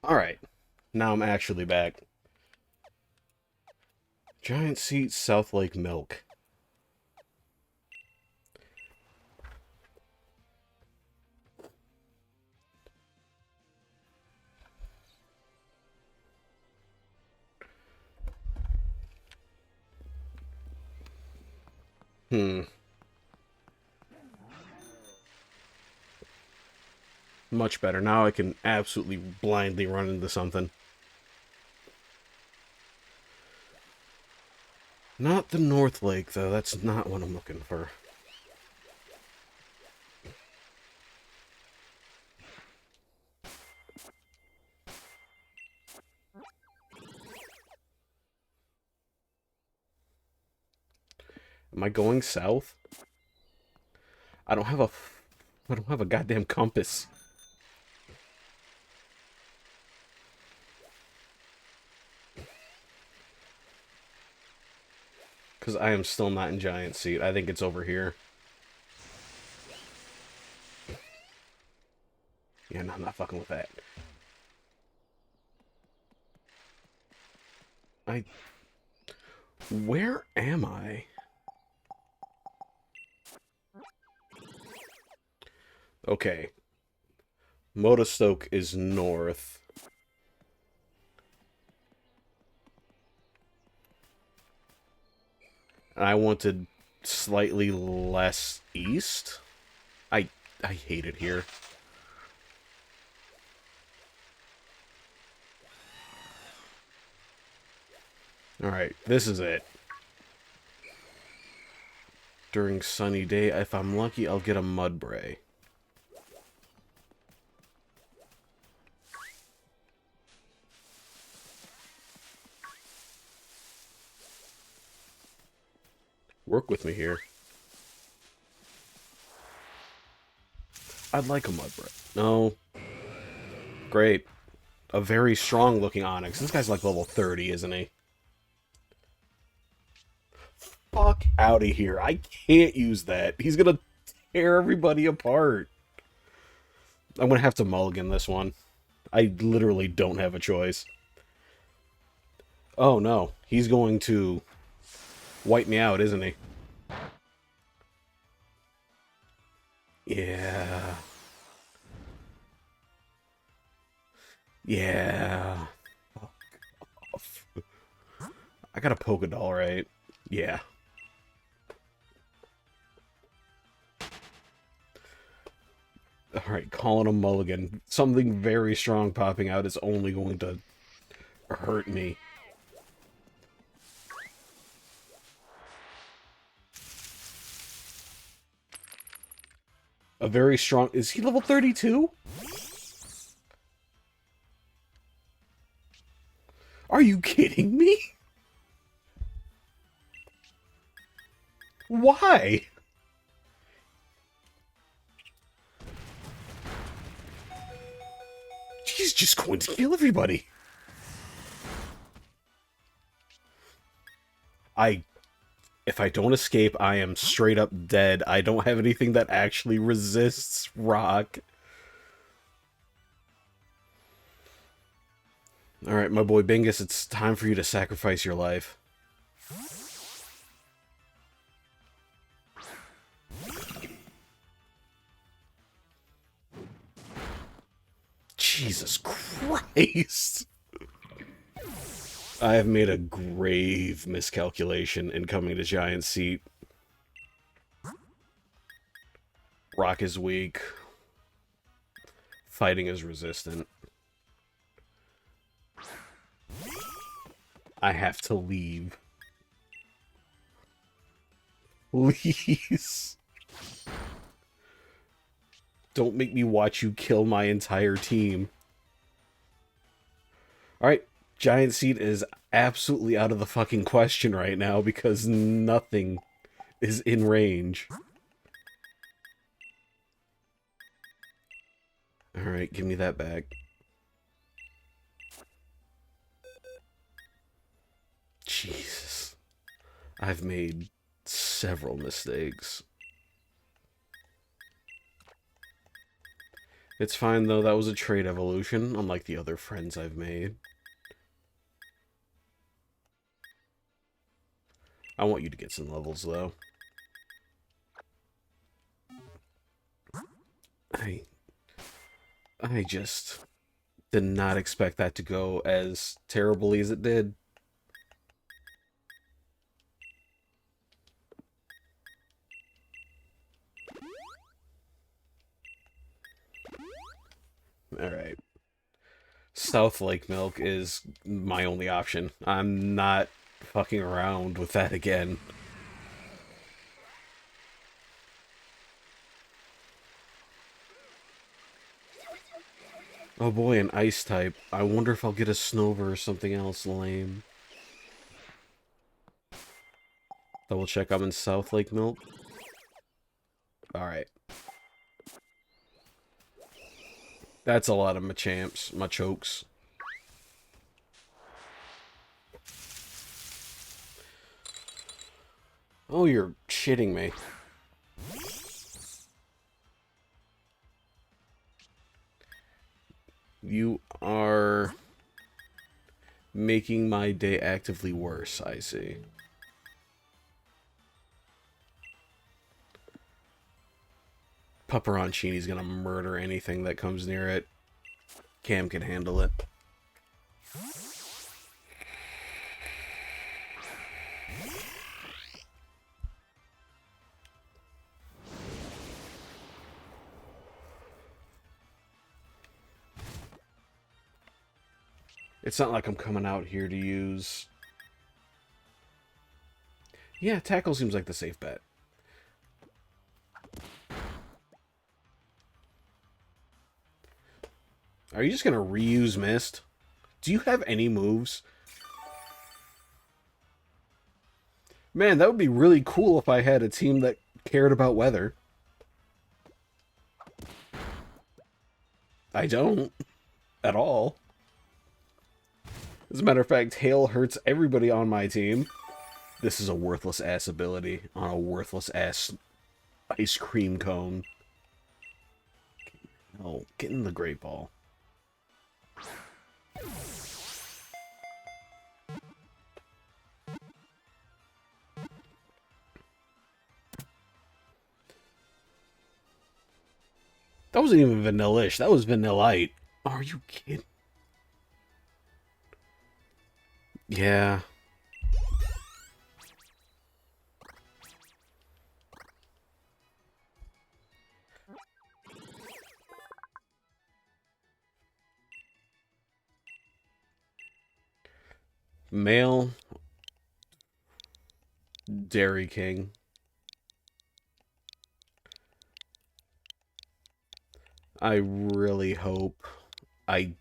Alright, now I'm actually back. Giant Seat South Lake Milk. Hmm. Much better. Now I can absolutely blindly run into something. Not the North Lake, though. That's not what I'm looking for. Am I going south? I don't have a... I don't have a goddamn compass. Because I am still not in Giant Seat. I think it's over here. Yeah, no, I'm not fucking with that. I... Where am I? Okay. Motostoke is north. And I wanted slightly less east. I I hate it here. Alright, this is it. During sunny day, if I'm lucky, I'll get a Mudbray. Work with me here. I'd like a Mudbray. No. Great. A very strong looking Onyx. This guy's like level 30, isn't he? Fuck out of here. I can't use that. He's gonna tear everybody apart. I'm gonna have to mulligan this one. I literally don't have a choice. Oh no. He's going to wipe me out, isn't he? Yeah. Yeah. Fuck off. I got a Pokédoll, right? Yeah. Alright, calling a mulligan. Something very strong popping out is only going to hurt me. A very strong... Is he level 32? Are you kidding me? Why? He's just going to kill everybody. If I don't escape, I am straight up dead. I don't have anything that actually resists rock. Alright, my boy Bingus, it's time for you to sacrifice your life. Jesus Christ! I have made a grave miscalculation in coming to Giant Seat. Rock is weak. Fighting is resistant. I have to leave. Please. Don't make me watch you kill my entire team. Alright, Giant Seed is absolutely out of the fucking question right now because nothing is in range. Alright, give me that back. Jesus. I've made several mistakes. It's fine, though. That was a trait evolution, unlike the other friends I've made. I want you to get some levels, though. I just did not expect that to go as terribly as it did. Alright. South Lake Milk is my only option. I'm not fucking around with that again. Oh boy, an ice type. I wonder if I'll get a Snover or something else lame. Double check I'm in South Lake Milk. Alright. That's a lot of Machamps, Machokes. Oh, you're shitting me. You are making my day actively worse, I see. Pepperoncini's gonna murder anything that comes near it. Cam can handle it. It's not like I'm coming out here to use... Yeah, Tackle seems like the safe bet. Are you just gonna reuse Mist? Do you have any moves? Man, that would be really cool if I had a team that cared about weather. I don't. At all. As a matter of fact, Hail hurts everybody on my team. This is a worthless ass ability on a worthless ass ice cream cone. Oh, get in the Great Ball. That wasn't even vanilla-ish. That was vanillite. Are you kidding? Yeah. Male Dairy King. I really hope I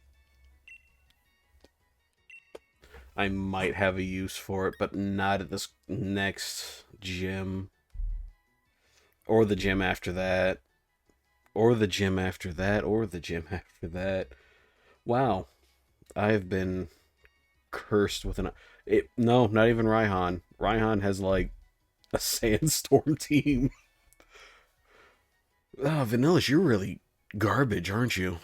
might have a use for it, but not at this next gym. Or the gym after that. Or the gym after that. Or the gym after that. Wow. I've been cursed with an... No, not even Raihan. Raihan has, like, a sandstorm team. Oh, Vanillish, you're really garbage, aren't you?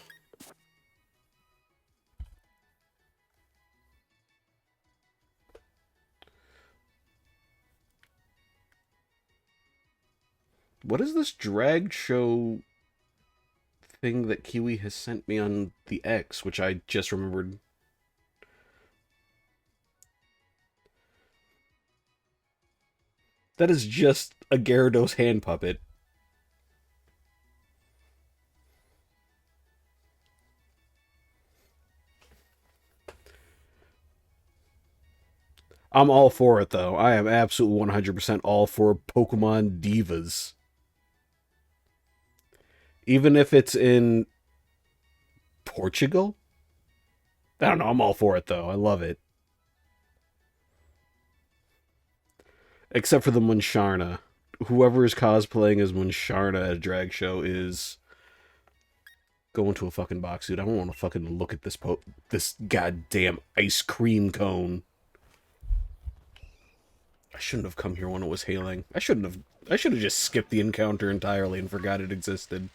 What is this drag show thing that Kiwi has sent me on the X, which I just remembered? That is just a Gyarados hand puppet. I'm all for it, though. I am absolutely 100% all for Pokemon Divas. Even if it's in Portugal? I don't know, I'm all for it, though. I love it. Except for the Munsharna. Whoever is cosplaying as Munsharna at a drag show is going to a fucking box suit. I don't want to fucking look at this goddamn ice cream cone. I shouldn't have come here when it was hailing. I should have just skipped the encounter entirely and forgot it existed.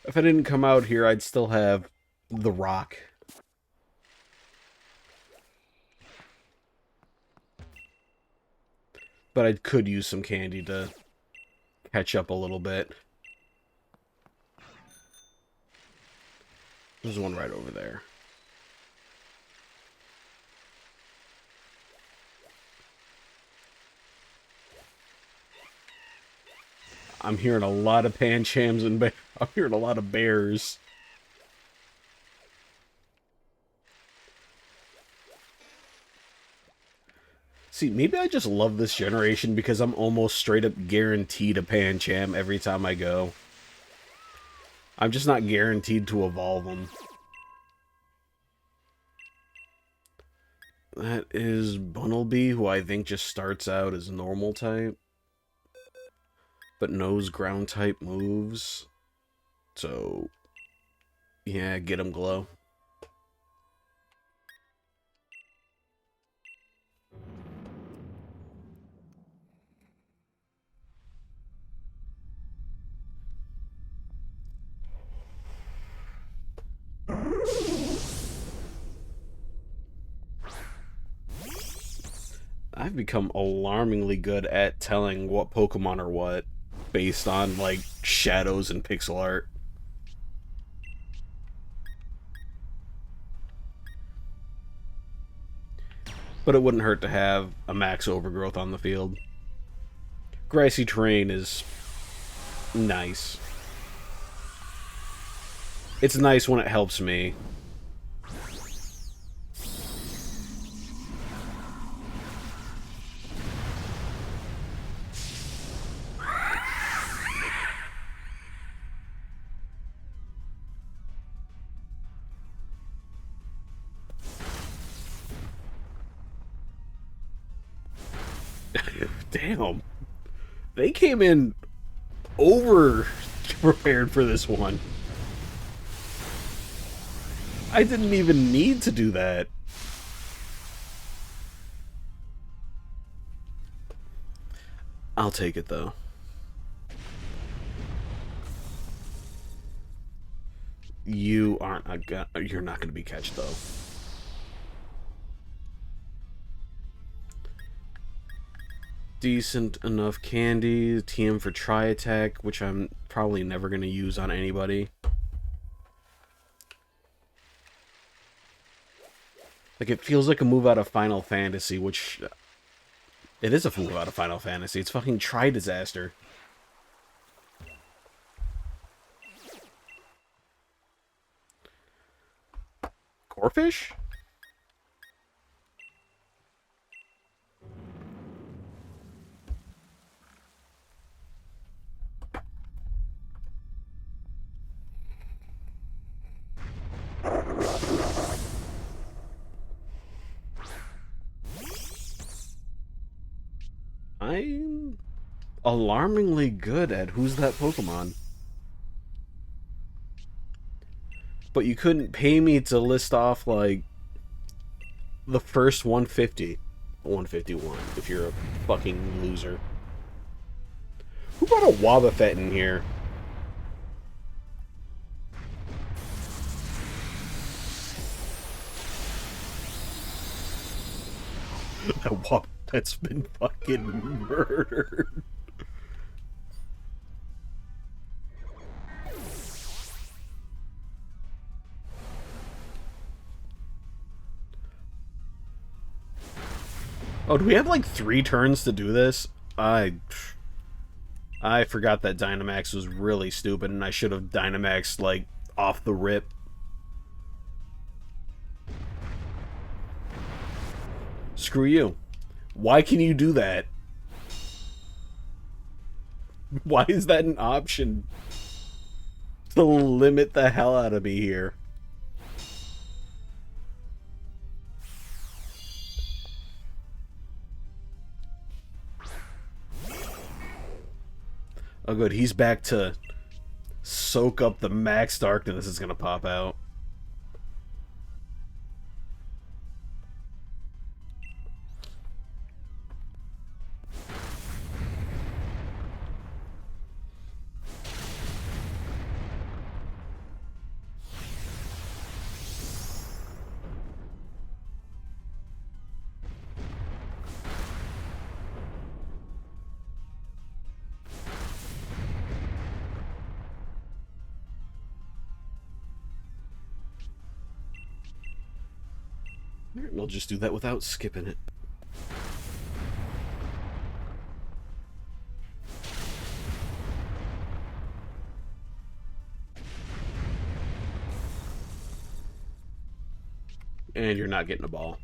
If I didn't come out here, I'd still have the rock. But I could use some candy to catch up a little bit. There's one right over there. I'm hearing a lot of panchams and I'm hearing a lot of bears. See, maybe I just love this generation because I'm almost straight up guaranteed a pancham every time I go. I'm just not guaranteed to evolve them. That is Bunnelby, who I think just starts out as normal type, but knows ground type moves. So, yeah, get him Glow. I've become alarmingly good at telling what Pokemon are what based on, like, shadows and pixel art. But it wouldn't hurt to have a max overgrowth on the field. Grassy terrain is nice. It's nice when it helps me. Damn. They came in over prepared for this one. I didn't even need to do that. I'll take it, though. You aren't you're not going to be catched, though. Decent enough candy. TM for Tri-Attack, which I'm probably never going to use on anybody. Like, it feels like a move out of Final Fantasy, which... It is a move out of Final Fantasy. It's fucking Tri-Disaster. Corphish? I'm alarmingly good at who's that Pokemon. But you couldn't pay me to list off, like, the first 150. 151, if you're a fucking loser. Who brought a Wobbuffet in here? That Wobbuffet's been fucking murdered. Oh, do we have like 3 turns to do this? I forgot that Dynamax was really stupid and I should have Dynamaxed, like, off the rip. Screw you. Why can you do that? Why is that an option? To limit the hell out of me here. Oh good, he's back to soak up the max darkness that's gonna pop out. Alright, we'll just do that without skipping it. And you're not getting a ball.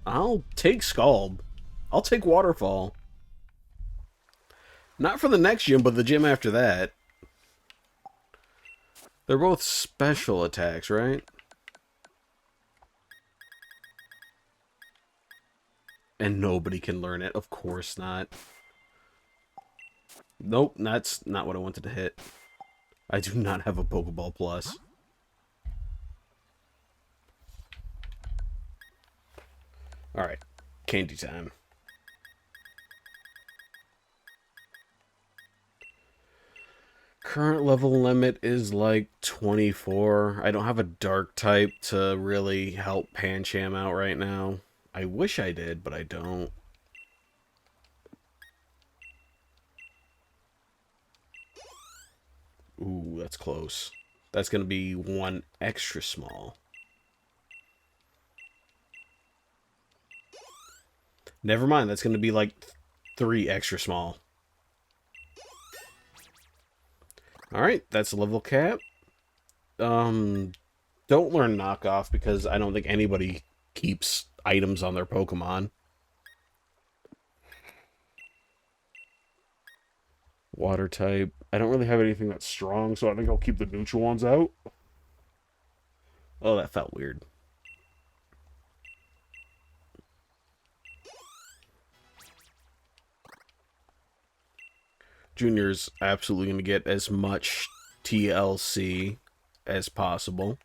I'll take Scald. I'll take Waterfall. Not for the next gym, but the gym after that. They're both special attacks, right? And nobody can learn it. Of course not. Nope, that's not what I wanted to hit. I do not have a Pokeball Plus. Alright, candy time. Current level limit is like 24. I don't have a dark type to really help Pancham out right now. I wish I did, but I don't. Ooh, that's close. That's going to be one extra small. Never mind, that's going to be like 3 extra small. Alright, that's a level cap. Don't learn knockoff because I don't think anybody keeps items on their Pokemon. Water type. I don't really have anything that's strong, so I think I'll keep the neutral ones out. Oh, that felt weird. Junior's absolutely going to get as much TLC as possible.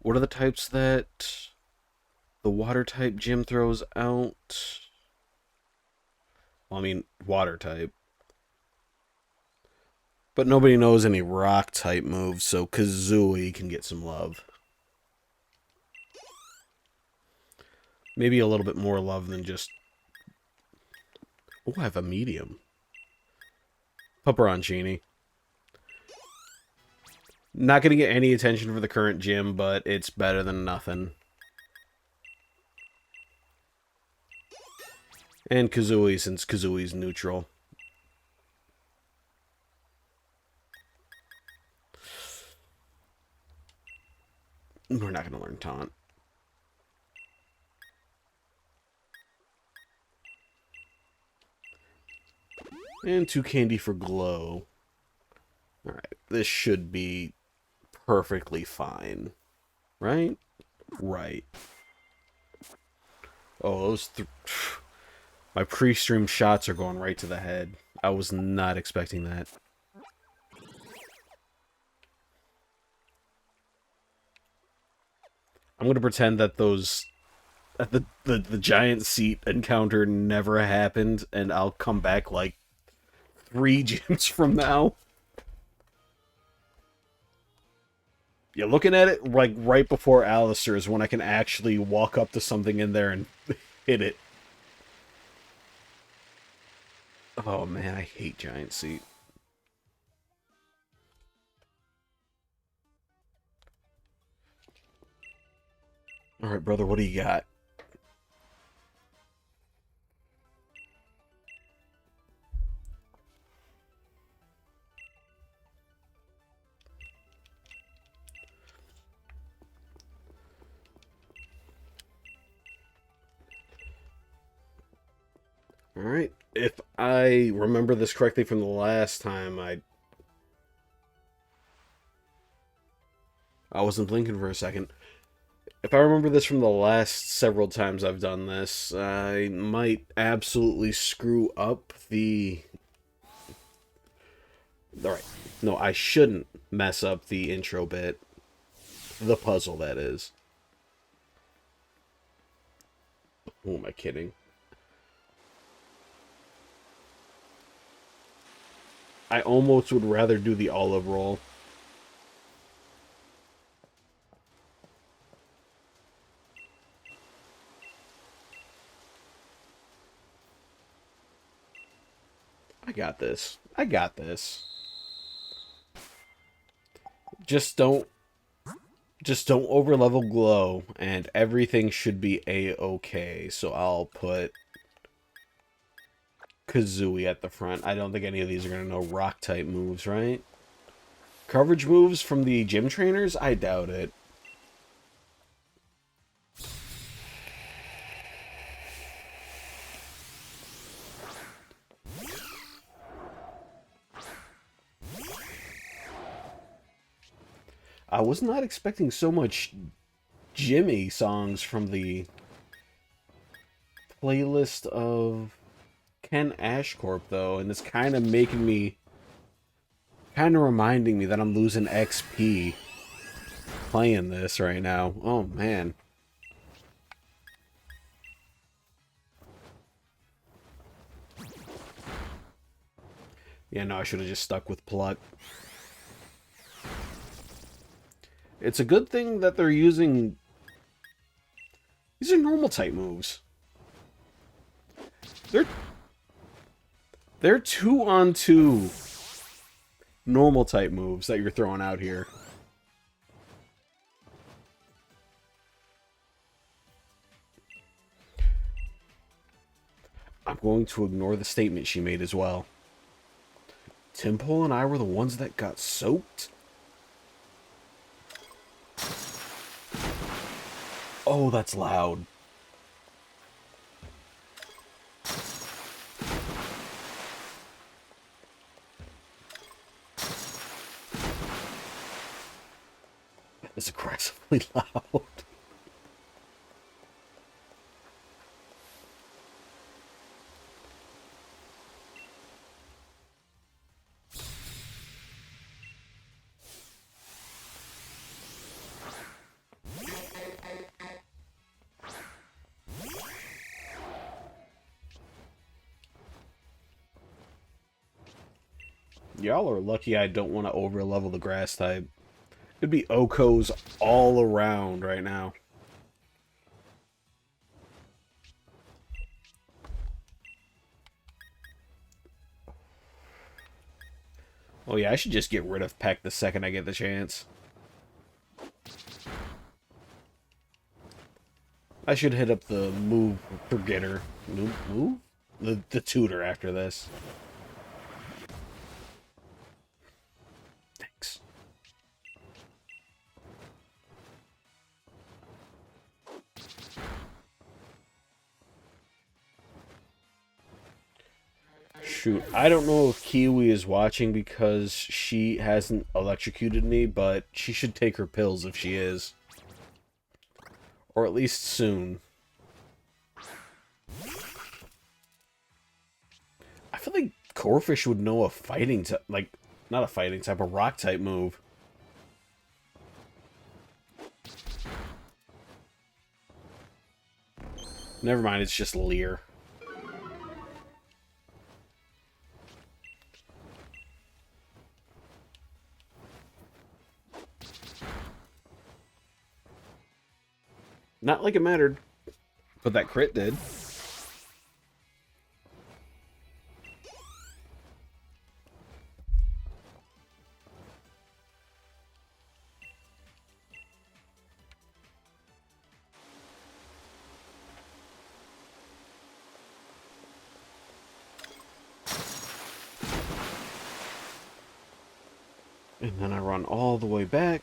What are the types that the water type gym throws out? Well, I mean, water type. But nobody knows any rock type moves, so Kazooie can get some love. Maybe a little bit more love than just... Oh, I have a medium. Pupperoncini. Not going to get any attention for the current gym, but it's better than nothing. And Kazooie, since Kazooie's neutral. We're not going to learn Taunt. And 2 candy for Glow. Alright, this should be perfectly fine. Right? Right. Oh, those... My pre-stream shots are going right to the head. I was not expecting that. I'm going to pretend that those... the giant seat encounter never happened, and I'll come back like 3 gyms from now. Yeah, looking at it like right before Alistair is when I can actually walk up to something in there and hit it. Oh man, I hate giant seat. Alright, brother, what do you got? Alright, if I remember this correctly from the last time, I wasn't blinking for a second. If I remember this from the last several times I've done this, I might absolutely screw up the... Alright, no, I shouldn't mess up the intro bit. The puzzle, that is. Who am I kidding? I almost would rather do the olive roll. I got this. I got this. Just don't overlevel Glow, and everything should be a-okay. So I'll put Kazooie at the front. I don't think any of these are going to know rock-type moves, right? Coverage moves from the gym trainers? I doubt it. I was not expecting so much Jimmy songs from the playlist of Ken Ashcorp, though, and it's kind of making me, kind of reminding me that I'm losing XP playing this right now. Oh, man. Yeah, no, I should have just stuck with Pluck. It's a good thing that they're using... These are normal type moves. They're 2-on-2 normal type moves that you're throwing out here. I'm going to ignore the statement she made as well. Timpole and I were the ones that got soaked? Oh, that's loud. It's aggressively loud. Y'all are lucky I don't want to overlevel the grass type. It'd be Okos all around right now. Oh yeah, I should just get rid of Peck the second I get the chance. I should hit up the move forgetter. Move? The tutor after this. Thanks. Shoot, I don't know if Kiwi is watching because she hasn't electrocuted me, but she should take her pills if she is. Or at least soon. I feel like Corfish would know a fighting type, like, not a fighting type, a rock type move. Never mind, it's just Leer. Not like it mattered, but that crit did. And then I run all the way back.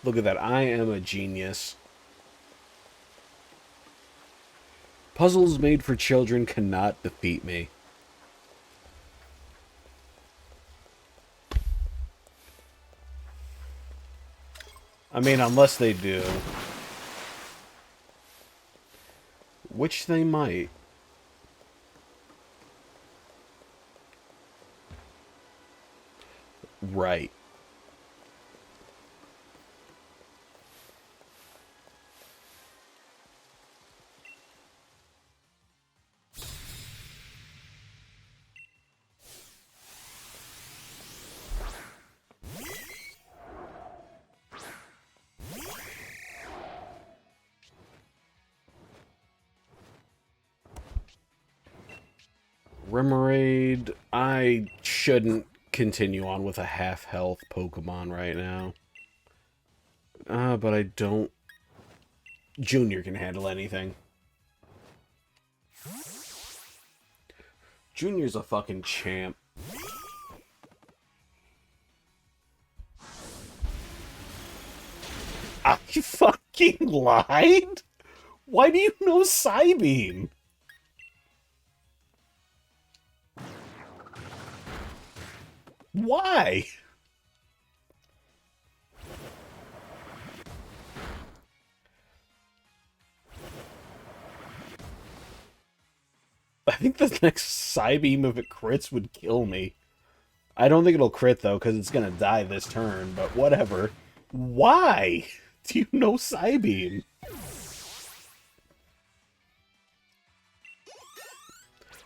Look at that, I am a genius. Puzzles made for children cannot defeat me. I mean, unless they do. Which they might. Right. Remoraid, I shouldn't continue on with a half-health Pokemon right now. But I don't... Junior can handle anything. Junior's a fucking champ. I fucking lied? Why do you know Psybeam? Why? I think the next Psybeam, if it crits, would kill me. I don't think it'll crit, though, because it's going to die this turn, but whatever. Why do you know Psybeam?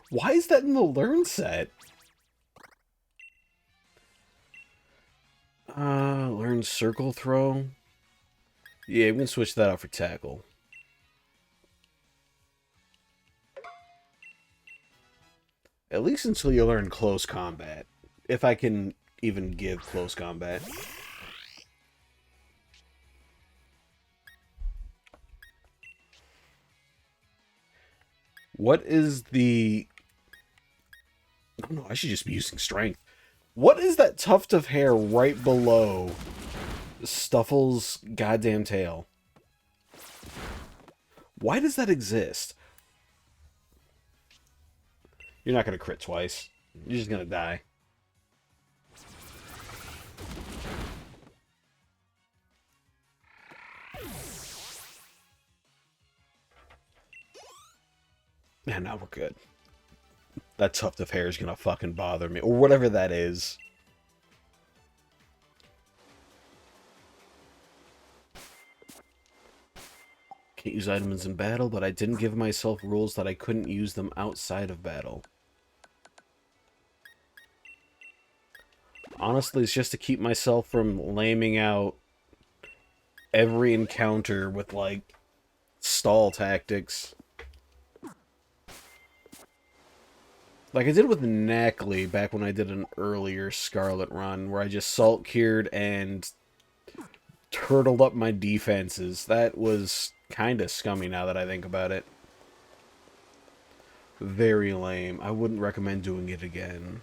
Why is that in the Learn set? Learn Circle Throw? Yeah, we can switch that out for Tackle. At least until you learn Close Combat. If I can even give Close Combat. What is the... Oh no, I should just be using Strength. What is that tuft of hair right below Stuffle's goddamn tail? Why does that exist? You're not going to crit twice. You're just going to die. Man, now we're good. That tuft of hair is going to fucking bother me. Or whatever that is. Can't use items in battle, but I didn't give myself rules that I couldn't use them outside of battle. Honestly, it's just to keep myself from laming out every encounter with, like, stall tactics. Like I did with Knackley back when I did an earlier Scarlet run, where I just salt-cured and turtled up my defenses. That was kind of scummy now that I think about it. Very lame. I wouldn't recommend doing it again.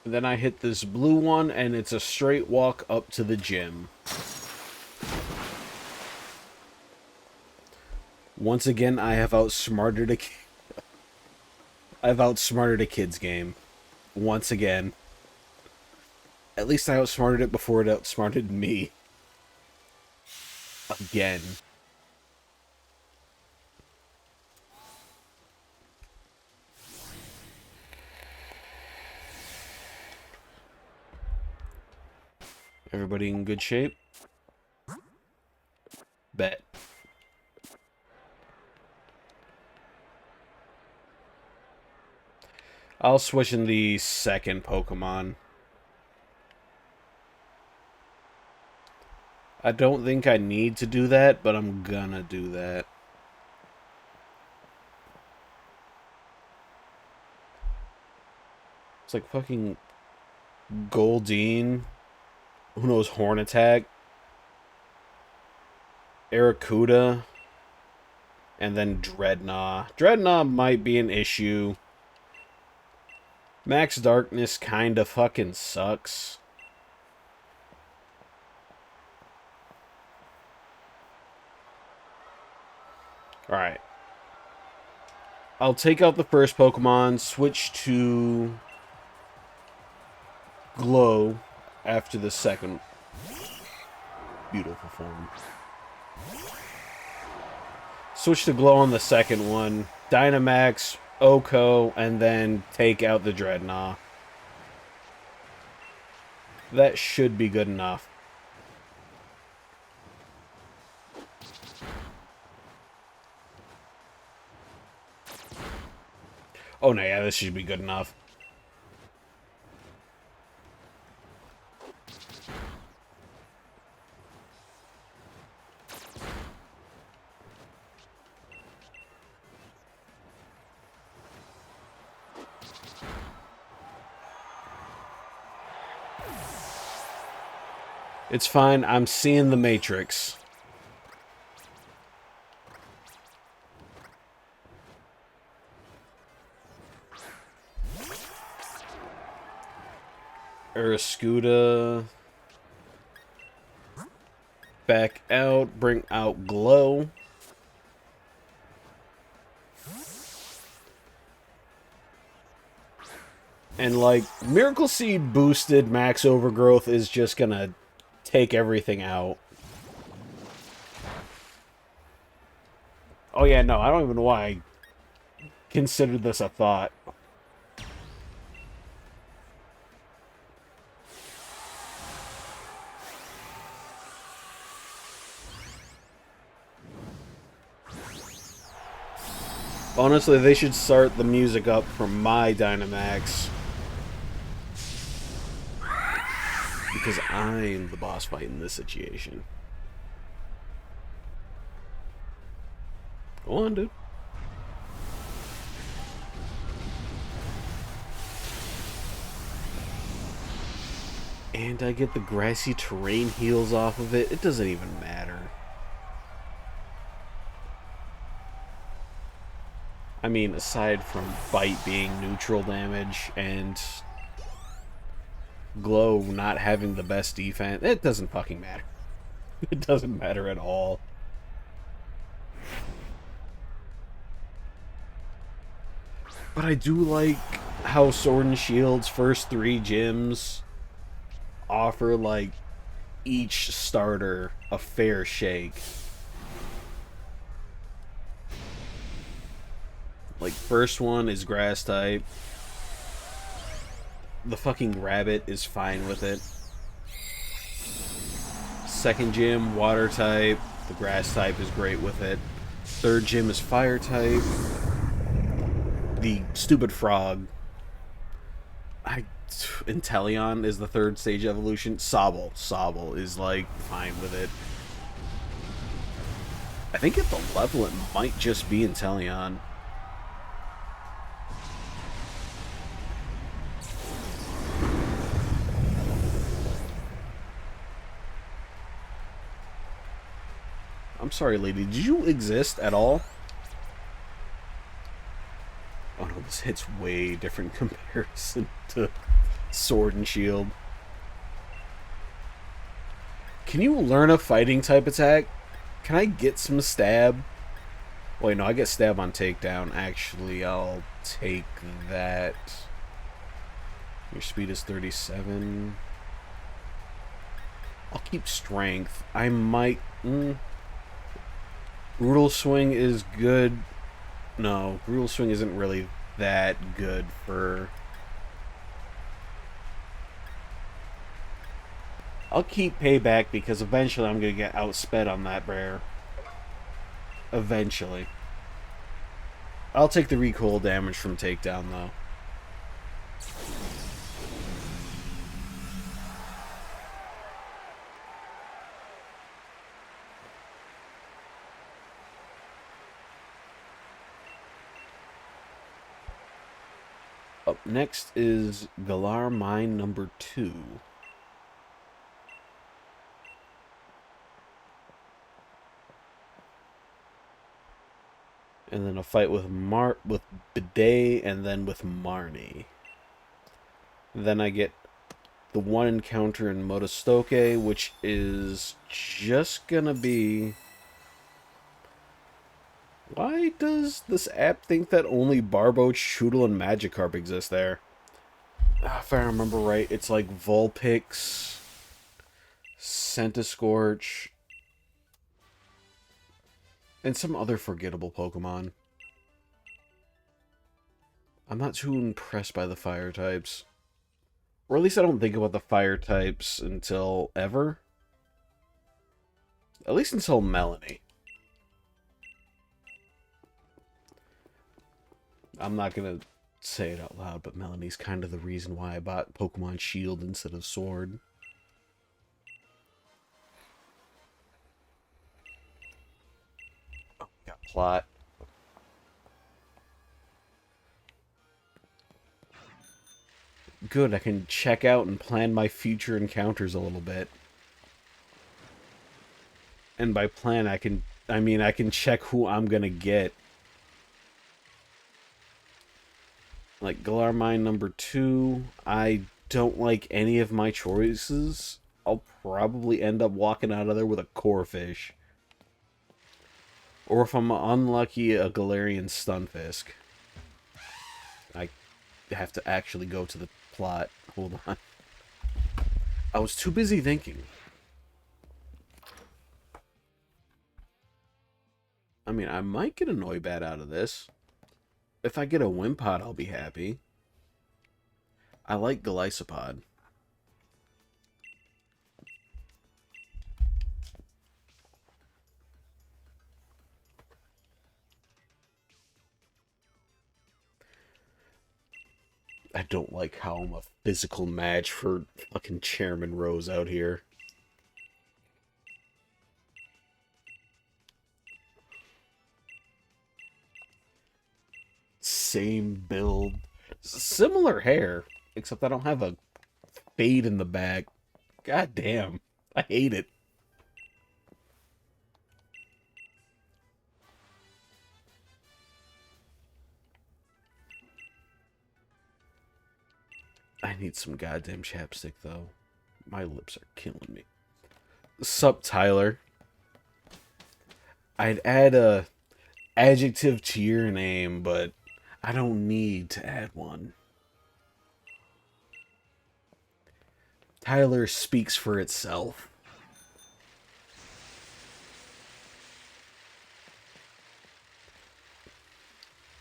Then I hit this blue one, and it's a straight walk up to the gym. Once again, I have outsmarted I've outsmarted a kid's game. Once again. At least I outsmarted it before it outsmarted me. Again. Everybody in good shape? Bet. I'll switch in the second Pokemon. I don't think I need to do that, but I'm gonna do that. It's like fucking Goldeen. Who knows, Horn Attack, Arrokuda, and then Dreadnought. Dreadnought might be an issue. Max Darkness kinda fucking sucks. Alright. I'll take out the first Pokemon, switch to Glow after the second. Beautiful form. Switch to Glow on the second one. Dynamax Oko, and then take out the Dreadnought. That should be good enough. Oh no, yeah, this should be good enough. It's fine, I'm seeing the Matrix. Urascuda. Back out, bring out Glow. And, like, Miracle Seed boosted max overgrowth is just gonna take everything out. Oh yeah, no, I don't even know why I considered this a thought. Honestly, they should start the music up from my Dynamax. Because I'm the boss fight in this situation. Go on, dude. And I get the grassy terrain heals off of it. It doesn't even matter. I mean, aside from Bite being neutral damage and Glow not having the best defense, it doesn't fucking matter. It doesn't matter at all. But I do like how Sword and Shield's first 3 gyms offer, like, each starter a fair shake. Like, first one is grass type. The fucking rabbit is fine with it. Second gym, water type. The grass type is great with it. Third gym is fire type. The stupid frog. Inteleon is the third stage evolution. Sobble is, like, fine with it. I think at the level it might just be Inteleon. I'm sorry, lady. Did you exist at all? Oh no, this hit's way different comparison to Sword and Shield. Can you learn a fighting type attack? Can I get some stab? Wait, no, I get stab on takedown. Actually, I'll take that. Your speed is 37. I'll keep strength. I might... Brutal Swing is good. No, Brutal Swing isn't really that good for... I'll keep Payback because eventually I'm going to get outsped on that bear. Eventually. I'll take the recoil damage from takedown, though. Up next is Galar Mine number 2. And then a fight with Bidet, and then with Marnie. Then I get the one encounter in Motostoke, which is just gonna be... Why does this app think that only Barbo, Choodle, and Magikarp exist there? If I remember right, it's like Vulpix, Centiskorch, and some other forgettable Pokemon. I'm not too impressed by the fire types. Or at least I don't think about the fire types until ever. At least until Melanie. I'm not gonna say it out loud, but Melanie's kind of the reason why I bought Pokemon Shield instead of Sword. Oh, got plot. Good, I can check out and plan my future encounters a little bit. And by plan, I mean I can check who I'm gonna get. Like Galarmine number 2, I don't like any of my choices. I'll probably end up walking out of there with a Corphish. Or if I'm unlucky, a Galarian Stunfisk. I have to actually go to the plot. Hold on. I was too busy thinking. I mean, I might get a Noibat out of this. If I get a Wimpod, I'll be happy. I like Golisopod. I don't like how I'm a physical match for fucking Chairman Rose out here. Same build. Similar hair, except I don't have a fade in the back. God damn. I hate it. I need some goddamn chapstick, though. My lips are killing me. Sup, Tyler? I'd add a adjective to your name, but I don't need to add one. Tyler speaks for itself.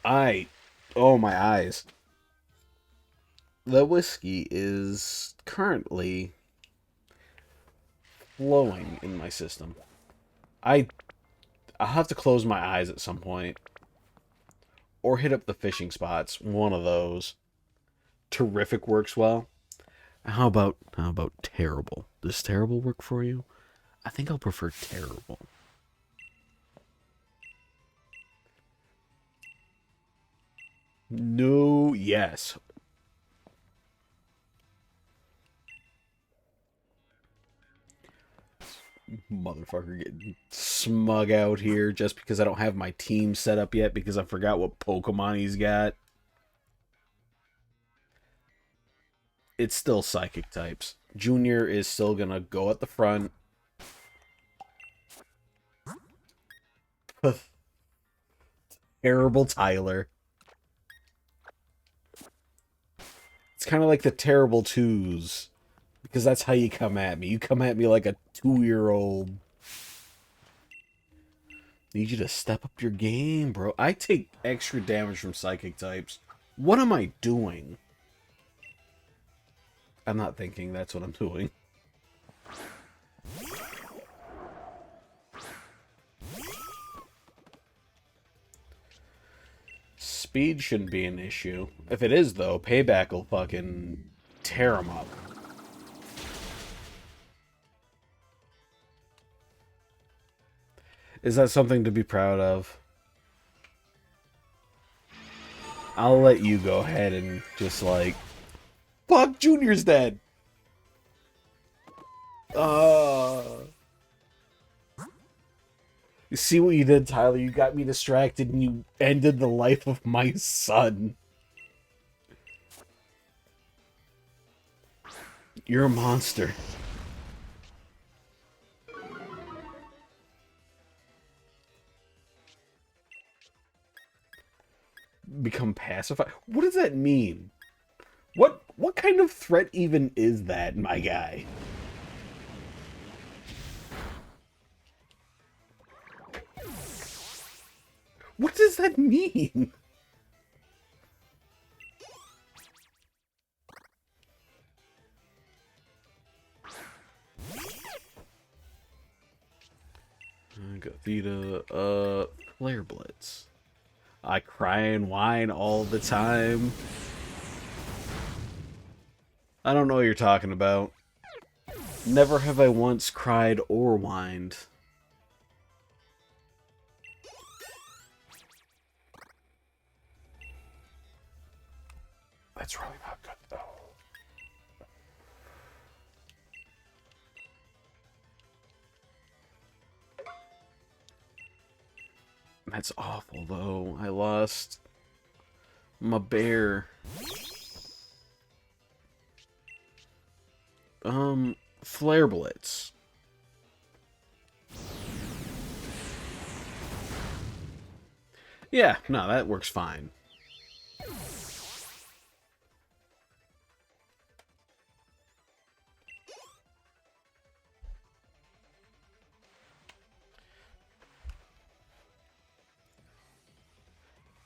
Oh, my eyes. The whiskey is currently flowing in my system. I'll have to close my eyes at some point. Or hit up the fishing spots. One of those. Terrific works well. How about terrible? Does terrible work for you? I think I'll prefer terrible. No, yes. Motherfucker getting smug out here just because I don't have my team set up yet because I forgot what Pokemon he's got. It's still psychic types. Junior is still gonna go at the front. Terrible Tyler. It's kind of like the terrible twos. Because that's how you come at me. You come at me like a 2-year-old. Need you to step up your game, bro. I take extra damage from psychic types. What am I doing? I'm not thinking that's what I'm doing. Speed shouldn't be an issue. If it is, though, Payback will fucking tear him up. Is that something to be proud of? I'll let you go ahead and just like... Fuck, Junior's dead! You see what you did, Tyler? You got me distracted and you ended the life of my son. You're a monster. Become pacified? What does that mean? What kind of threat even is that, my guy? What does that mean? Gothita, Flare Blitz. I cry and whine all the time. I don't know what you're talking about. Never have I once cried or whined. That's really not good, though. That's awful, though. I lost my bear. Flare Blitz. Yeah, no, that works fine.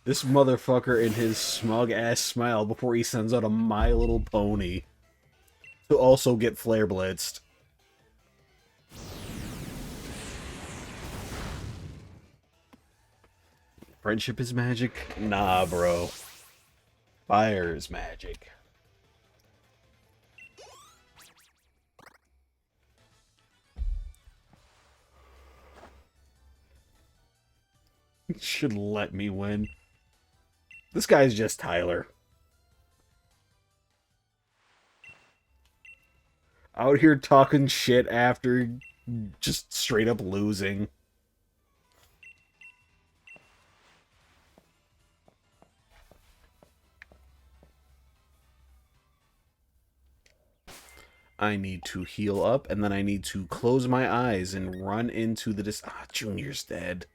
This motherfucker in his smug-ass smile before he sends out a My Little Pony to also get Flare Blitzed. Friendship is magic? Nah, bro. Fire is magic. Should let me win. This guy's just Tyler. Out here talking shit after just straight up losing. I need to heal up, and then I need to close my eyes and run into the Junior's dead.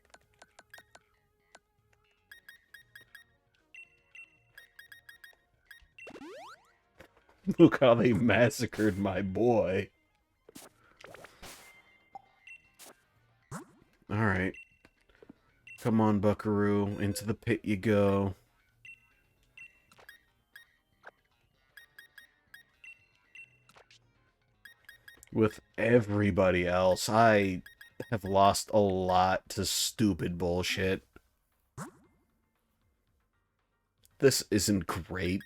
Look how they massacred my boy. Alright. Come on, Buckaroo. Into the pit you go. With everybody else, I have lost a lot to stupid bullshit. This isn't great.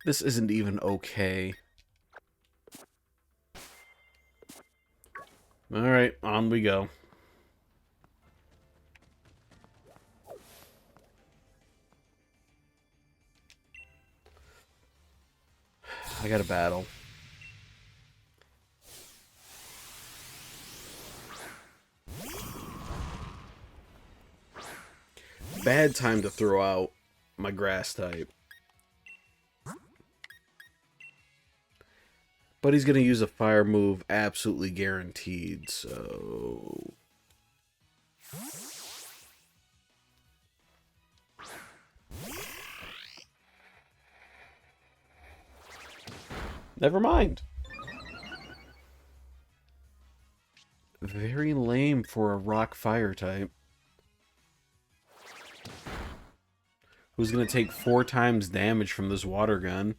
This isn't even okay. Alright, on we go. I got a battle. Bad time to throw out my grass type. But he's going to use a fire move, absolutely guaranteed, so... Never mind. Very lame for a rock fire type. Who's going to take 4 times damage from this water gun?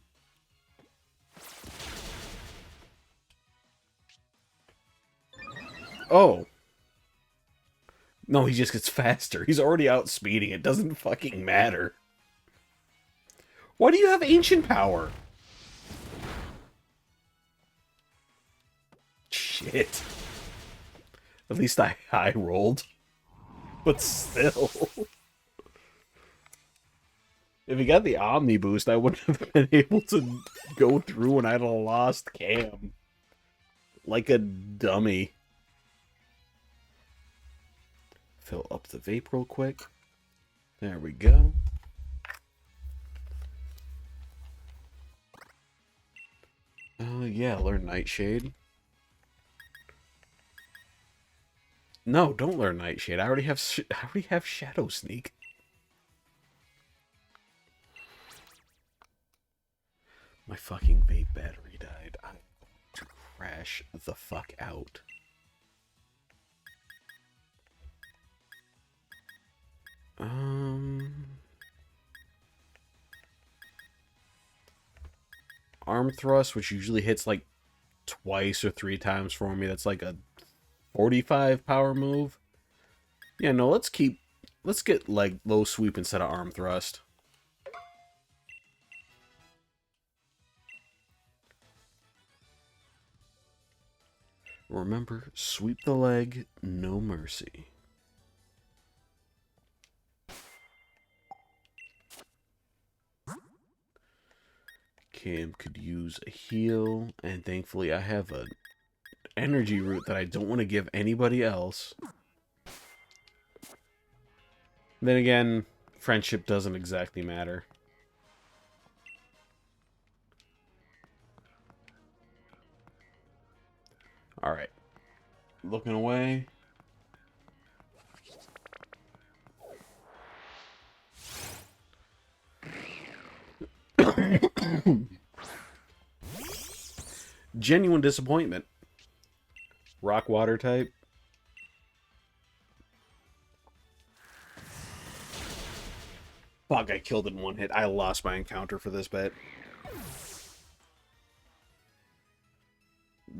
Oh. No, he just gets faster. He's already outspeeding. It doesn't fucking matter. Why do you have ancient power? Shit. At least I high rolled. But still. If he got the Omni boost, I wouldn't have been able to go through and I'd have lost Cam. Like a dummy. Fill up the vape real quick. There we go. Yeah, learn Nightshade. No, don't learn Nightshade. I already have Shadow Sneak. My fucking vape battery died. I'm going to crash the fuck out. Arm thrust, which usually hits like twice or 3 times for me. That's like a 45 power move. Yeah, no, let's get like low sweep instead of arm thrust. Remember, sweep the leg, no mercy. Cam could use a heal, and thankfully I have an energy root that I don't want to give anybody else. Then again, friendship doesn't exactly matter. Alright. Looking away. Genuine disappointment. Rock water type. Fuck, I killed in one hit. I lost my encounter for this bet.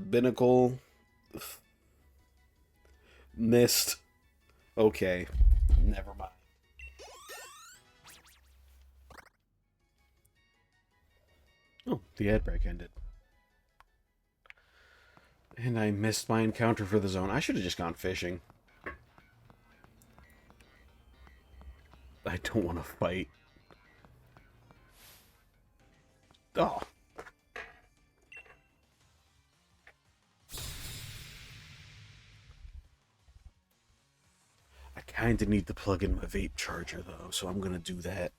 Binnacle. Missed. Okay. Never mind. Oh, the ad break ended. And I missed my encounter for the zone. I should have just gone fishing. I don't want to fight. Oh. I kind of need to plug in my vape charger, though, so I'm going to do that.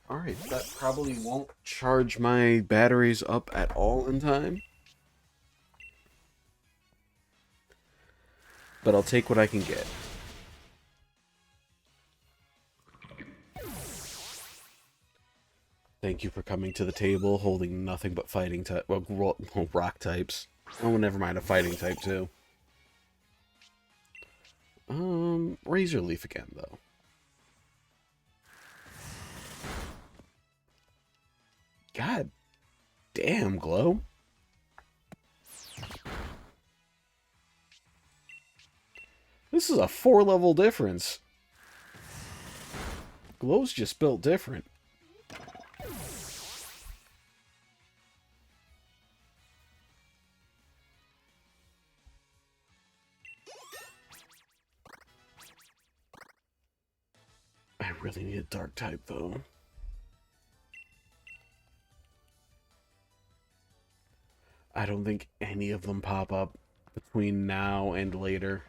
Alright, that probably won't charge my batteries up at all in time. But I'll take what I can get. Thank you for coming to the table, holding nothing but fighting type. Well, rock types. Oh, never mind, a fighting type too. Razor Leaf again, though. God damn, Glow. This is a 4-level difference. Glow's just built different. I really need a dark type, though. I don't think any of them pop up between now and later.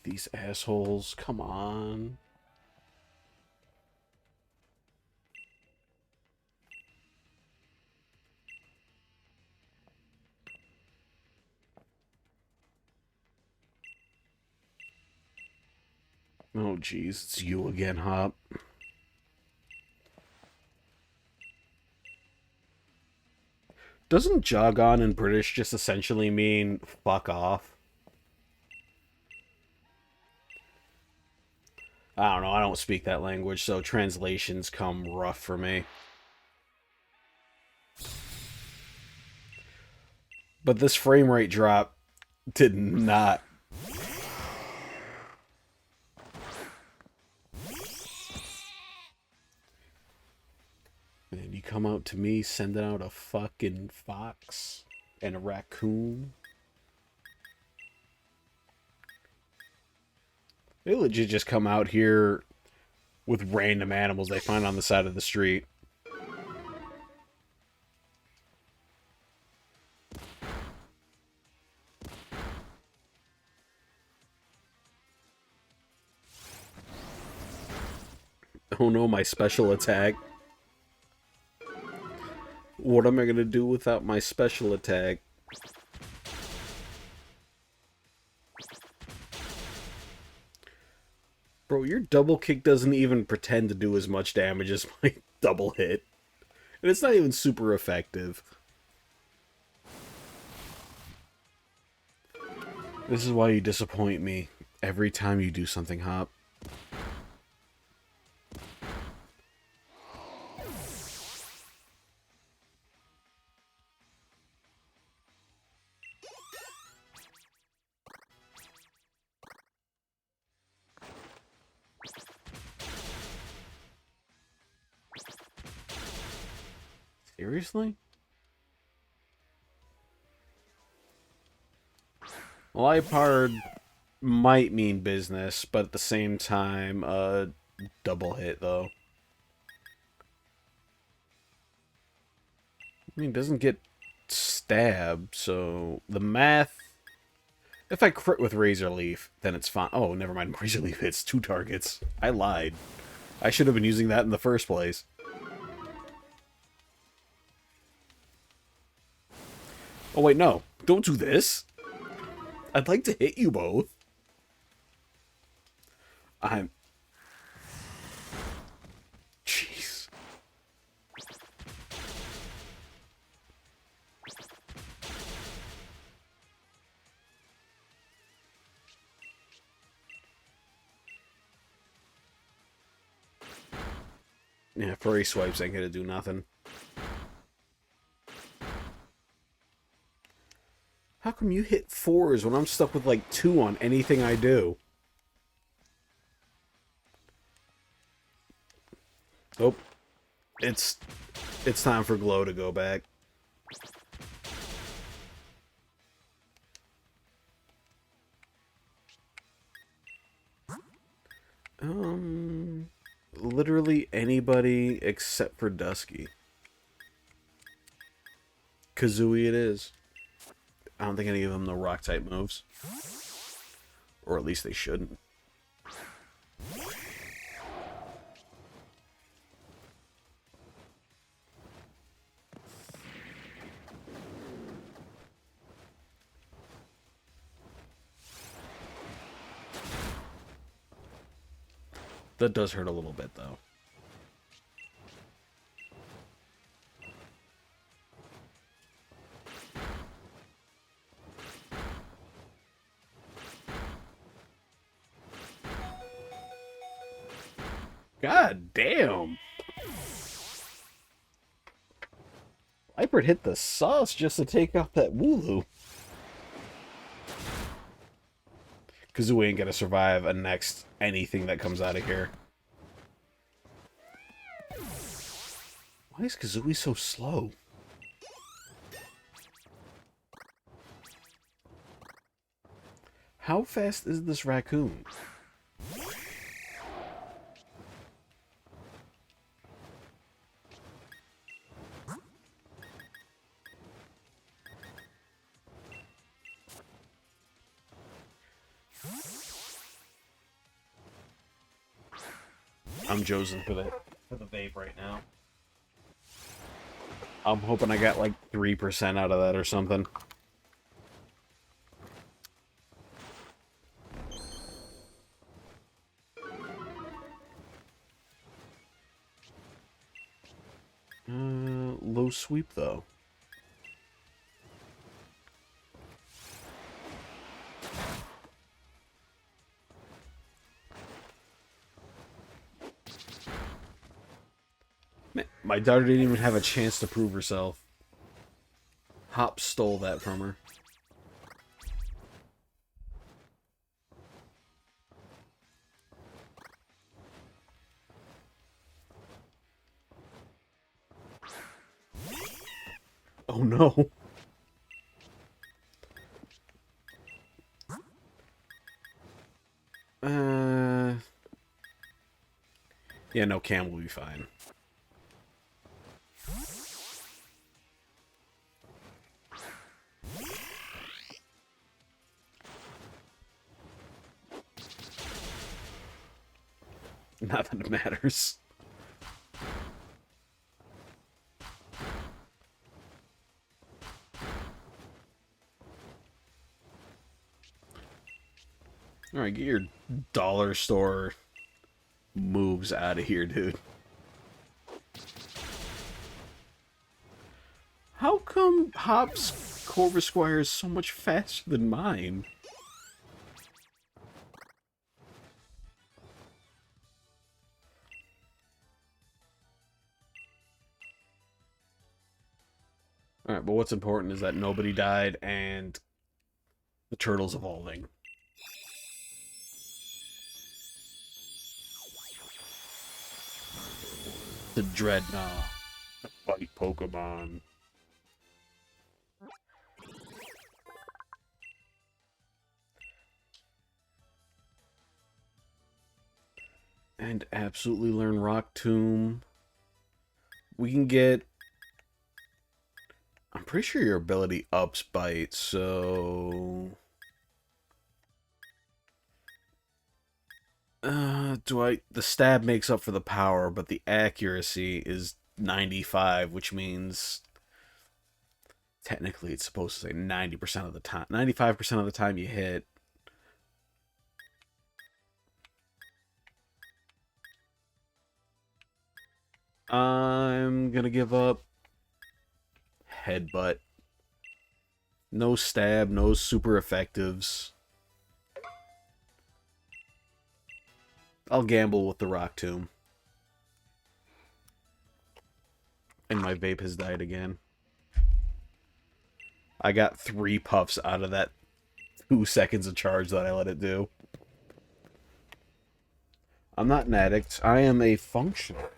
These assholes, come on. Oh, jeez, it's you again, Hop. Doesn't jog on in British just essentially mean fuck off? I don't know, I don't speak that language, so translations come rough for me. But this frame rate drop did not. And you come out to me sending out a fucking fox and a raccoon. They legit just come out here with random animals they find on the side of the street. Oh no, my special attack. What am I gonna do without my special attack? Bro, your double kick doesn't even pretend to do as much damage as my double hit. And it's not even super effective. This is why you disappoint me every time you do something, Hop. Seriously? Lipard might mean business, but at the same time, double hit, though. I mean, it doesn't get stabbed, so the math... If I crit with Razor Leaf, then it's fine. Oh, never mind. Razor Leaf hits 2 targets. I lied. I should have been using that in the first place. Oh, wait, no. Don't do this. I'd like to hit you both. I'm... Jeez. Yeah, furry swipes ain't gonna do nothing. How come you hit 4s when I'm stuck with like 2 on anything I do? Oh, it's time for Glow to go back. Literally anybody except for Dusky. Kazooie it is. I don't think any of them know Rock-type moves. Or at least they shouldn't. That does hurt a little bit, though. God damn! Viper hit the sauce just to take out that Wooloo. Kazooie ain't gonna survive a next anything that comes out of here. Why is Kazooie so slow? How fast is this raccoon? I'm Josen for the vape right now. I'm hoping I got like 3% out of that or something. Low sweep though. Man, my daughter didn't even have a chance to prove herself. Hop stole that from her. Oh no. Yeah, no, Cam will be fine. Not that it matters. Alright, get your dollar store moves out of here, dude. How come Hop's Corvus Squire is so much faster than mine? Alright, but what's important is that nobody died and the turtle's evolving. The Dreadnought. The fight Pokemon. And absolutely learn Rock Tomb. We can get... I'm pretty sure your ability ups bite, so... The stab makes up for the power, but the accuracy is 95, which means... Technically, it's supposed to say 90% of the time. 95% of the time you hit. I'm gonna give up. Headbutt. No stab, no super effectives. I'll gamble with the Rock Tomb. And my vape has died again. I got 3 puffs out of that 2 seconds of charge that I let it do. I'm not an addict. I am a functional.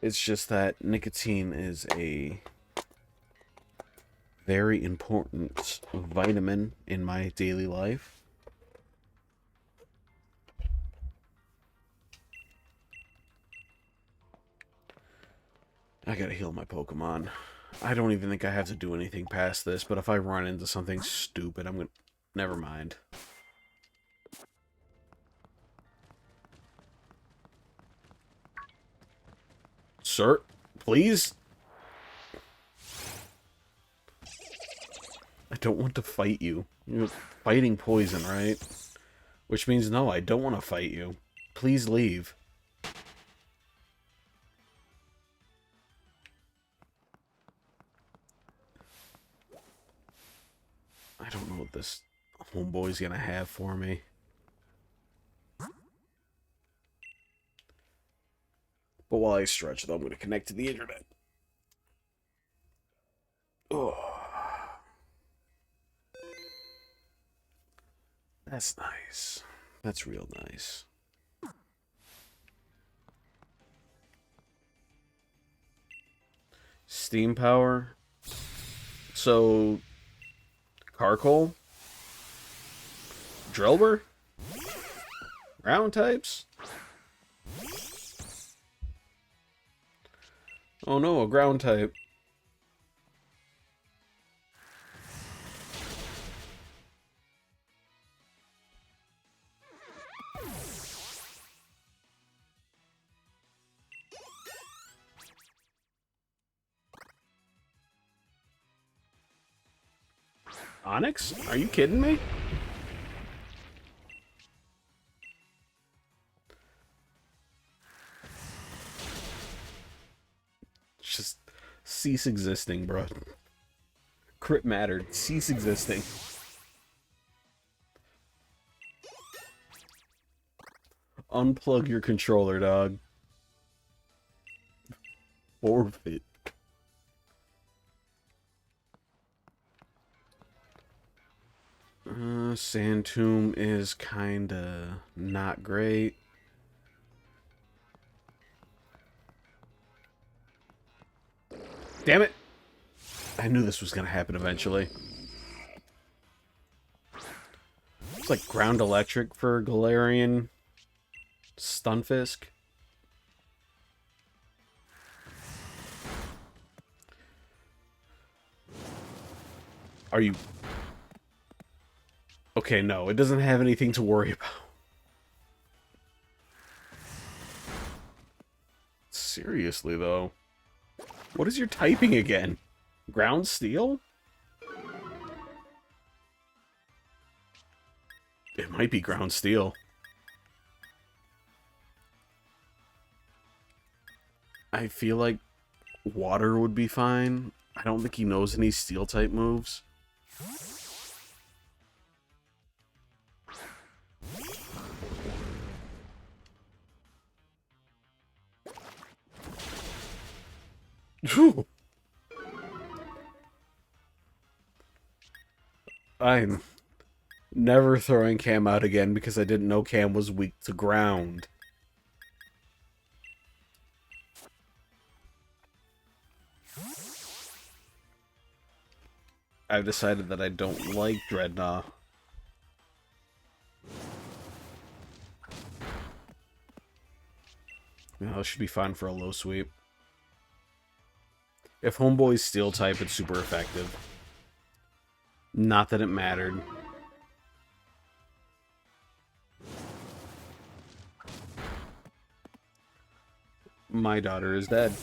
It's just that nicotine is a very important vitamin in my daily life. I gotta heal my Pokemon. I don't even think I have to do anything past this, but if I run into something stupid, I'm gonna... Never mind. Sir, please? I don't want to fight you. You're fighting poison, right? Which means no, I don't want to fight you. Please leave. I don't know what this homeboy's gonna have for me. But while I stretch, though, I'm gonna connect to the internet. Oh. That's nice. That's real nice. Steam power. So... Carcoal? Drillbur? Ground types? Oh no, a ground type. Onyx? Are you kidding me? Just cease existing, bro. Crit mattered. Cease existing. Unplug your controller, dog. Forfeit. Sand Tomb is kinda not great. Damn it! I knew this was gonna happen eventually. It's like ground electric for Galarian Stunfisk. Are you... Okay, no, it doesn't have anything to worry about. Seriously, though. What is your typing again? Ground steel? It might be ground steel. I feel like water would be fine. I don't think he knows any steel type moves. I'm never throwing Cam out again because I didn't know Cam was weak to ground. I've decided that I don't like Dreadnought. Well, it should be fine for a low sweep. If Homeboy's steel type, it's super effective. Not that it mattered. My daughter is dead.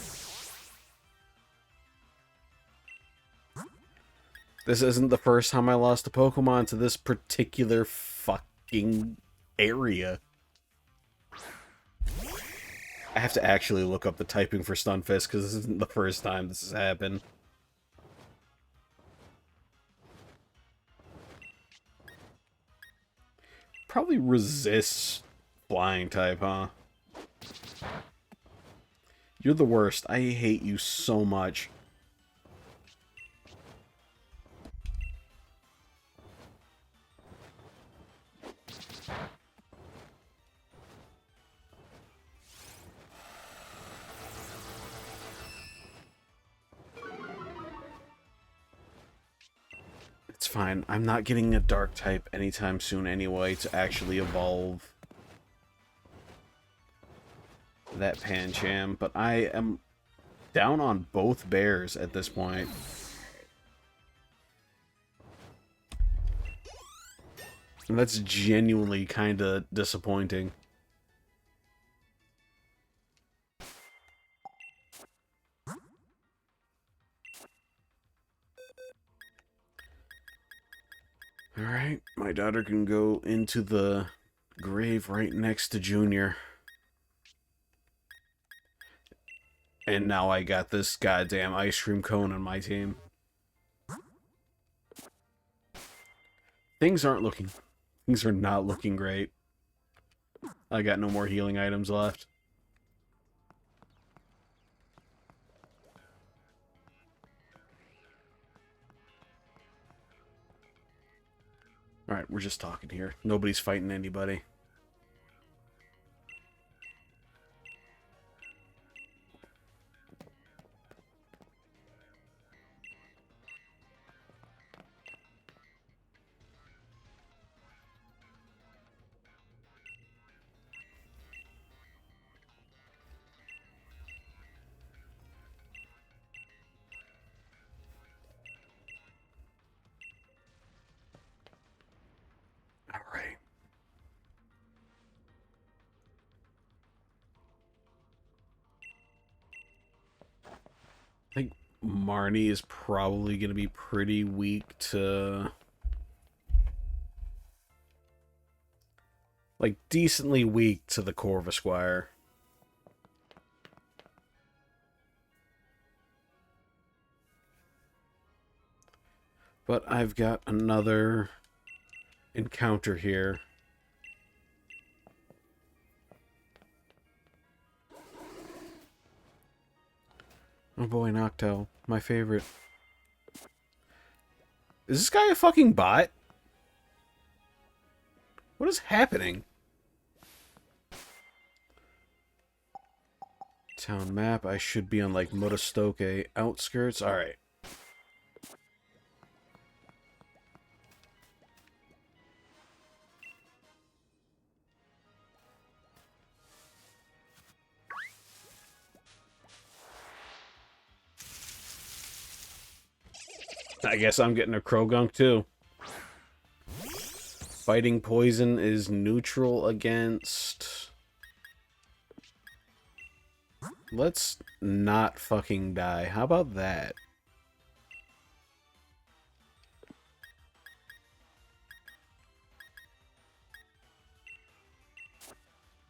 This isn't the first time I lost a Pokemon to this particular fucking area. I have to actually look up the typing for Stunfisk because this isn't the first time this has happened. Probably resists flying type, huh? You're the worst. I hate you so much. It's fine. I'm not getting a dark type anytime soon anyway to actually evolve that Pancham, but I am down on both bears at this point. And that's genuinely kind of disappointing. Alright, my daughter can go into the grave right next to Junior. And now I got this goddamn ice cream cone on my team. Things are not looking great. I got no more healing items left. Alright, we're just talking here. Nobody's fighting anybody. Alright. I think Marnie is probably going to be pretty weak to... like, decently weak to the Corvisquire. But I've got another encounter here. Oh boy, Noctowl. My favorite. Is this guy a fucking bot? What is happening? Town map. I should be on, like, Motostoke outskirts. Alright. I guess I'm getting a Krogunk too. Fighting Poison is neutral against... Let's not fucking die. How about that?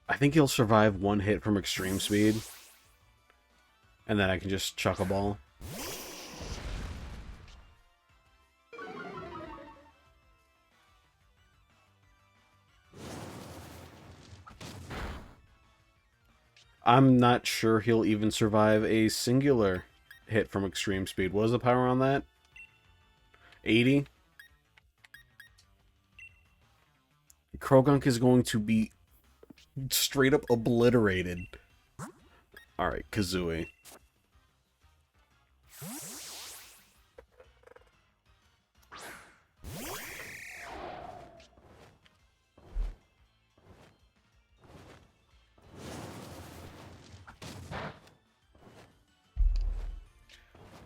I think he'll survive one hit from Extreme Speed. And then I can just chuck a ball. I'm not sure he'll even survive a singular hit from extreme speed. What was the power on that? 80? Krogunk is going to be straight up obliterated. Alright, Kazooie.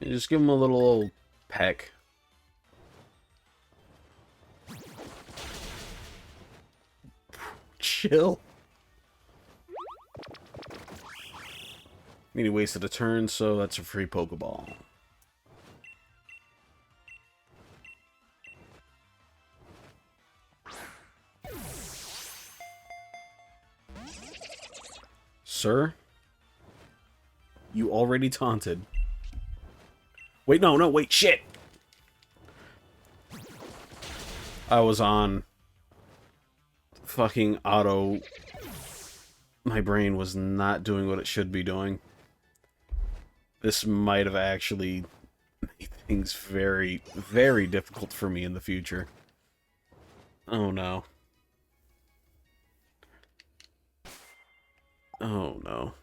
And just give him a little old peck. Chill. He wasted a turn, so that's a free Pokeball. Sir? You already taunted. Wait, no, wait, shit! I was on fucking auto. My brain was not doing what it should be doing. This might have actually made things very, very difficult for me in the future. Oh no. Oh no.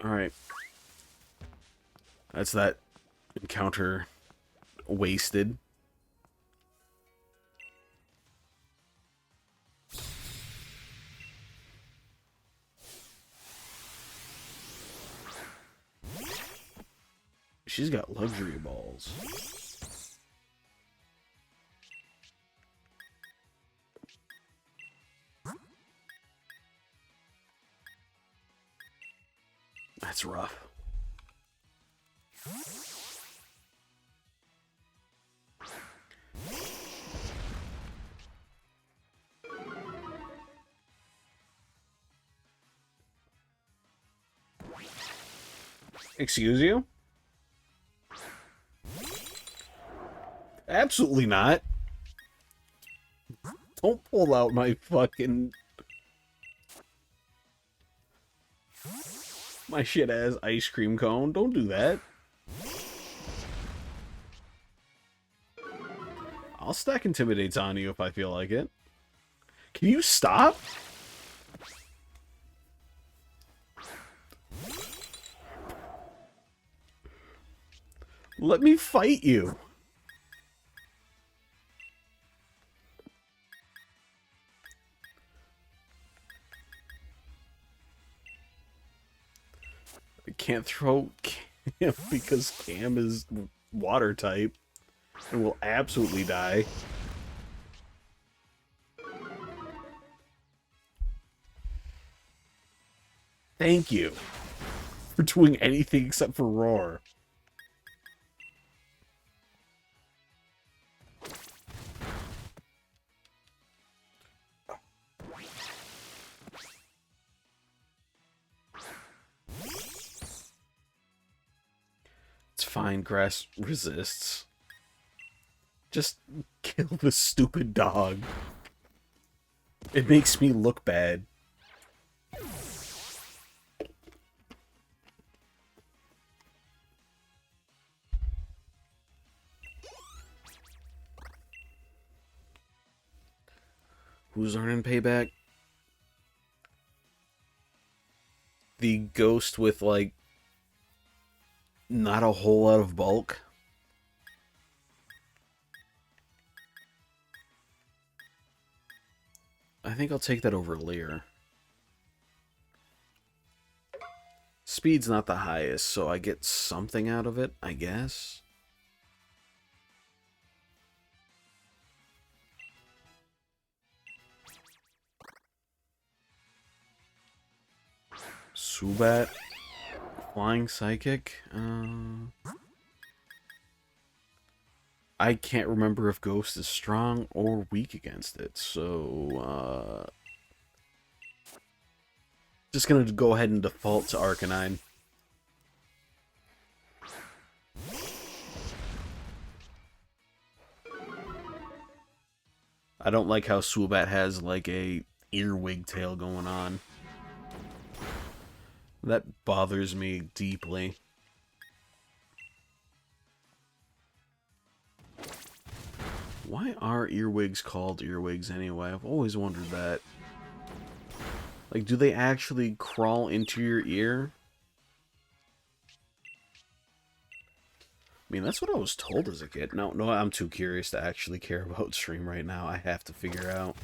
Alright. That's that encounter wasted. She's got luxury balls. That's rough. Excuse you? Absolutely not. Don't pull out my fucking... my shit-ass ice cream cone. Don't do that. I'll stack Intimidates on you if I feel like it. Can you stop? Let me fight you. I can't throw Cam because Cam is water type and will absolutely die. Thank you for doing anything except for roar. It's fine, grass resists. Just kill the stupid dog. It makes me look bad. Who's earning payback? The ghost with, like, not a whole lot of bulk. I think I'll take that over Leer. Speed's not the highest, so I get something out of it, I guess. Subat. Flying Psychic. I can't remember if Ghost is strong or weak against it, so Just gonna go ahead and default to Arcanine. I don't like how Swoobat has like a earwig tail going on. That bothers me deeply. Why are earwigs called earwigs anyway? I've always wondered that. Like, do they actually crawl into your ear? I mean, that's what I was told as a kid. No, I'm too curious to actually care about stream right now. I have to figure out.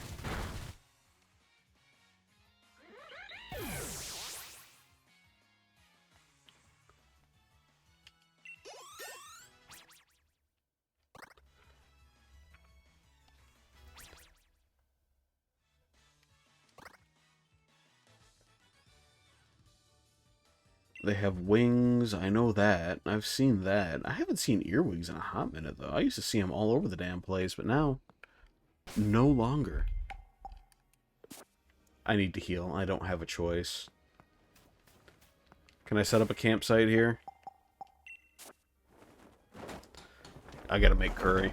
They have wings, I know that. I've seen that. I haven't seen earwigs in a hot minute, though. I used to see them all over the damn place, but now, no longer. I need to heal. I don't have a choice. Can I set up a campsite here? I gotta make curry.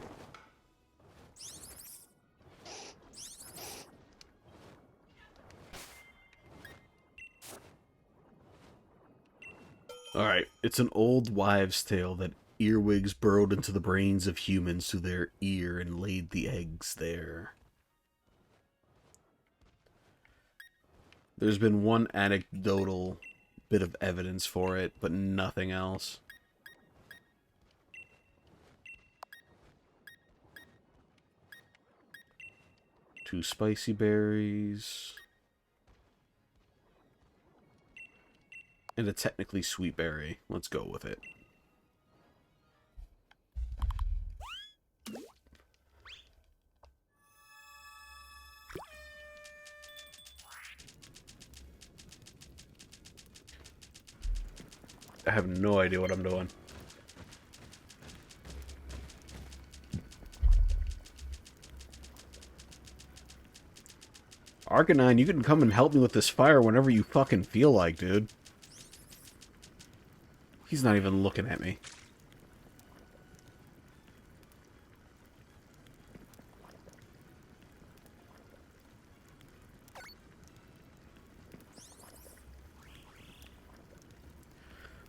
Alright, it's an old wives' tale that earwigs burrowed into the brains of humans through their ear and laid the eggs there. There's been one anecdotal bit of evidence for it, but nothing else. Two spicy berries. And a technically sweet berry. Let's go with it. I have no idea what I'm doing. Arcanine, you can come and help me with this fire whenever you fucking feel like, dude. He's not even looking at me.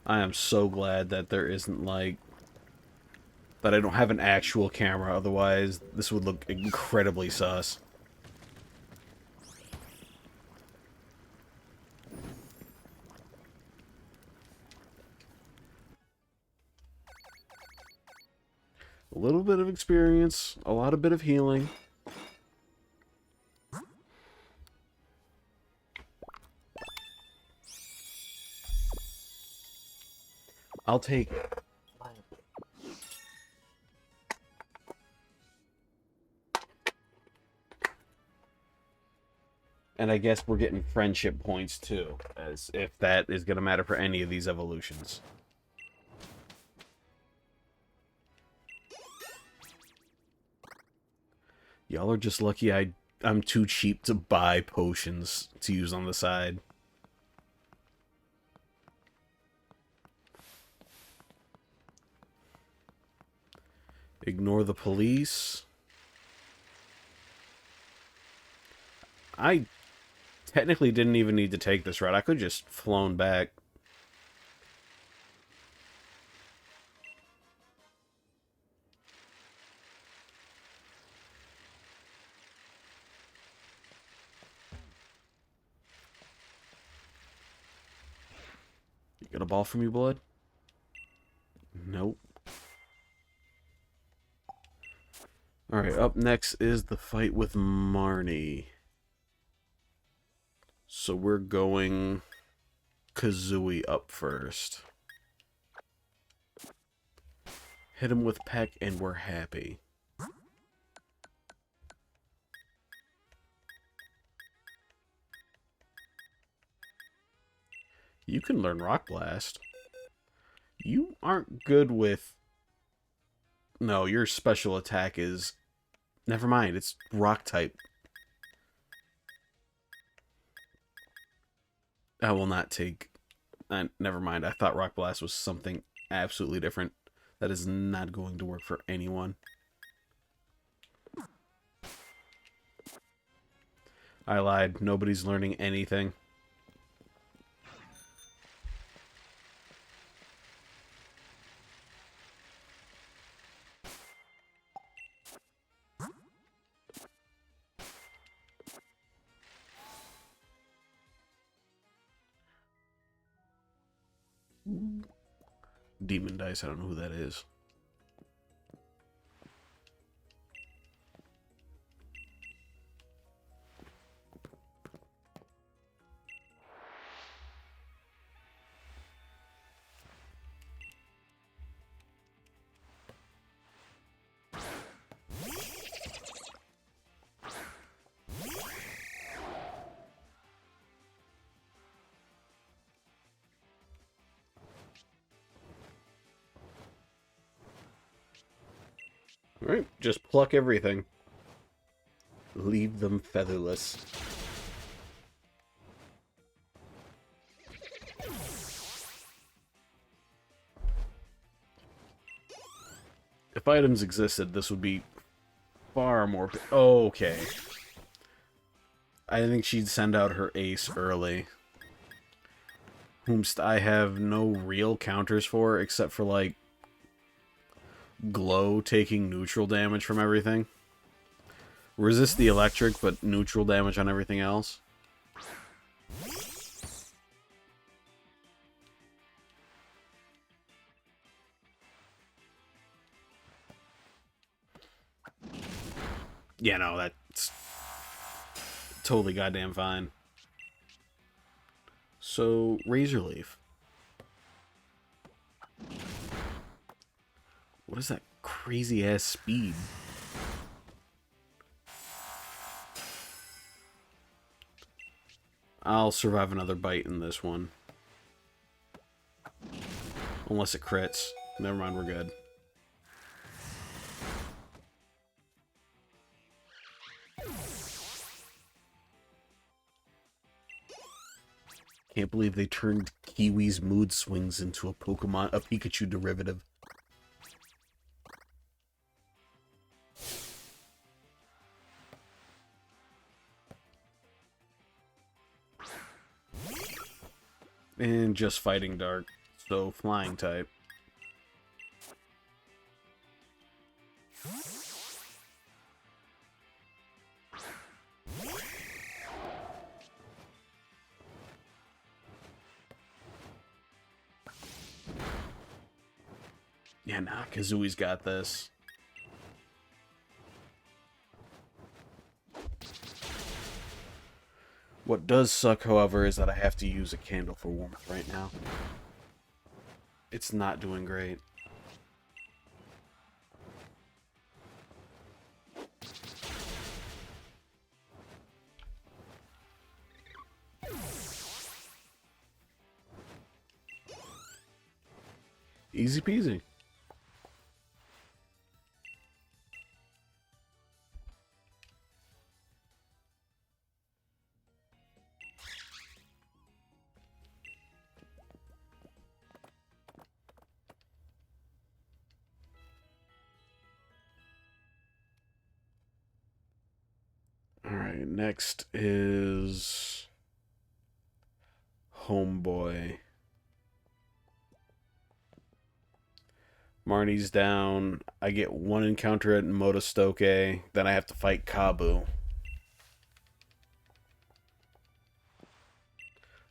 I am so glad that there isn't, like... that I don't have an actual camera, otherwise this would look incredibly sus. A little bit of experience, a lot of bit of healing. I'll take it. And I guess we're getting friendship points too, as if that is going to matter for any of these evolutions. Y'all are just lucky I'm too cheap to buy potions to use on the side. Ignore the police. I technically didn't even need to take this route. I could just flown back. You got a ball from you, blood? Nope. Alright, up next is the fight with Marnie. So we're going Kazooie up first. Hit him with Peck and we're happy. You can learn Rock Blast. You aren't good with... No, your special attack is... Never mind, it's Rock type. I will not take... never mind. I thought Rock Blast was something absolutely different. That is not going to work for anyone. I lied. Nobody's learning anything. Demon Dice, I don't know who that is. Alright, just pluck everything. Leave them featherless. If items existed, this would be far more... Okay. I think she'd send out her ace early. Whomst I have no real counters for, except for, like, Glow taking neutral damage from everything. Resist the electric, but neutral damage on everything else. Yeah, no, that's totally goddamn fine. So, Razor Leaf. What is that crazy-ass speed? I'll survive another bite in this one. Unless it crits. Never mind, we're good. Can't believe they turned Kiwi's mood swings into a Pikachu derivative. And just fighting dark, so flying type. Yeah, nah, Kazooie's got this. What does suck, however, is that I have to use a candle for warmth right now. It's not doing great. Easy peasy. Alright, next is Homeboy. Marnie's down. I get one encounter at Motostoke. Then I have to fight Kabu.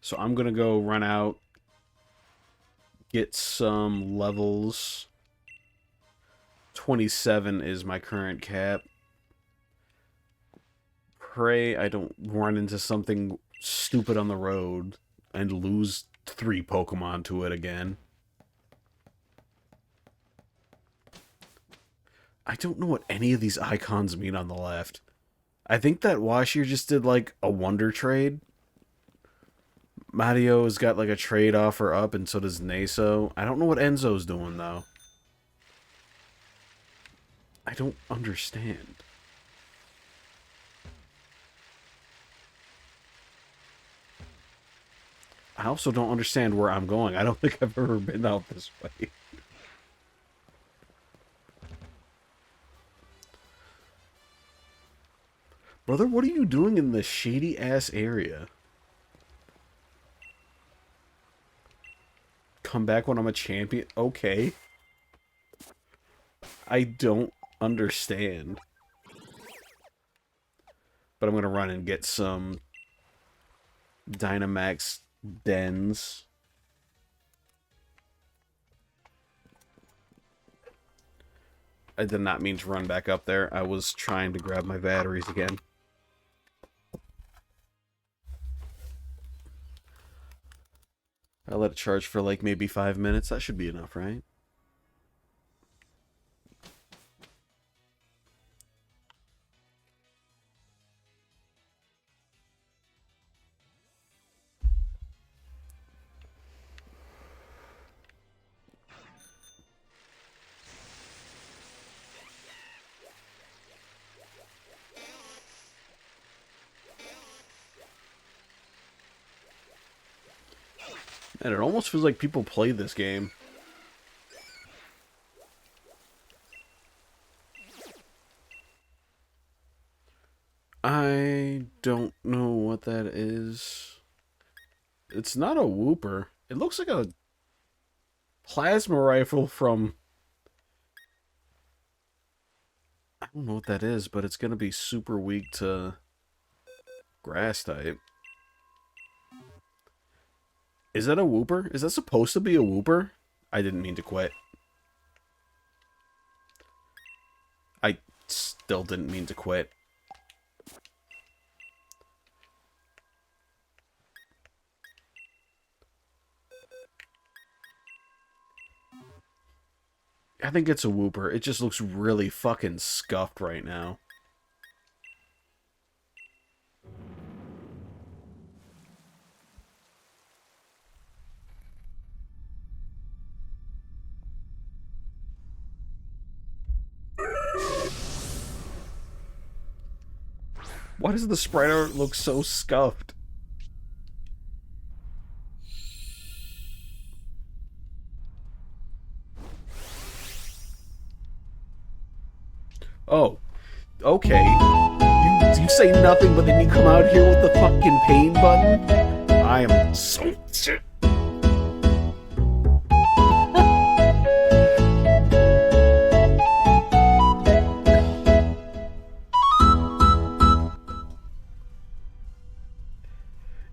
So I'm going to go run out, get some levels. 27 is my current cap. Pray I don't run into something stupid on the road and lose 3 Pokemon to it again. I don't know what any of these icons mean on the left. I think that Washir just did, like, a Wonder Trade. Mario's got, like, a trade offer up, and so does Naso. I don't know what Enzo's doing, though. I don't understand. I also don't understand where I'm going. I don't think I've ever been out this way. Brother, what are you doing in this shady-ass area? Come back when I'm a champion? Okay. I don't understand. But I'm gonna run and get some Dynamax dens. I did not mean to run back up there. I was trying to grab my batteries again. I let it charge for like maybe 5 minutes. That should be enough, right? And it almost feels like people play this game. I don't know what that is. It's not a Wooper. It looks like a plasma rifle from... I don't know what that is, but it's going to be super weak to grass type. Is that a Wooper? Is that supposed to be a Wooper? I didn't mean to quit. I still didn't mean to quit. I think it's a Wooper. It just looks really fucking scuffed right now. Why does the sprite art look so scuffed? Oh, okay. You say nothing, but then you come out here with the fucking pain button? I am so...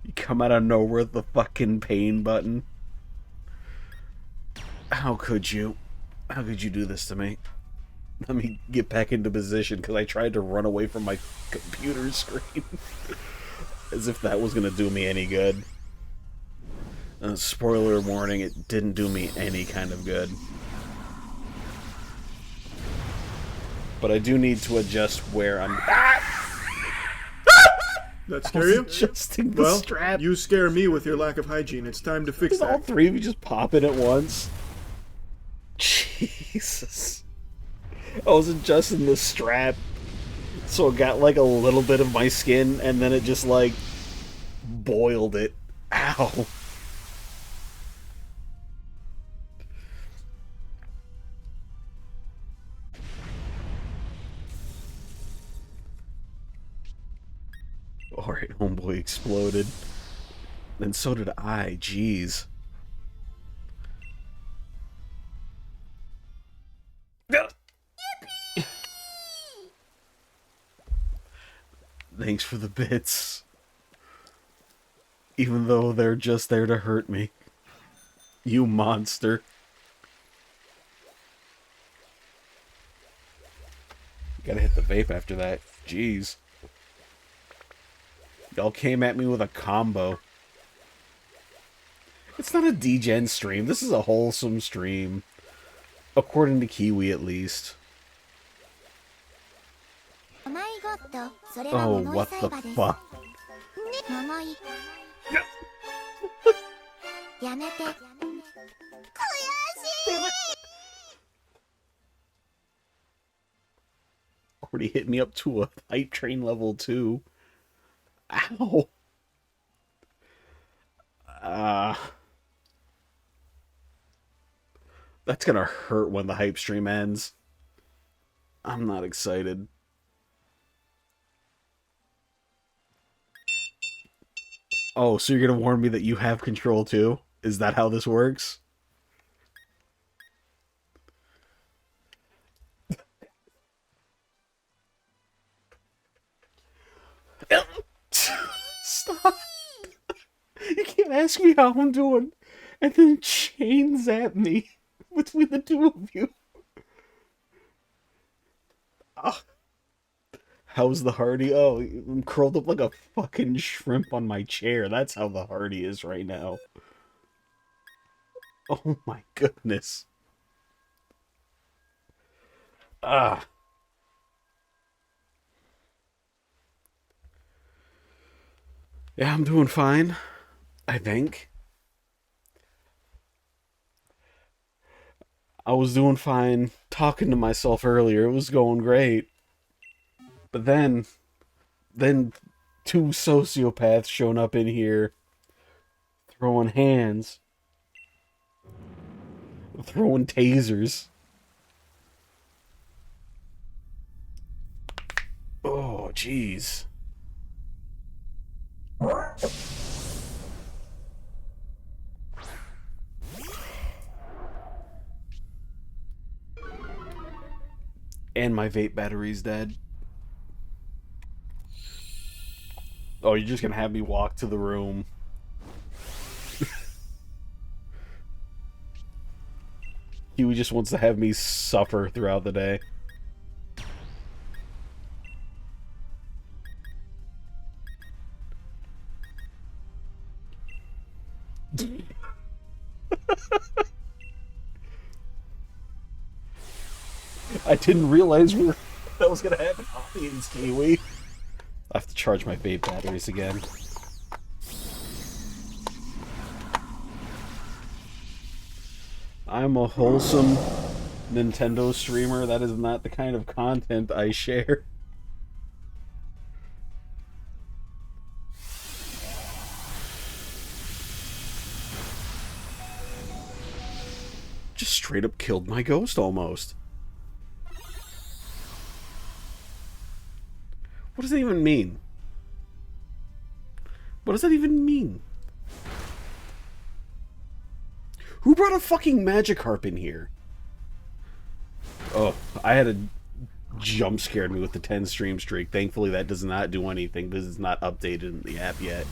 You come out of nowhere with the fucking pain button. How could you? How could you do this to me? Let me get back into position, because I tried to run away from my computer screen. As if that was going to do me any good. Spoiler warning, it didn't do me any kind of good. But I do need to adjust where I'm... That scare you? Adjusting the strap. You scare me with your lack of hygiene. It's time to fix that. All three of you just pop in at once. Jesus. I was adjusting the strap, so it got like a little bit of my skin, and then it just like boiled it. Ow. Alright, homeboy exploded. And so did I, jeez. Thanks for the bits. Even though they're just there to hurt me. You monster. Gotta hit the vape after that. Jeez. Y'all came at me with a combo. It's not a degen stream. This is a wholesome stream. According to Kiwi, at least. Oh, what the fuck? Already hit me up to a hype train level 2. Ow. That's gonna hurt when the hype stream ends. I'm not excited. Oh, so you're gonna warn me that you have control too? Is that how this works? Stop. You can't ask me how I'm doing and then chains at me between the two of you. Oh, how's the Hardy? Oh, I'm curled up like a fucking shrimp on my chair. That's how the Hardy is right now. Oh my goodness. Ah. Yeah, I'm doing fine. I think. I was doing fine talking to myself earlier. It was going great. But then two sociopaths showing up in here throwing hands, throwing tasers. Oh, jeez. And my vape battery's dead. Oh, you're just gonna have me walk to the room. He just wants to have me suffer throughout the day. I didn't realize that was gonna happen. Audience Kiwi. I have to charge my vape batteries again. I'm a wholesome Nintendo streamer. That is not the kind of content I share. Just straight up killed my ghost almost. What does that even mean? What does that even mean? Who brought a fucking Magikarp in here? Oh, I had a jump scared me with the 10 stream streak. Thankfully that does not do anything. This is not updated in the app yet.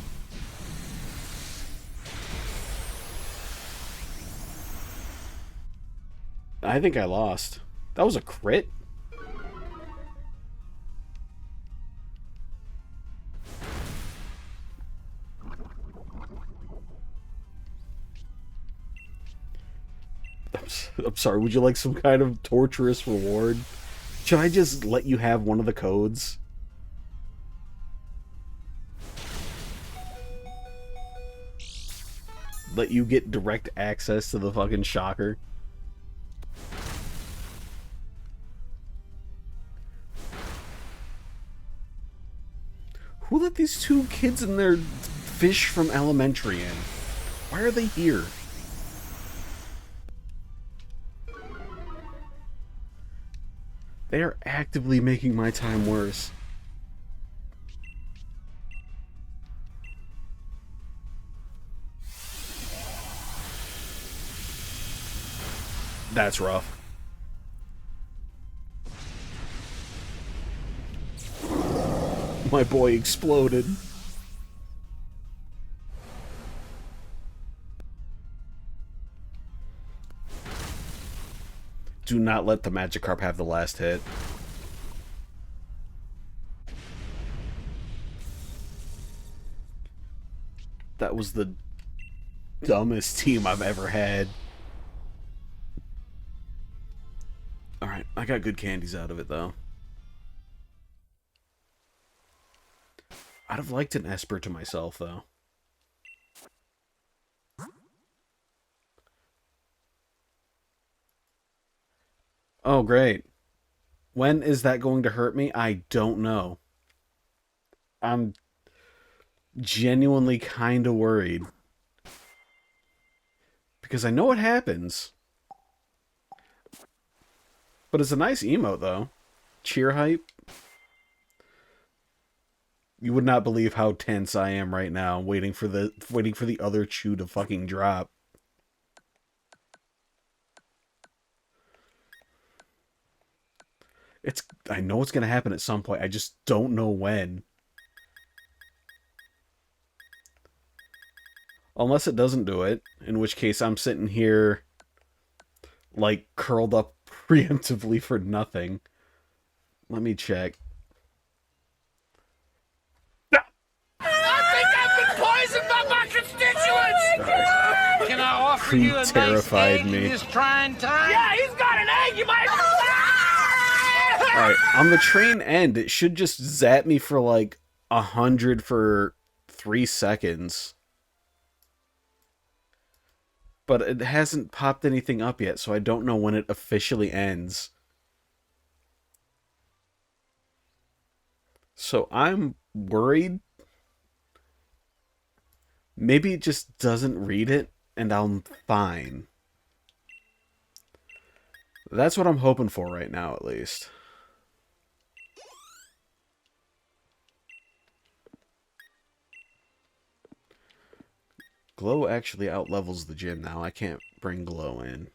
I think I lost. That was a crit? I'm sorry, would you like some kind of torturous reward? Should I just let you have one of the codes? Let you get direct access to the fucking shocker? Who let these two kids and their fish from elementary in? Why are they here? They are actively making my time worse. That's rough. My boy exploded. Do not let the Magikarp have the last hit. That was the dumbest team I've ever had. Alright, I got good candies out of it, though. I'd have liked an Esper to myself, though. Oh, great. When is that going to hurt me? I don't know. I'm genuinely kind of worried. Because I know it happens. But it's a nice emote, though. Cheer hype. You would not believe how tense I am right now, waiting for the other chew to fucking drop. I know it's gonna happen at some point. I just don't know when. Unless it doesn't do it, in which case I'm sitting here like curled up preemptively for nothing. Let me check. Poisoned by my constituents! Can I offer you a nice egg in this trying time? Yeah, he's got an egg, you might... Alright, on the train end, it should just zap me for like 100 for 3 seconds. But it hasn't popped anything up yet, so I don't know when it officially ends. So I'm worried. Maybe it just doesn't read it, and I'm fine. That's what I'm hoping for right now, at least. Glow actually outlevels the gym now. I can't bring Glow in.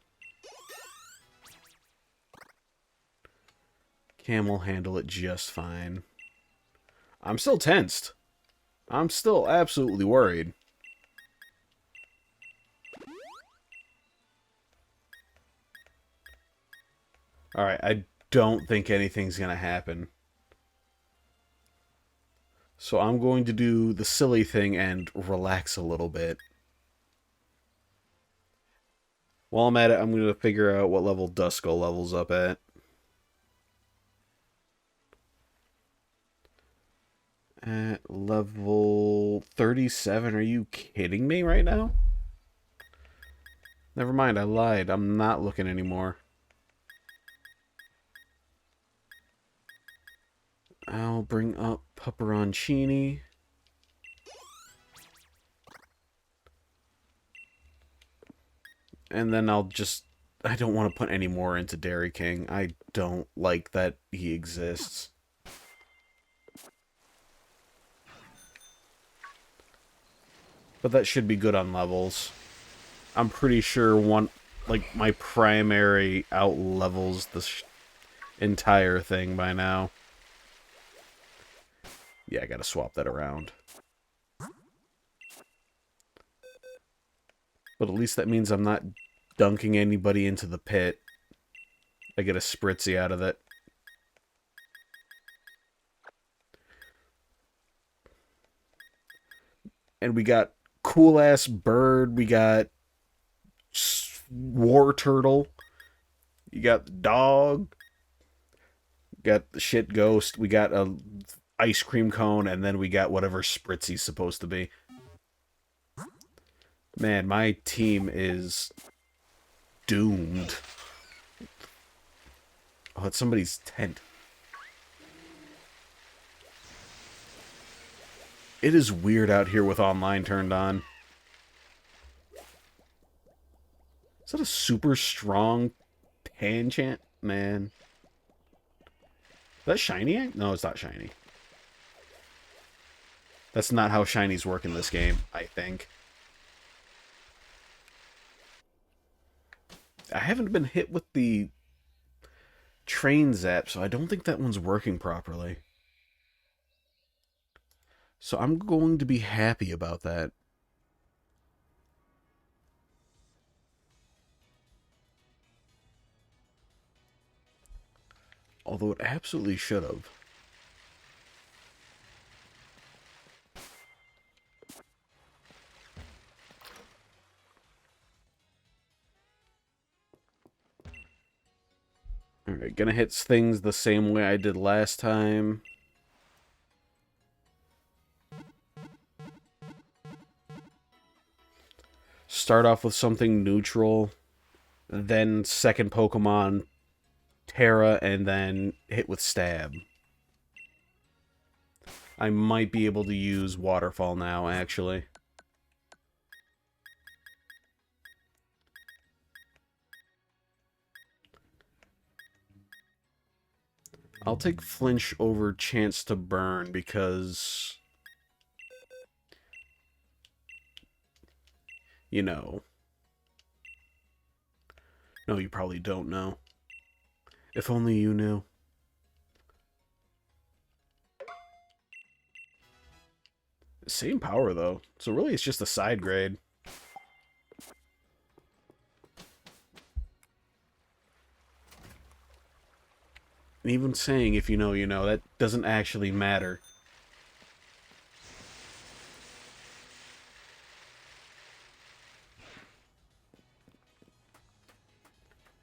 Cam will handle it just fine. I'm still tensed. I'm still absolutely worried. Alright, I don't think anything's going to happen. So I'm going to do the silly thing and relax a little bit. While I'm at it, I'm going to figure out what level Duskull levels up at. At level 37, are you kidding me right now? Never mind, I lied. I'm not looking anymore. I'll bring up Pepperoncini. And then I'll just... I don't want to put any more into Dairy King. I don't like that he exists. But that should be good on levels. I'm pretty sure my primary out levels this entire thing by now. Yeah, I gotta swap that around. But at least that means I'm not dunking anybody into the pit. I get a spritzy out of it. And we got cool-ass bird. We got war turtle. You got the dog. Got the shit ghost. We got a ice cream cone, and then we got whatever Spritzy's supposed to be. Man, my team is doomed. Oh, it's somebody's tent. It is weird out here with online turned on. Is that a super strong enchant? Man. Is that shiny? No, it's not shiny. That's not how shinies work in this game, I think. I haven't been hit with the train zap, so I don't think that one's working properly. So I'm going to be happy about that. Although it absolutely should have. Alright, gonna hit things the same way I did last time. Start off with something neutral. Then second Pokemon, Terra, and then hit with Stab. I might be able to use Waterfall now, actually. I'll take flinch over chance to burn because, you know. No, you probably don't know. If only you knew. Same power, though. So really, it's just a side grade. And even saying, if you know, you know, that doesn't actually matter.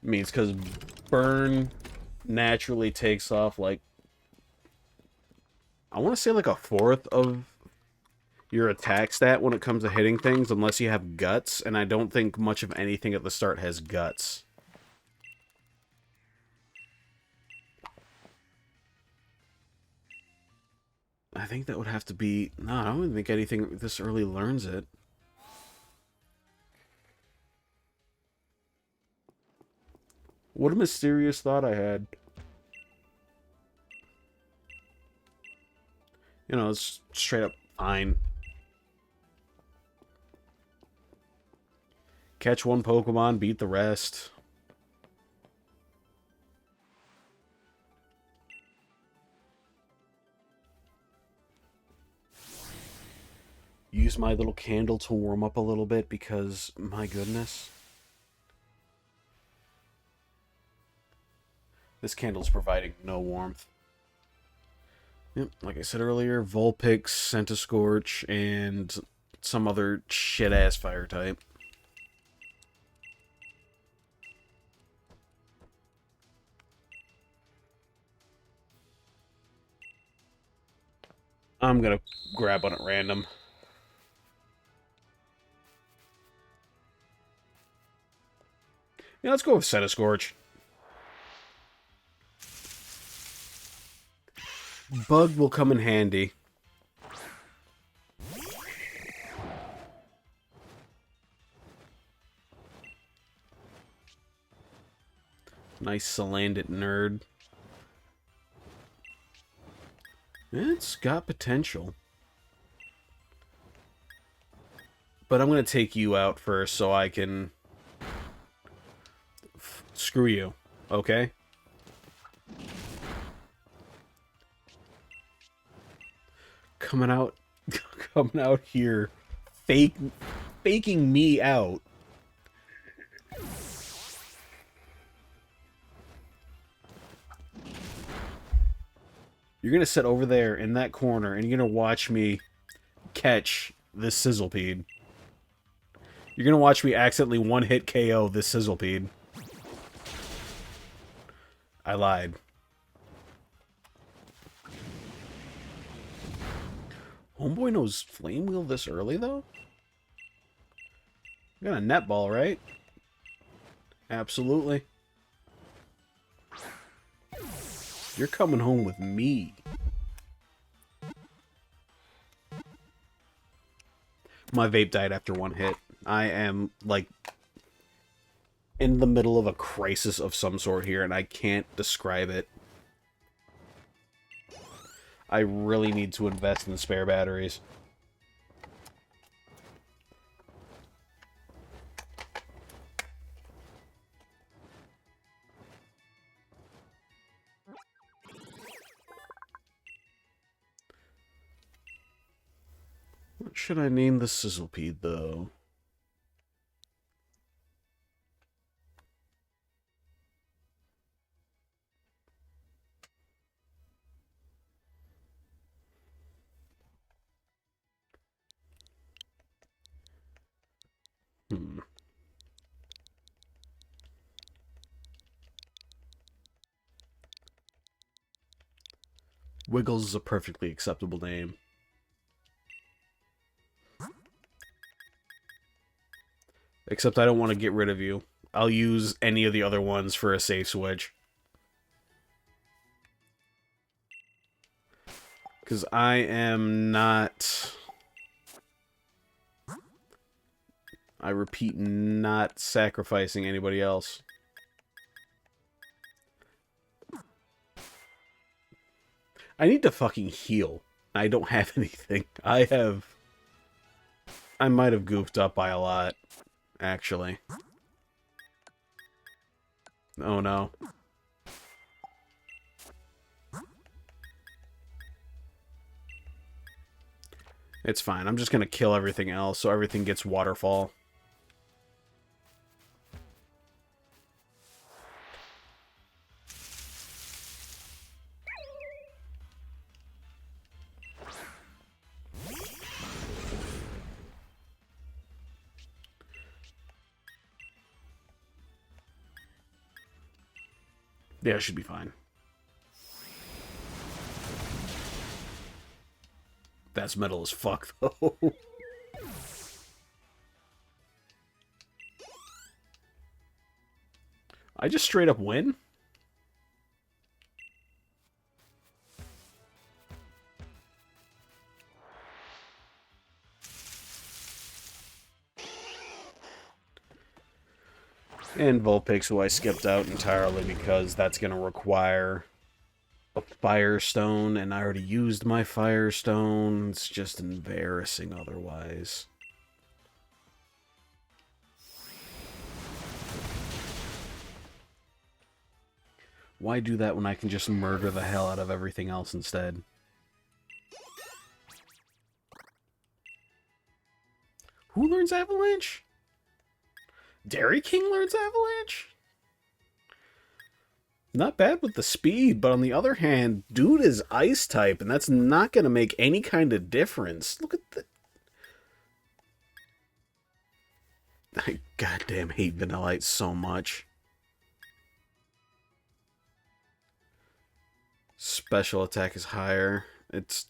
I mean, it's because burn naturally takes off, like, I want to say like a fourth of your attack stat when it comes to hitting things, unless you have guts, and I don't think much of anything at the start has guts. I think that would have to be... No, I don't even think anything this early learns it. What a mysterious thought I had. You know, it's straight up fine. Catch one Pokemon, beat the rest. Use my little candle to warm up a little bit because, my goodness. This candle's providing no warmth. Yep, like I said earlier, Vulpix, Centiskorch, and some other shit-ass fire type. I'm gonna grab one at random. Yeah, let's go with Centiskorch. Bug will come in handy. Nice Salandit nerd. It's got potential. But I'm going to take you out first so I can... Screw you, okay? Coming out here, faking me out. You're gonna sit over there in that corner, and you're gonna watch me catch this Sizzlepede. You're gonna watch me accidentally one-hit KO this Sizzlepede. I lied. Homeboy knows Flame Wheel this early, though? You got a netball, right? Absolutely. You're coming home with me. My vape died after one hit. I am, like, in the middle of a crisis of some sort here, and I can't describe it. I really need to invest in spare batteries. What should I name the Sizzlepede, though? Wiggles is a perfectly acceptable name. Except I don't want to get rid of you. I'll use any of the other ones for a safe switch. Because I am not... I repeat, not sacrificing anybody else. I need to fucking heal. I don't have anything. I might have goofed up by a lot, actually. Oh no. It's fine. I'm just gonna kill everything else so everything gets waterfall. Yeah, it should be fine. That's metal as fuck, though. I just straight up win? And Vulpix, who I skipped out entirely because that's going to require a Firestone, and I already used my Firestone. It's just embarrassing otherwise. Why do that when I can just murder the hell out of everything else instead? Who learns Avalanche? Dairy King learns Avalanche? Not bad with the speed, but on the other hand, dude is Ice type, and that's not going to make any kind of difference. Look at the... I goddamn hate Vanillite so much. Special attack is higher. It's...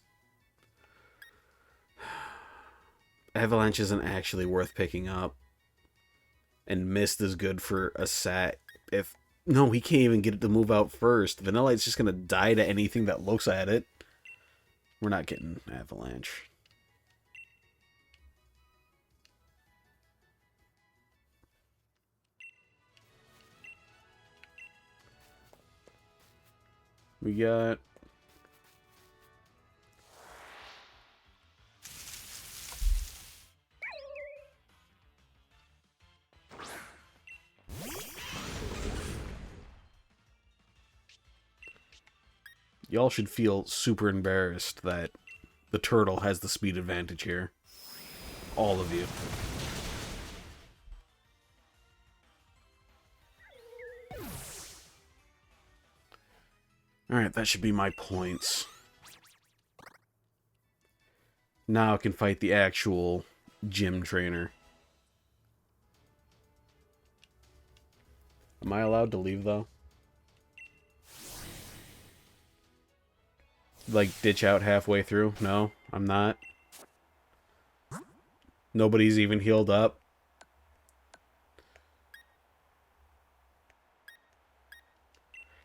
Avalanche isn't actually worth picking up. And Mist is good for a sat. If... No, he can't even get it to move out first. Vanillite's just gonna die to anything that looks at it. We're not getting Avalanche. We got... Y'all should feel super embarrassed that the turtle has the speed advantage here. All of you. Alright, that should be my points. Now I can fight the actual gym trainer. Am I allowed to leave, though? Like, ditch out halfway through? No, I'm not. Nobody's even healed up.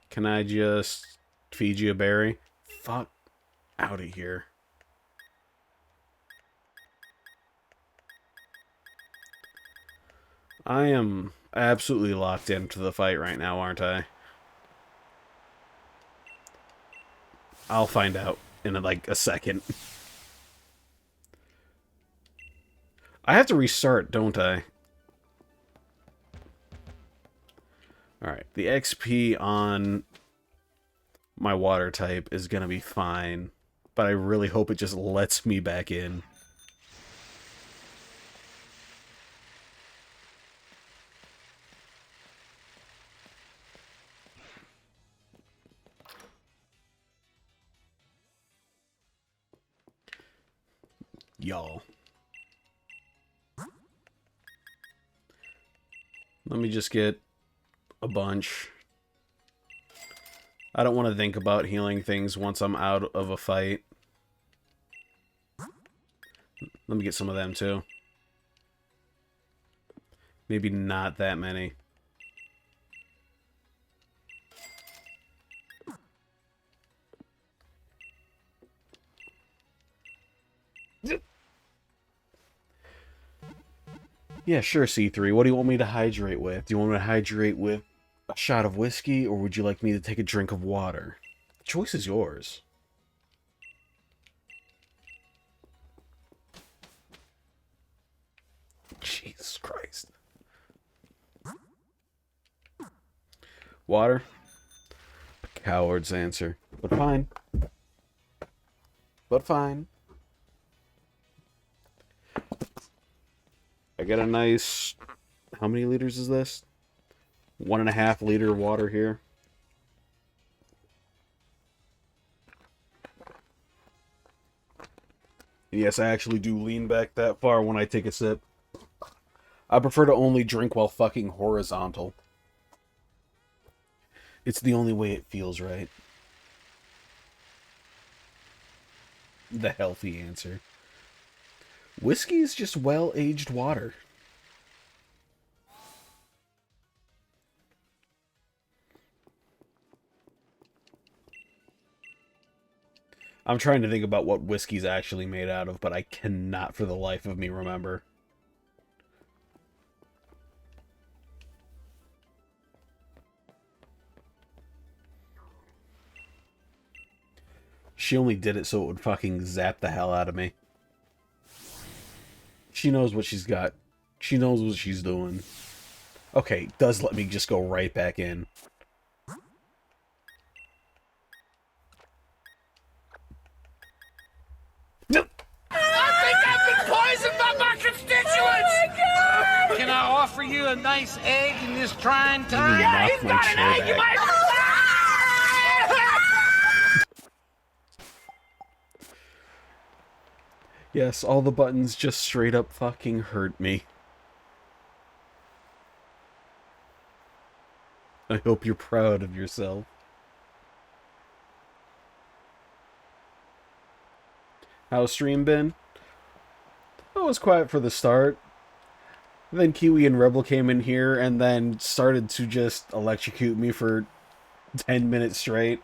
Can I just feed you a berry? Fuck out of here. I am absolutely locked into the fight right now, aren't I? I'll find out in like a second. I have to restart, don't I? Alright, the XP on my water type is gonna be fine, but I really hope it just lets me back in. Y'all. Let me just get a bunch. I don't want to think about healing things once I'm out of a fight. Let me get some of them too. Maybe not that many. Yeah, sure, C3. What do you want me to hydrate with? Do you want me to hydrate with a shot of whiskey, or would you like me to take a drink of water? The choice is yours. Water? Coward's answer. But fine. But fine. I got a nice... How many liters is this? 1.5 liter water here. Yes, I actually do lean back that far when I take a sip. I prefer to only drink while fucking horizontal. It's the only way it feels right. The healthy answer. Whiskey is just well-aged water. I'm trying to think about what whiskey's actually made out of, but I cannot for the life of me remember. She only did it so it would fucking zap the hell out of me. She knows what she's got. She knows what she's doing. Okay, does let me just go right back in. Poisoned by my constituents! Oh my, can I offer you a nice egg in this trying time? Yeah, he's got an egg! You might... Yes, all the buttons just straight up fucking hurt me. I hope you're proud of yourself. How's stream been? It was quiet for the start. Then Kiwi and Rebel came in here and then started to just electrocute me for 10 minutes straight.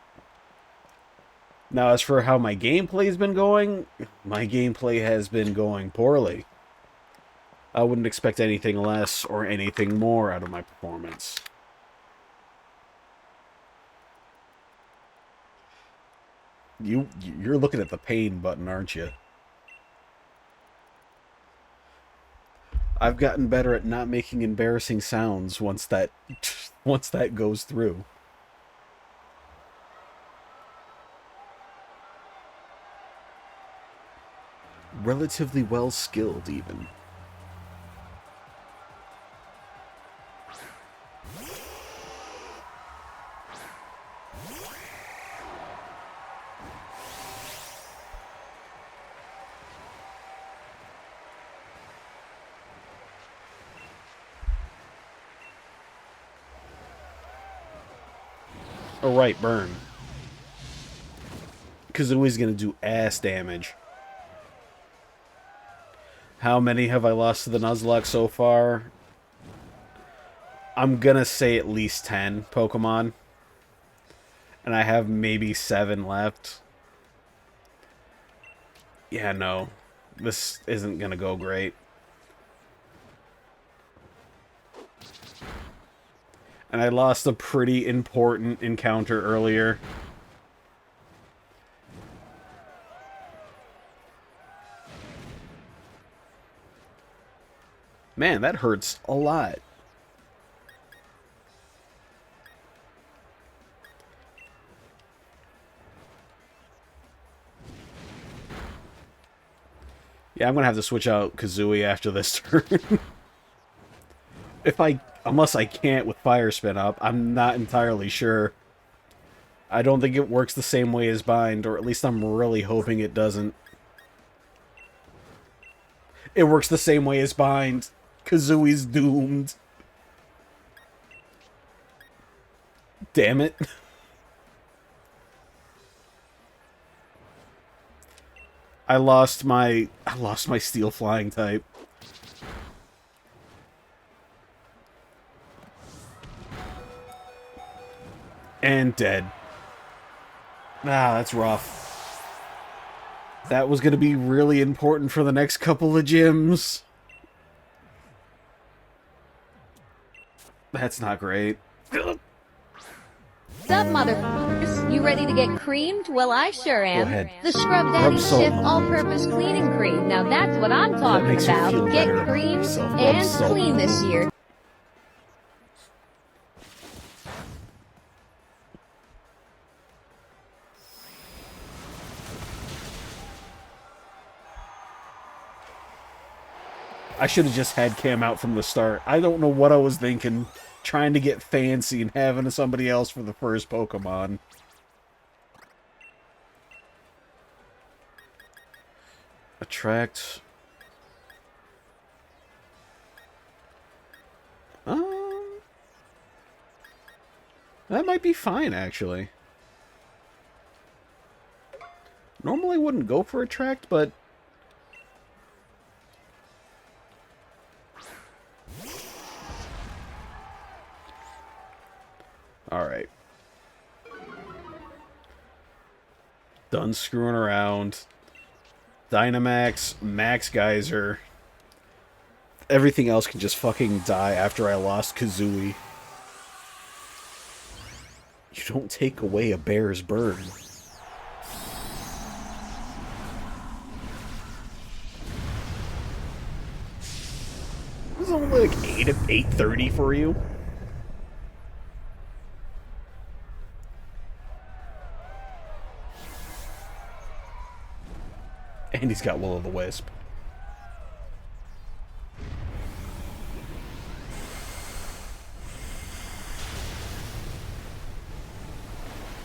Now, as for how my gameplay's been going, my gameplay has been going poorly. I wouldn't expect anything less or anything more out of my performance. You're looking at the pain button, aren't you? I've gotten better at not making embarrassing sounds once that goes through. Relatively well skilled, even. Oh, right, burn. Because it was going to do ass damage. How many have I lost to the Nuzlocke so far? I'm going to say at least 10 Pokemon. And I have maybe 7 left. Yeah, no. This isn't going to go great. And I lost a pretty important encounter earlier. Man, that hurts a lot. Yeah, I'm gonna have to switch out Kazooie after this turn. Unless I can't with Fire Spin up, I'm not entirely sure. I don't think it works the same way as Bind, or at least I'm really hoping it doesn't. It works the same way as Bind. Kazooie's doomed. Damn it. I lost my Steel Flying type. And dead. Ah, that's rough. That was going to be really important for the next couple of gyms. That's not great. Sup, motherfuckers? You ready to get creamed? Well, I sure am. Go ahead. The Scrub Daddy Salt. Shift All-Purpose Cleaning Cream. Now that's what I'm talking makes you about. feel Get better about creamed yourself. Rub and salt. clean this year. I should have just had Cam out from the start. I don't know what I was thinking. Trying to get fancy and having somebody else for the first Pokemon. Attract... That might be fine, actually. Normally wouldn't go for Attract, but... Alright. Done screwing around. Dynamax, Max Geyser. Everything else can just fucking die after I lost Kazooie. You don't take away a bear's burn. This is only like 8:30 for you. And he's got Will-O-the-Wisp.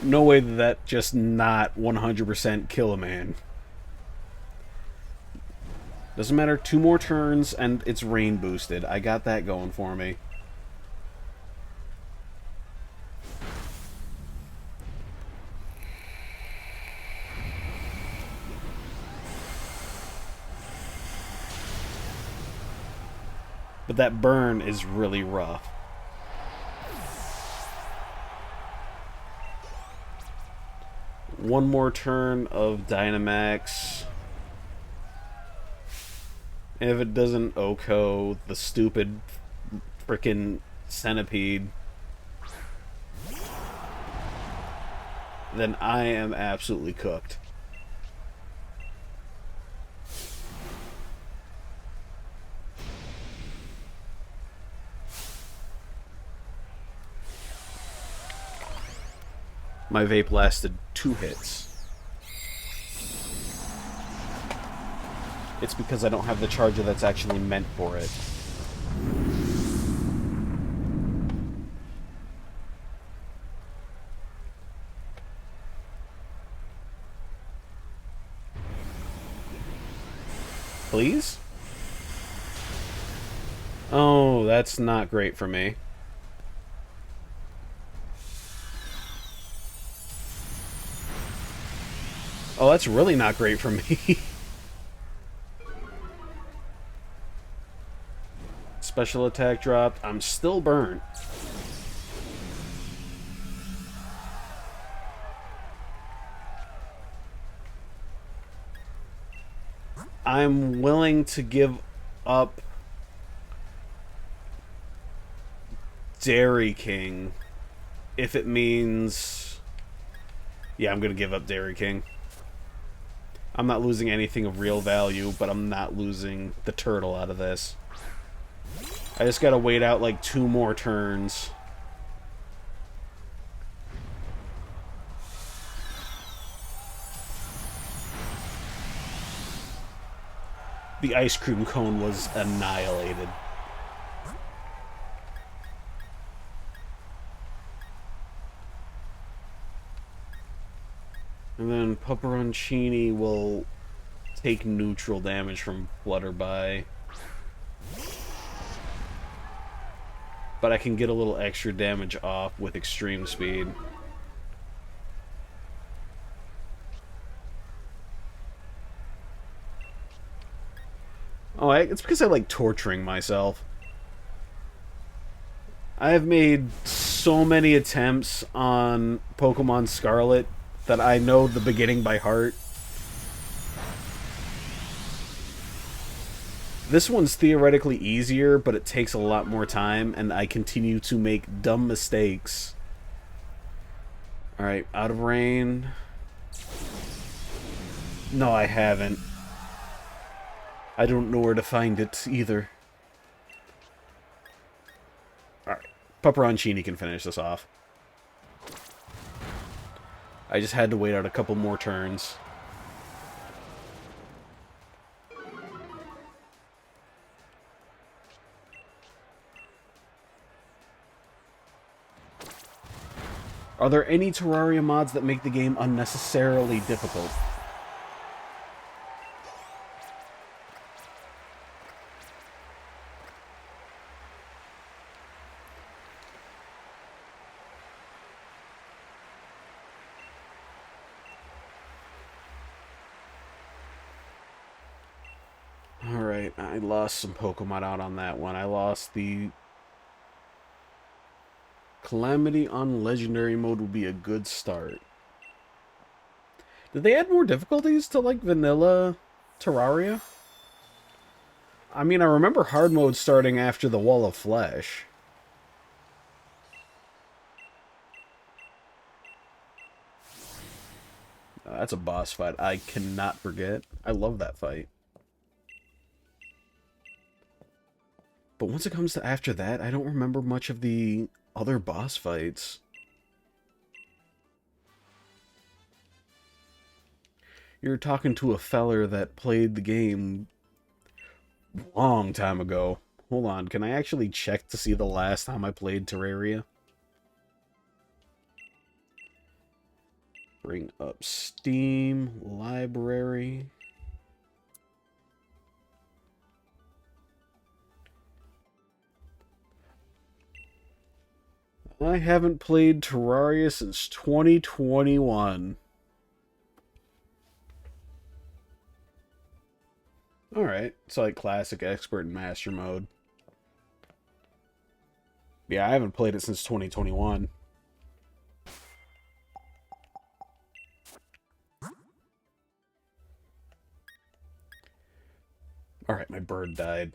No way that just not 100% kill a man. Doesn't matter, 2 more turns and it's rain boosted. I got that going for me. But that burn is really rough. One more turn of Dynamax. And if it doesn't OHKO, the stupid frickin' Centipede, then I am absolutely cooked. My vape lasted 2 hits. It's because I don't have the charger that's actually meant for it. Please? Oh, that's not great for me. Oh, that's really not great for me. Special attack dropped. I'm still burnt. I'm willing to give up Dairy King if it means... Yeah, I'm going to give up Dairy King. I'm not losing anything of real value, but I'm not losing the turtle out of this. I just gotta wait out like 2 more turns. The ice cream cone was annihilated. And then Pepperoncini will take neutral damage from Flutterby. But I can get a little extra damage off with extreme speed. Oh, it's because I like torturing myself. I have made so many attempts on Pokemon Scarlet that I know the beginning by heart. This one's theoretically easier, but it takes a lot more time, and I continue to make dumb mistakes. Alright, out of rain. No, I haven't. I don't know where to find it, either. Alright, Pepperoncini can finish this off. I just had to wait out a couple more turns. Are there any Terraria mods that make the game unnecessarily difficult? Alright, I lost some Pokemon out on that one. I lost the Calamity on Legendary mode would be a good start. Did they add more difficulties to, like, vanilla Terraria? I mean, I remember hard mode starting after the Wall of Flesh. That's a boss fight I cannot forget. I love that fight. But once it comes to after that, I don't remember much of the other boss fights. You're talking to a feller that played the game long time ago. Hold on, can I actually check to see the last time I played Terraria? Bring up Steam, library. I haven't played Terraria since 2021. Alright, it's like classic expert and master mode. Yeah, I haven't played it since 2021. Alright, my bird died.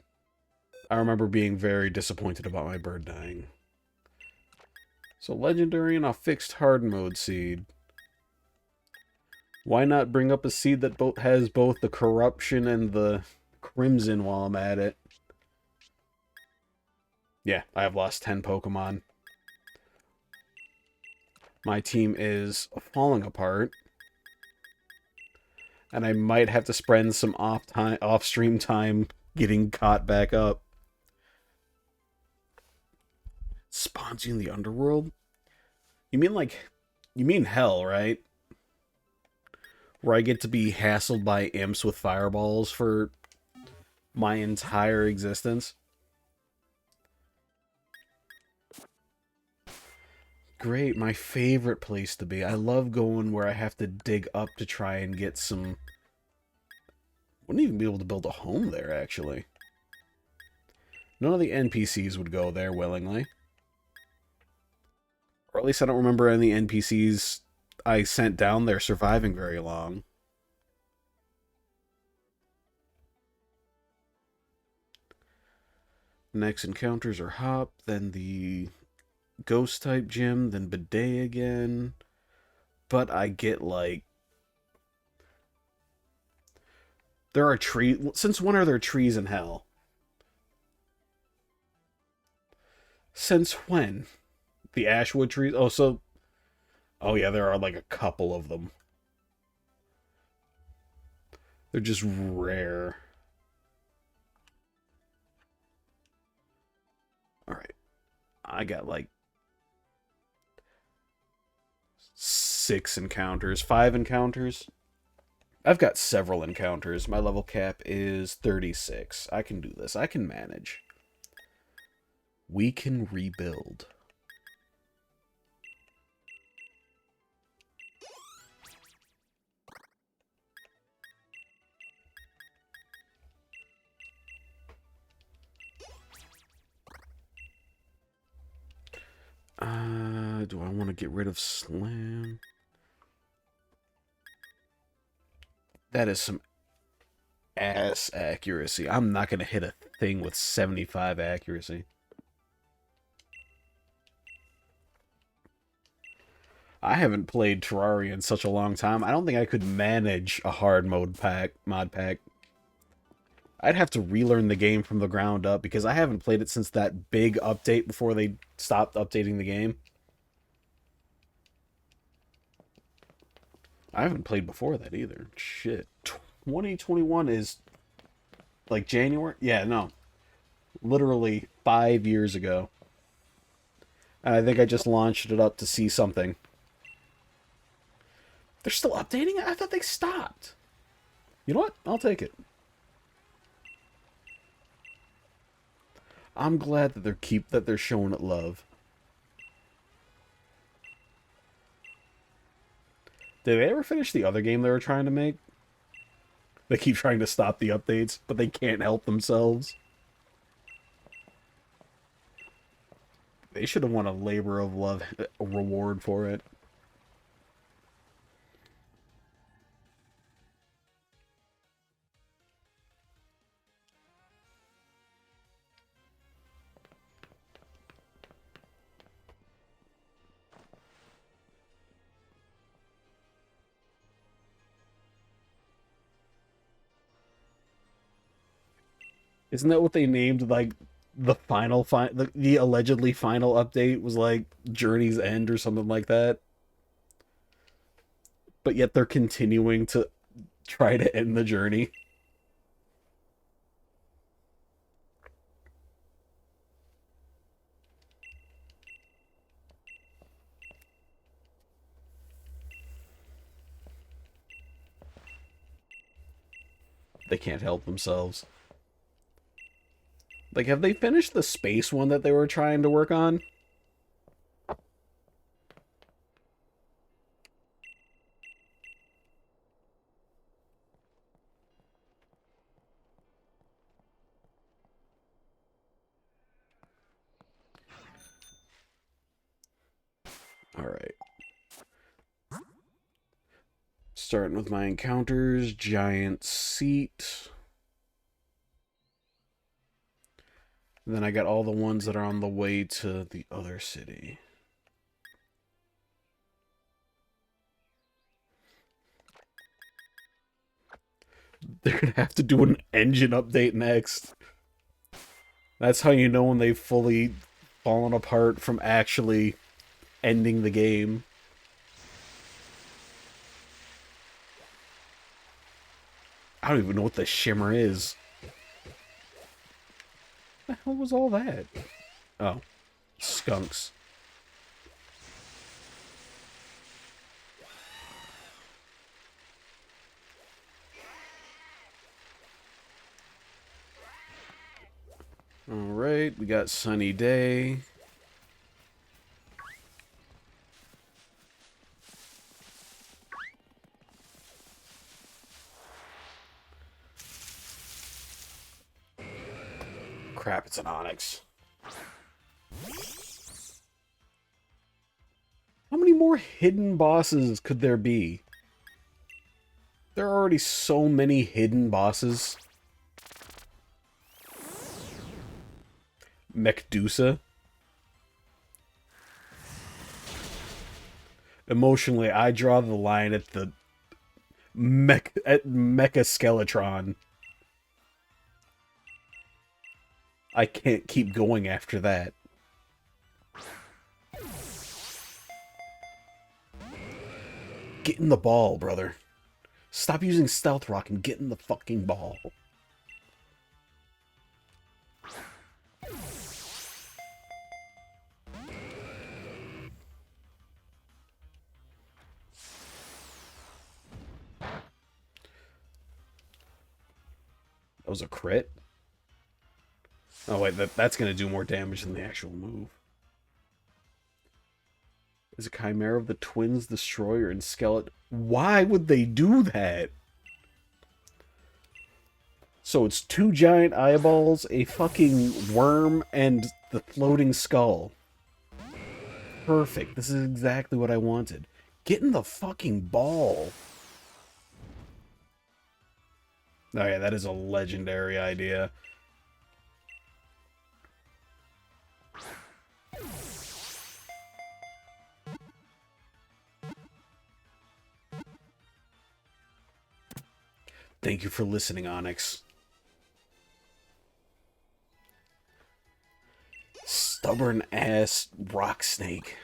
I remember being very disappointed about my bird dying. So legendary and a fixed hard mode seed. Why not bring up a seed that has both the corruption and the crimson while I'm at it? Yeah, I have lost 10 Pokemon. My team is falling apart. And I might have to spend some off-stream time getting caught back up. Spawns you in the underworld? You mean hell, right? Where I get to be hassled by imps with fireballs for my entire existence? Great, my favorite place to be. I love going where I have to dig up to try and get some... Wouldn't even be able to build a home there, actually. None of the NPCs would go there willingly. Or at least I don't remember any NPCs I sent down there surviving very long. Next encounters are Hop, then the Ghost-type gym, then Bidet again. But I get, like... There are trees... Since when are there trees in hell? Since when? The Ashwood trees? Oh, so... Oh, yeah, there are, like, a couple of them. They're just rare. Alright. I got, like... 6 encounters. 5 encounters. I've got several encounters. My level cap is 36. I can do this. I can manage. We can rebuild. Do I want to get rid of Slam? That is some ass accuracy. I'm not going to hit a thing with 75 accuracy. I haven't played Terraria in such a long time. I don't think I could manage a hard mod pack. I'd have to relearn the game from the ground up because I haven't played it since that big update before they stopped updating the game. I haven't played before that either. Shit. 2021 is like January? Yeah, no. Literally 5 years ago. And I think I just launched it up to see something. They're still updating it? I thought they stopped. You know what? I'll take it. I'm glad that they're showing it love. Did they ever finish the other game they were trying to make? They keep trying to stop the updates, but they can't help themselves. They should have won a labor of love reward for it. Isn't that what they named, like, the the allegedly final update was, like, Journey's End or something like that? But yet they're continuing to try to end the journey. They can't help themselves. Like, have they finished the space one that they were trying to work on? Alright. Starting with my encounters, giant seat. And then I got all the ones that are on the way to the other city. They're gonna have to do an engine update next. That's how you know when they've fully fallen apart from actually ending the game. I don't even know what the shimmer is. What the hell was all that? Oh. Skunks. Alright, we got Sunny Day. Crap, it's an Onyx. How many more hidden bosses could there be? There are already so many hidden bosses. Mechdusa. Emotionally, I draw the line at the Mecha Skeletron. I can't keep going after that. Get in the ball, brother. Stop using Stealth Rock and get in the fucking ball. That was a crit? Oh wait, that's gonna do more damage than the actual move. Is a Chimera of the Twins, Destroyer, and Skeleton. Why would they do that? So it's 2 giant eyeballs, a fucking worm, and the floating skull. Perfect. This is exactly what I wanted. Get in the fucking ball. Oh yeah, that is a legendary idea. Thank you for listening, Onyx. Stubborn ass rock snake.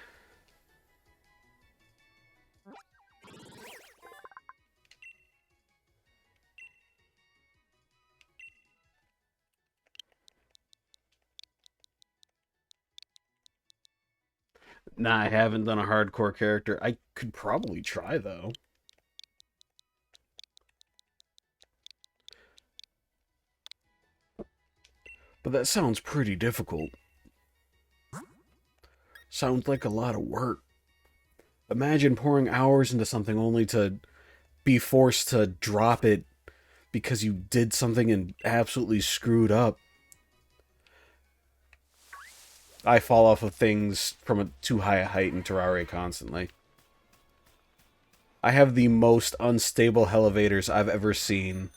Nah, I haven't done a hardcore character. I could probably try, though. But that sounds pretty difficult. Sounds like a lot of work. Imagine pouring hours into something only to be forced to drop it because you did something and absolutely screwed up. I fall off of things from too high a height in Terraria constantly. I have the most unstable elevators I've ever seen.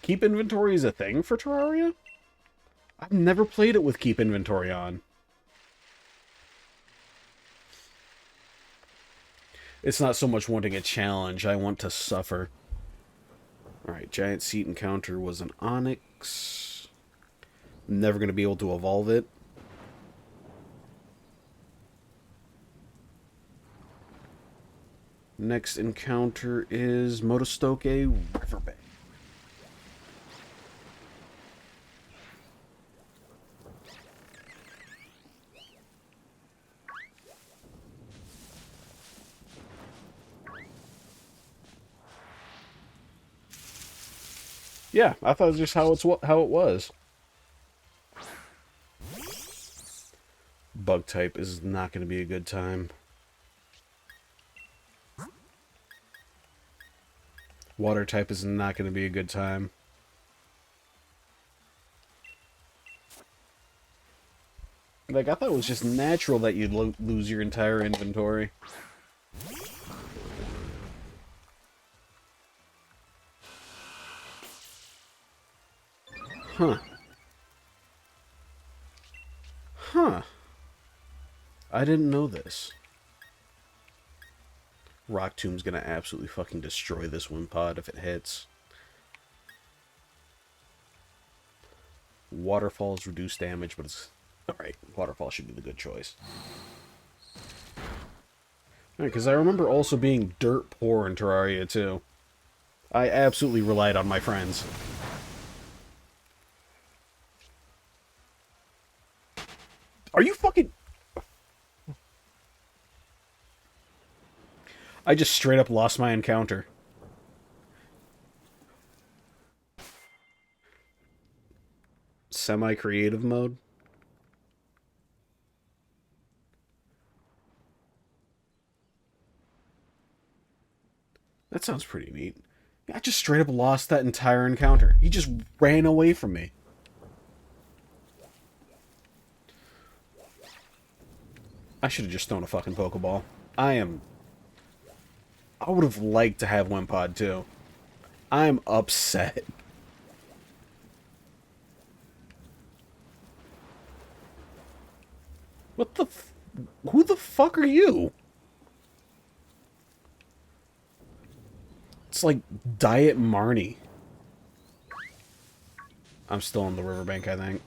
Keep inventory is a thing for Terraria? I've never played it with keep inventory on. It's not so much wanting a challenge, I want to suffer. Alright, giant seat encounter was an onyx. Never going to be able to evolve it. Next encounter is Motostoke Riverbank. Yeah, I thought it was just how it was. Bug type is not going to be a good time. Water type is not going to be a good time. Like, I thought it was just natural that you'd lose your entire inventory. Huh. Huh. I didn't know this. Rock Tomb's gonna absolutely fucking destroy this one pod if it hits. Waterfalls reduce damage, but it's... Alright, Waterfall should be the good choice. Alright, because I remember also being dirt poor in Terraria, too. I absolutely relied on my friends. Are you fucking... I just straight up lost my encounter. Semi-creative mode? That sounds pretty neat. I just straight up lost that entire encounter. He just ran away from me. I should have just thrown a fucking Pokeball. I would have liked to have Wimpod too. I'm upset. What the who the fuck are you? It's like Diet Marnie. I'm still on the riverbank, I think.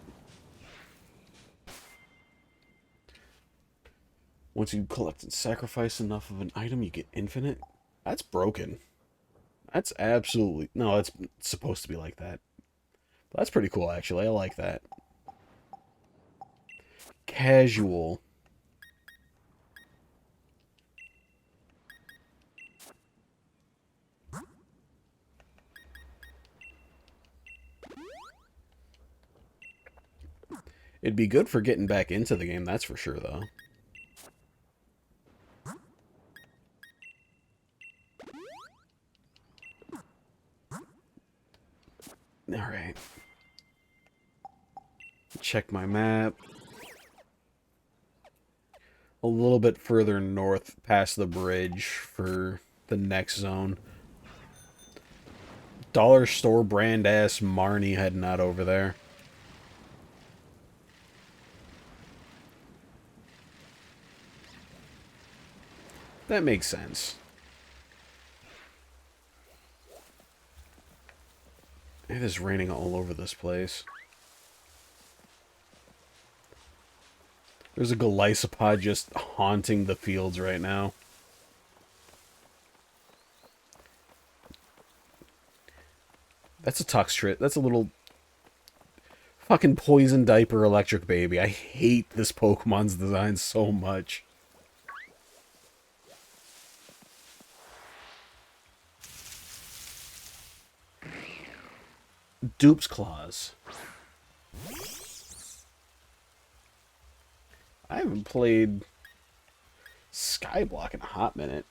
Once you collect and sacrifice enough of an item, you get infinite. That's broken. That's absolutely... No, it's supposed to be like that. But that's pretty cool, actually. I like that. Casual. It'd be good for getting back into the game, that's for sure, though. Alright. Check my map. A little bit further north past the bridge for the next zone. Dollar store brand ass Marnie heading out over there. That makes sense. It is raining all over this place. There's a Golisopod just haunting the fields right now. That's a Toxtrit. That's a little Fucking poison diaper electric baby. I hate this Pokemon's design so much. Dupe's Claws. I haven't played Skyblock in a hot minute.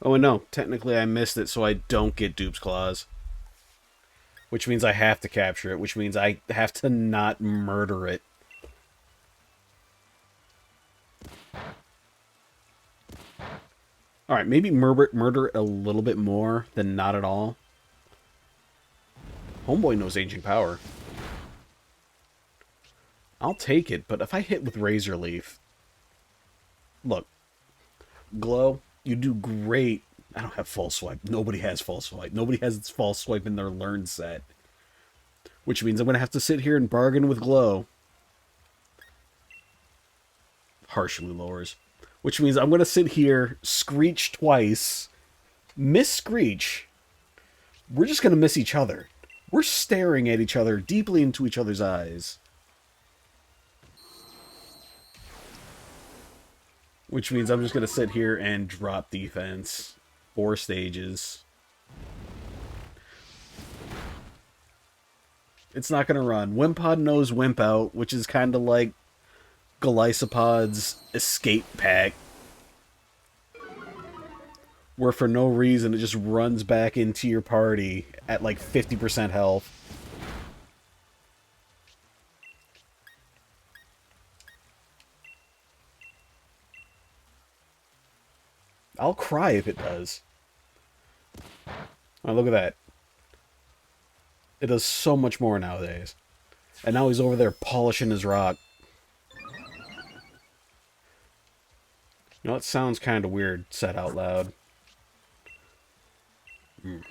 Oh, and no, technically I missed it, so I don't get Dupe's Claws. Which means I have to capture it, which means I have to not murder it. Alright, maybe murder it a little bit more than not at all. Homeboy knows Aging Power. I'll take it, but if I hit with Razor Leaf... Look. Glow, you do great. I don't have False Swipe. Nobody has False Swipe. Nobody has its False Swipe in their Learn set. Which means I'm going to have to sit here and bargain with Glow. Harshly lowers. Which means I'm going to sit here, Screech twice, miss Screech. We're just going to miss each other. We're staring at each other deeply into each other's eyes. Which means I'm just going to sit here and drop defense. 4 stages. It's not going to run. Wimpod knows Wimp Out, which is kind of like Golisopod's Escape Pack. Where for no reason it just runs back into your party at like 50% health. I'll cry if it does. Oh, look at that. It does so much more nowadays. And now he's over there polishing his rock. You know, it sounds kind of weird, said out loud.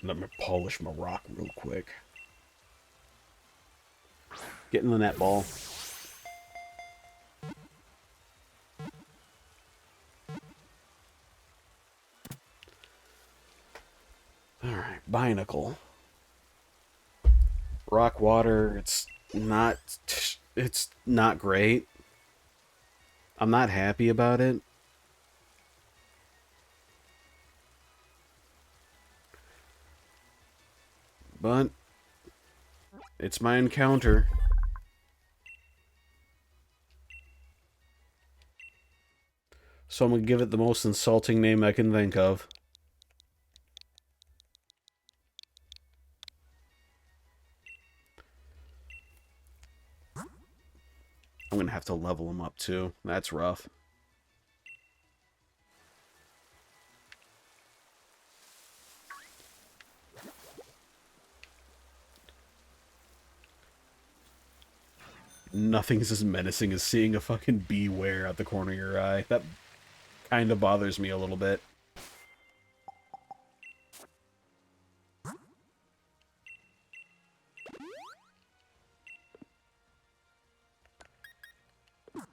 Let me polish my rock real quick. Get in the net ball. Alright, Binacle. Rock water, it's not great. I'm not happy about it. But it's my encounter. So I'm going to give it the most insulting name I can think of. I'm going to have to level him up too. That's rough. Nothing's as menacing as seeing a fucking beware at the corner of your eye. That kind of bothers me a little bit.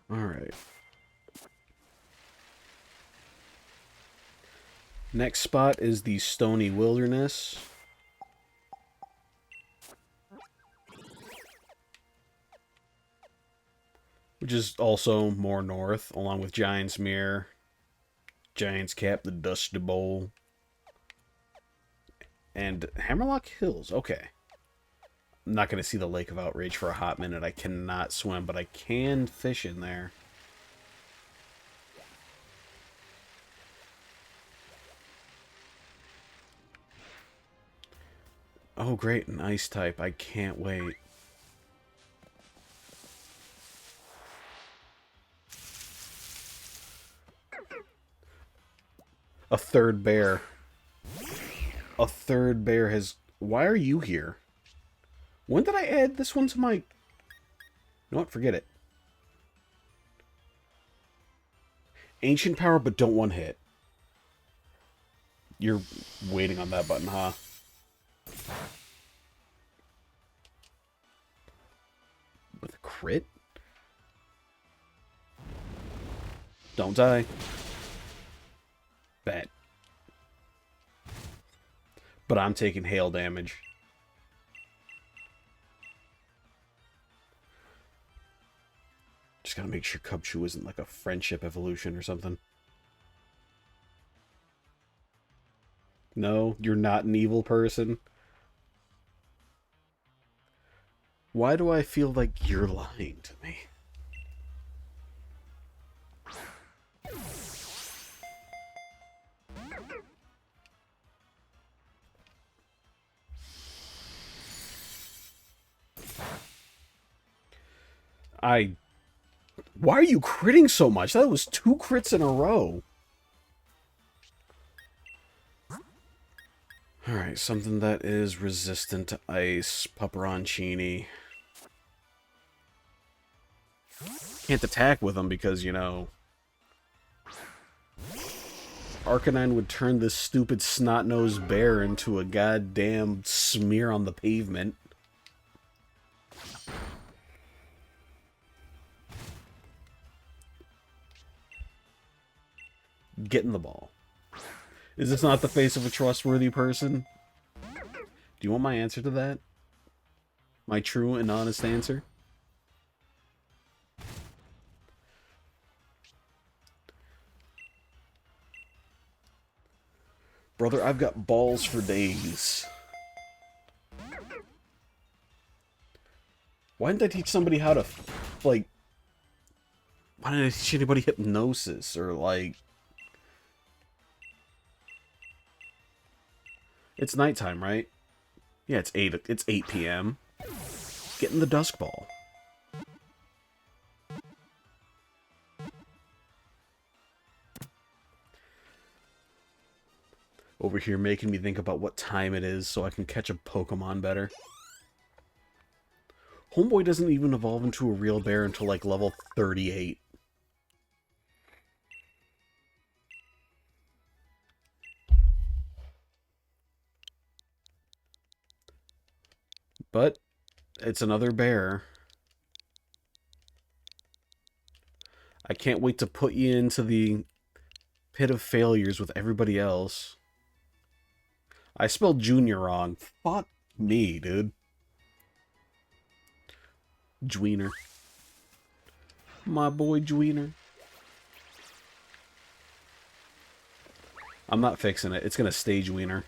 Alright. Next spot is the Stony Wilderness. Which is also more north, along with Giant's Mirror, Giant's Cap, the Dusty Bowl, and Hammerlock Hills. Okay. I'm not going to see the Lake of Outrage for a hot minute. I cannot swim, but I can fish in there. Oh, great, an ice type. I can't wait. A third bear. A third bear has... Why are you here? When did I add this one to my... You know what? Forget it. Ancient Power, but don't one hit. You're waiting on that button, huh? With a crit? Don't die. Bet. But I'm taking hail damage. Just gotta make sure Cubchoo isn't like a friendship evolution or something. No, you're not an evil person. Why do I feel like you're lying to me? Why are you critting so much? That was 2 crits in a row. Alright, something that is resistant to ice. Pupperoncini. Can't attack with them because, you know... Arcanine would turn this stupid snot-nosed bear into a goddamn smear on the pavement. Getting the ball. Is this not the face of a trustworthy person? Do you want my answer to that? My true and honest answer? Brother, I've got balls for days. Why didn't I teach somebody how to, like... Why didn't I teach anybody hypnosis, or, like... It's nighttime, right? Yeah, it's 8 p.m. Get in the dusk ball. Over here making me think about what time it is so I can catch a Pokemon better. Homeboy doesn't even evolve into a real bear until like level 38. But it's another bear. I can't wait to put you into the pit of failures with everybody else. I spelled Junior wrong. Fuck me, dude. Dweener. My boy Dweener. I'm not fixing it. It's gonna stay Dweener.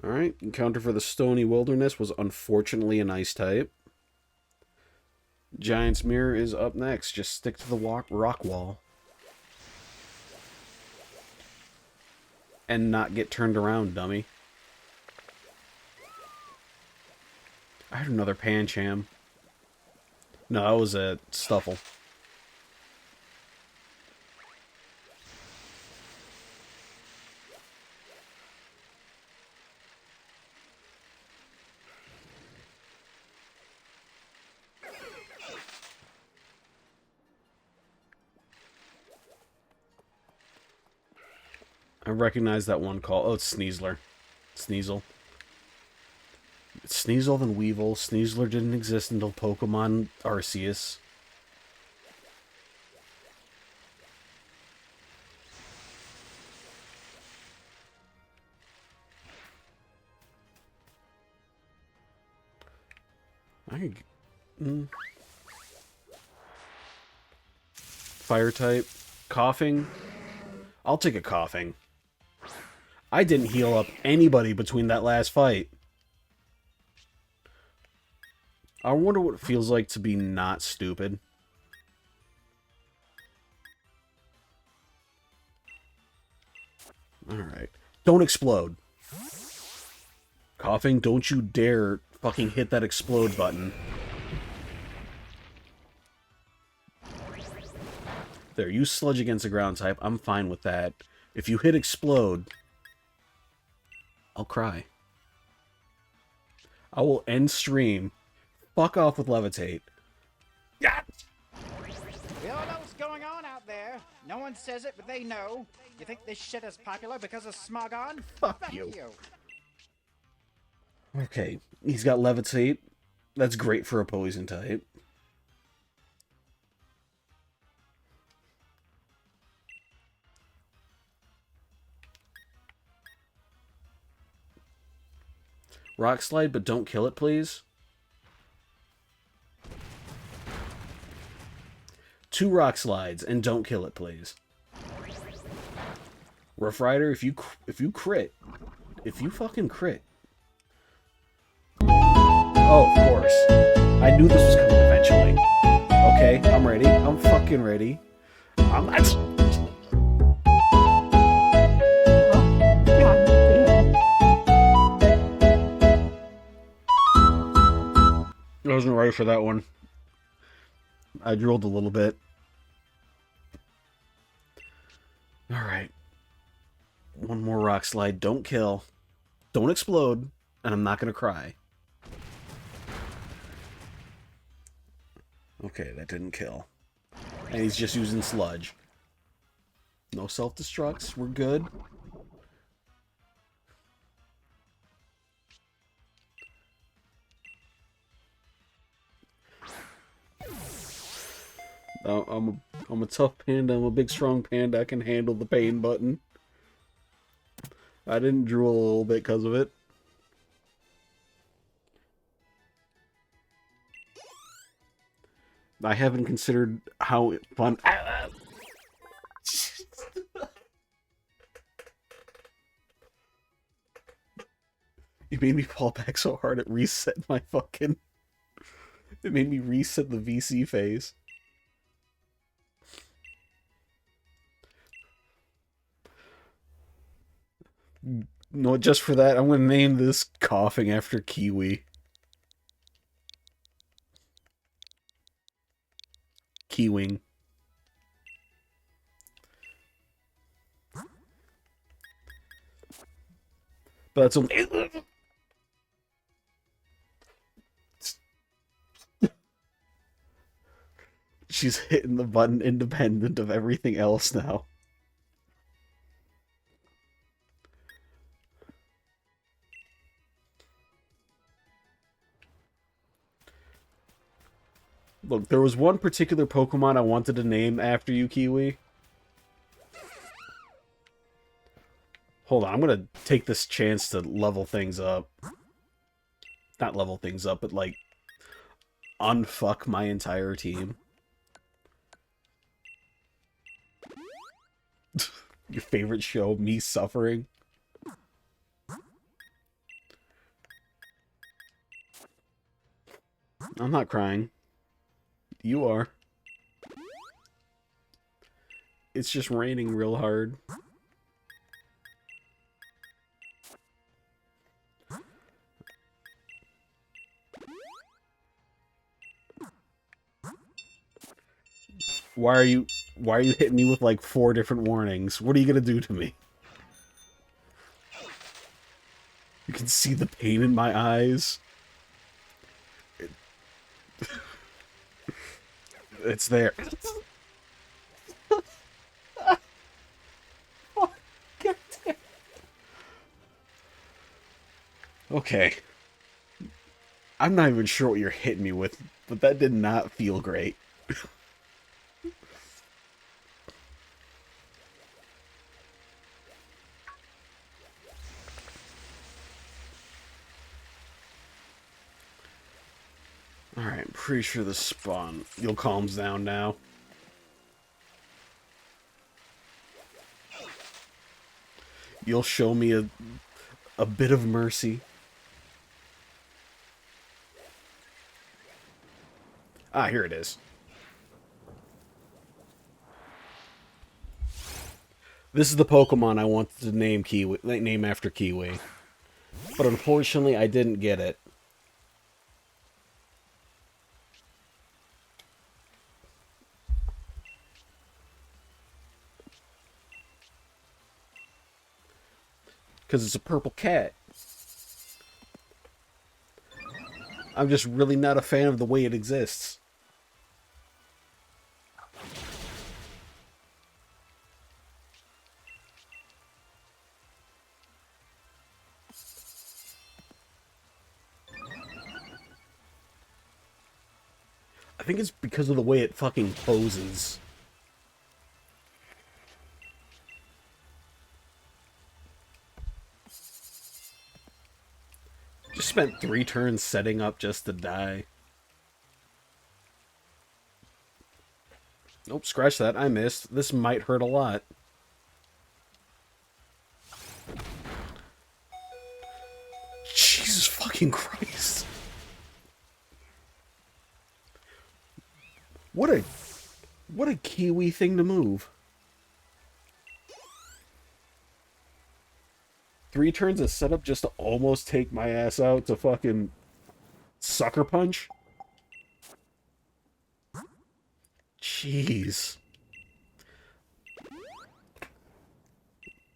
Alright, encounter for the Stony Wilderness was unfortunately an ice type. Giant's Mirror is up next. Just stick to the rock wall. And not get turned around, dummy. I heard another Pancham. No, that was a Stuffle. I recognize that one call. Oh, it's Sneasler. Sneasel. It's Sneasel then Weevil. Sneasler didn't exist until Pokemon Arceus. I could... Fire type. Coughing. I'll take a Coughing. I didn't heal up anybody between that last fight. I wonder what it feels like to be not stupid. Alright. Don't explode. Coughing, don't you dare fucking hit that explode button. There, you sludge against a ground type. I'm fine with that. If you hit explode, I'll cry. I will end stream. Fuck off with Levitate. Yeah. We all know what's going on out there. No one says it, but they know. You think this shit is popular because of Smogon? Fuck you. Okay, he's got Levitate. That's great for a poison type. Rock slide, but don't kill it, please. 2 rock slides and don't kill it, please. Rough Rider, if you crit, if you fucking crit. Oh, of course. I knew this was coming eventually. Okay, I'm ready. I'm fucking ready. I'm not. I wasn't ready for that one. I drooled a little bit. Alright. One more rock slide. Don't kill. Don't explode. And I'm not going to cry. Okay, that didn't kill. And he's just using sludge. No self-destructs. We're good. I'm a tough panda. I'm a big, strong panda. I can handle the pain button. I didn't drool a little bit because of it. I haven't considered how fun... You made me fall back so hard it reset my fucking... It made me reset the VC phase. No, just for that, I'm going to name this coughing after Kiwi. Kiwing. But that's only... She's hitting the button independent of everything else now. Look, there was one particular Pokemon I wanted to name after you, Kiwi. Hold on, I'm gonna take this chance to level things up. Not level things up, but like... unfuck my entire team. Your favorite show, me suffering? I'm not crying. You are. It's just raining real hard. Why are you hitting me with like 4 different warnings? What are you gonna do to me? You can see the pain in my eyes. It's there. Okay. I'm not even sure what you're hitting me with, but that did not feel great. Alright, I'm pretty sure the spawn... You'll calms down now. You'll show me a bit of mercy. Ah, here it is. This is the Pokemon I wanted to name name after Kiwi. But unfortunately, I didn't get it. Because it's a purple cat. I'm just really not a fan of the way it exists. I think it's because of the way it fucking poses. Just spent 3 turns setting up just to die. Nope, scratch that. I missed. This might hurt a lot. Jesus fucking Christ. What a Kiwi thing to move. 3 turns of setup just to almost take my ass out to fucking sucker punch? Jeez.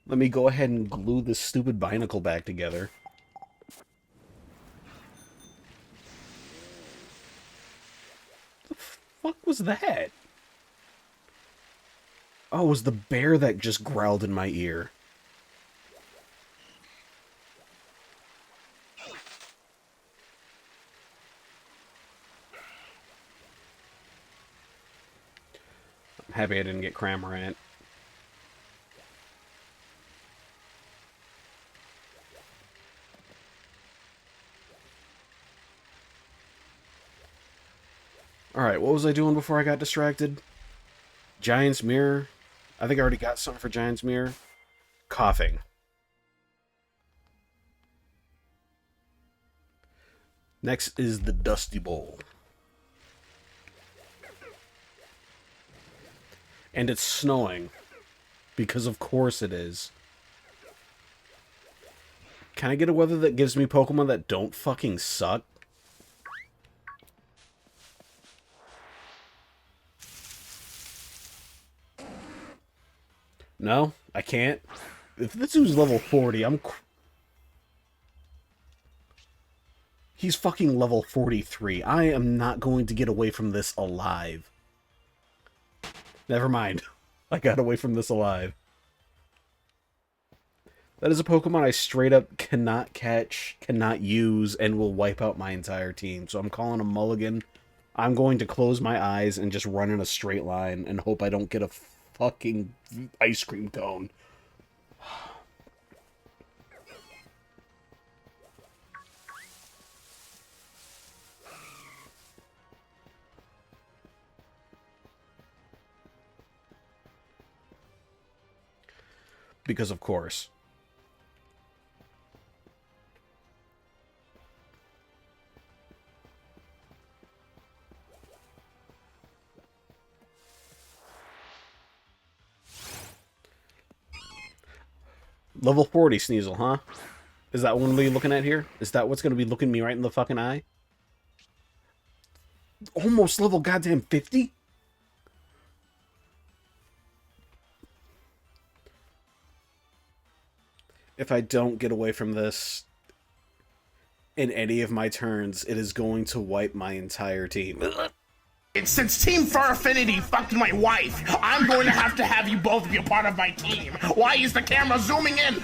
Let me go ahead and glue this stupid binacle back together. The fuck was that? Oh, it was the bear that just growled in my ear. I'm happy I didn't get Cramorant. Alright, what was I doing before I got distracted? Giant's Mirror. I think I already got something for Giant's Mirror. Coughing. Next is the Dusty Bowl. And it's snowing. Because of course it is. Can I get a weather that gives me Pokemon that don't fucking suck? No, I can't. If this dude's level 40, he's fucking level 43. I am not going to get away from this alive. Never mind. I got away from this alive. That is a Pokemon I straight up cannot catch, cannot use, and will wipe out my entire team. So I'm calling a mulligan. I'm going to close my eyes and just run in a straight line and hope I don't get a fucking ice cream cone. Because of course. Level 40 Sneasel, huh? Is that what we're looking at here? Is that what's going to be looking me right in the fucking eye? Almost level goddamn 50? If I don't get away from this in any of my turns, it is going to wipe my entire team. Since Team Fur Affinity fucked my wife, I'm going to have you both be a part of my team. Why is the camera zooming in?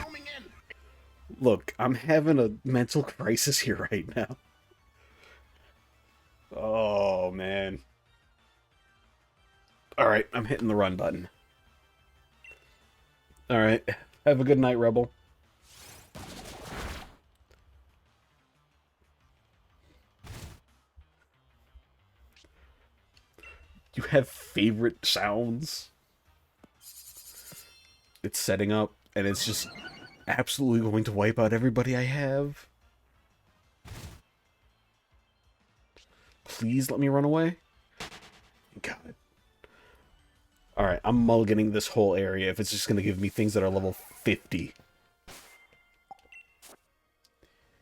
Look, I'm having a mental crisis here right now. Oh, man. Alright, I'm hitting the run button. Alright, have a good night, Rebel. You have favorite sounds? It's setting up, and it's just absolutely going to wipe out everybody I have. Please let me run away. God. Alright, I'm mulliganing this whole area if it's just going to give me things that are level 50.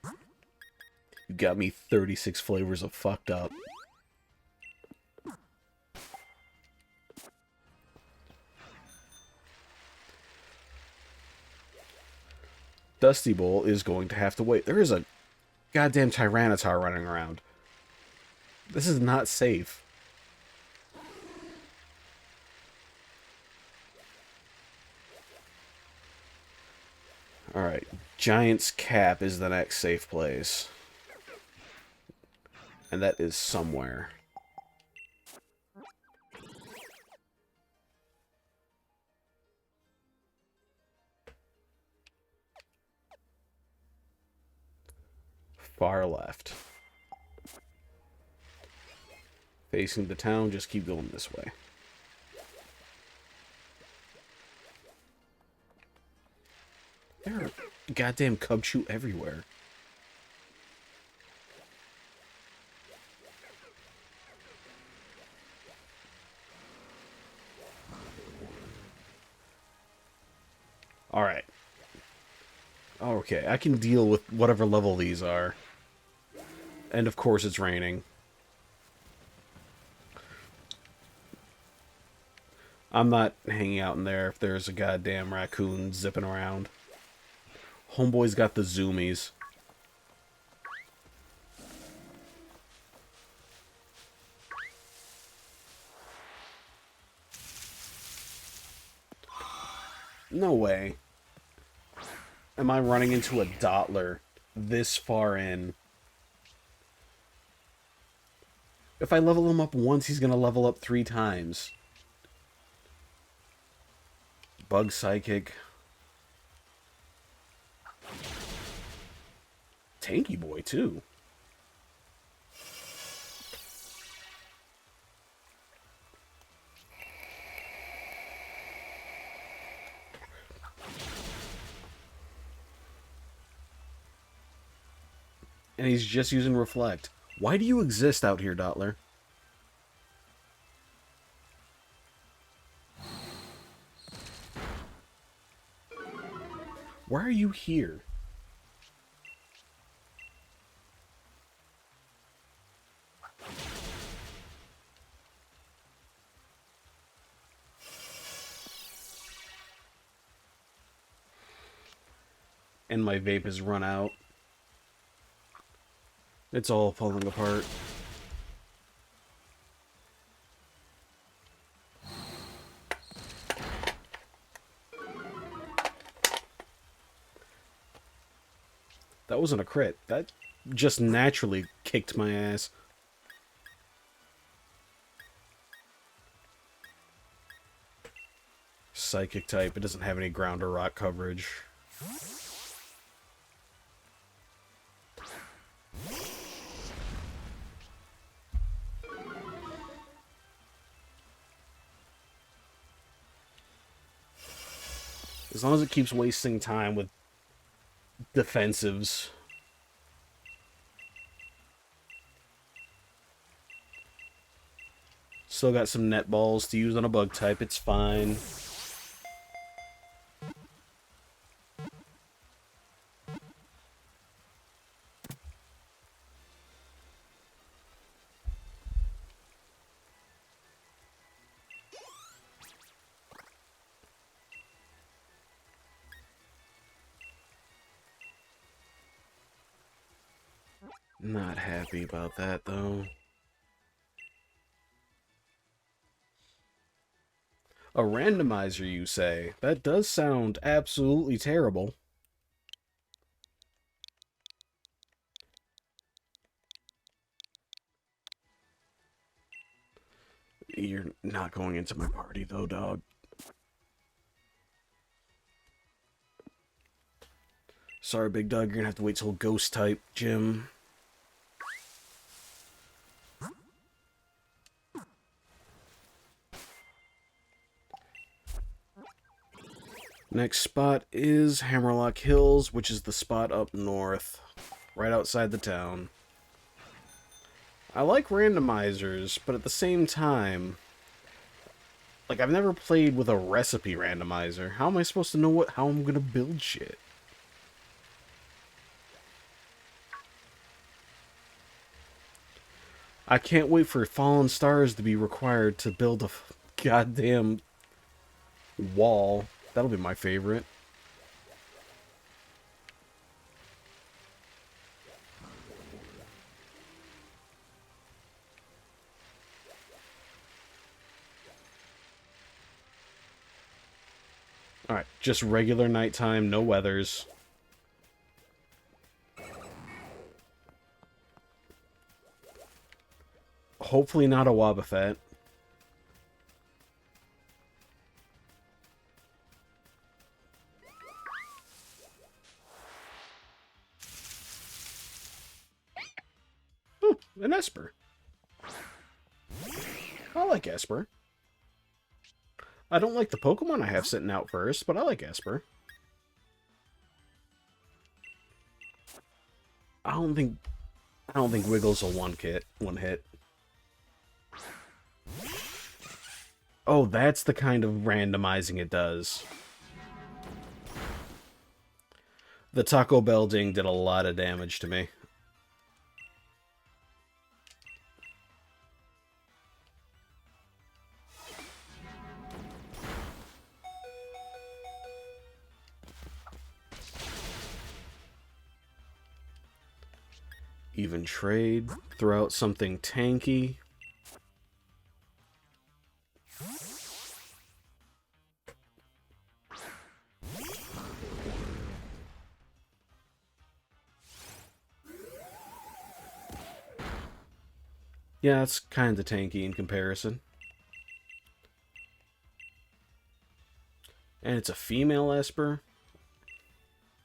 You got me 36 flavors of fucked up. Dusty Bowl is going to have to wait. There is a goddamn Tyranitar running around. This is not safe. Alright, Giant's Cap is the next safe place. And that is somewhere. Far left. Facing the town, just keep going this way. There are goddamn cub chew everywhere. Alright. Okay, I can deal with whatever level these are. And of course it's raining. I'm not hanging out in there if there's a goddamn raccoon zipping around. Homeboy's got the zoomies. No way. Am I running into a Dottler this far in? If I level him up once, he's gonna level up 3 times. Bug Psychic. Tanky Boy, too. And he's just using Reflect. Why do you exist out here, Dottler? Why are you here? And my vape has run out. It's all falling apart. That wasn't a crit. That just naturally kicked my ass. Psychic type. It doesn't have any ground or rock coverage. As long as it keeps wasting time with defensives. Still got some net balls to use on a bug type. It's fine. Not happy about that, though. A randomizer, you say? That does sound absolutely terrible. You're not going into my party, though, dog. Sorry, big dog, you're gonna have to wait till ghost type, Jim. Next spot is Hammerlock Hills, which is the spot up north, right outside the town. I like randomizers, but at the same time, like, I've never played with a recipe randomizer. How am I supposed to know how I'm gonna build shit? I can't wait for Fallen Stars to be required to build a goddamn wall. That'll be my favorite. Alright, just regular nighttime, no weathers. Hopefully not a Wobbuffet. An Esper. I like Esper. I don't like the Pokemon I have sitting out first, but I like Esper. I don't think Wiggles a one hit. Oh, that's the kind of randomizing it does. The Taco Bell ding did a lot of damage to me. Even trade. Throw out something tanky. Yeah, it's kind of tanky in comparison. And it's a female Esper.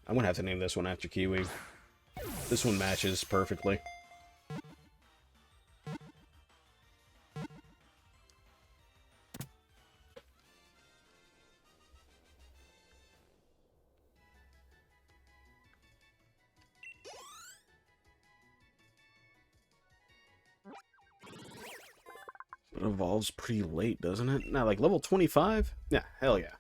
I'm gonna have to name this one after Kiwi. This one matches perfectly. It evolves pretty late, doesn't it? Not like level 25? Yeah, hell yeah.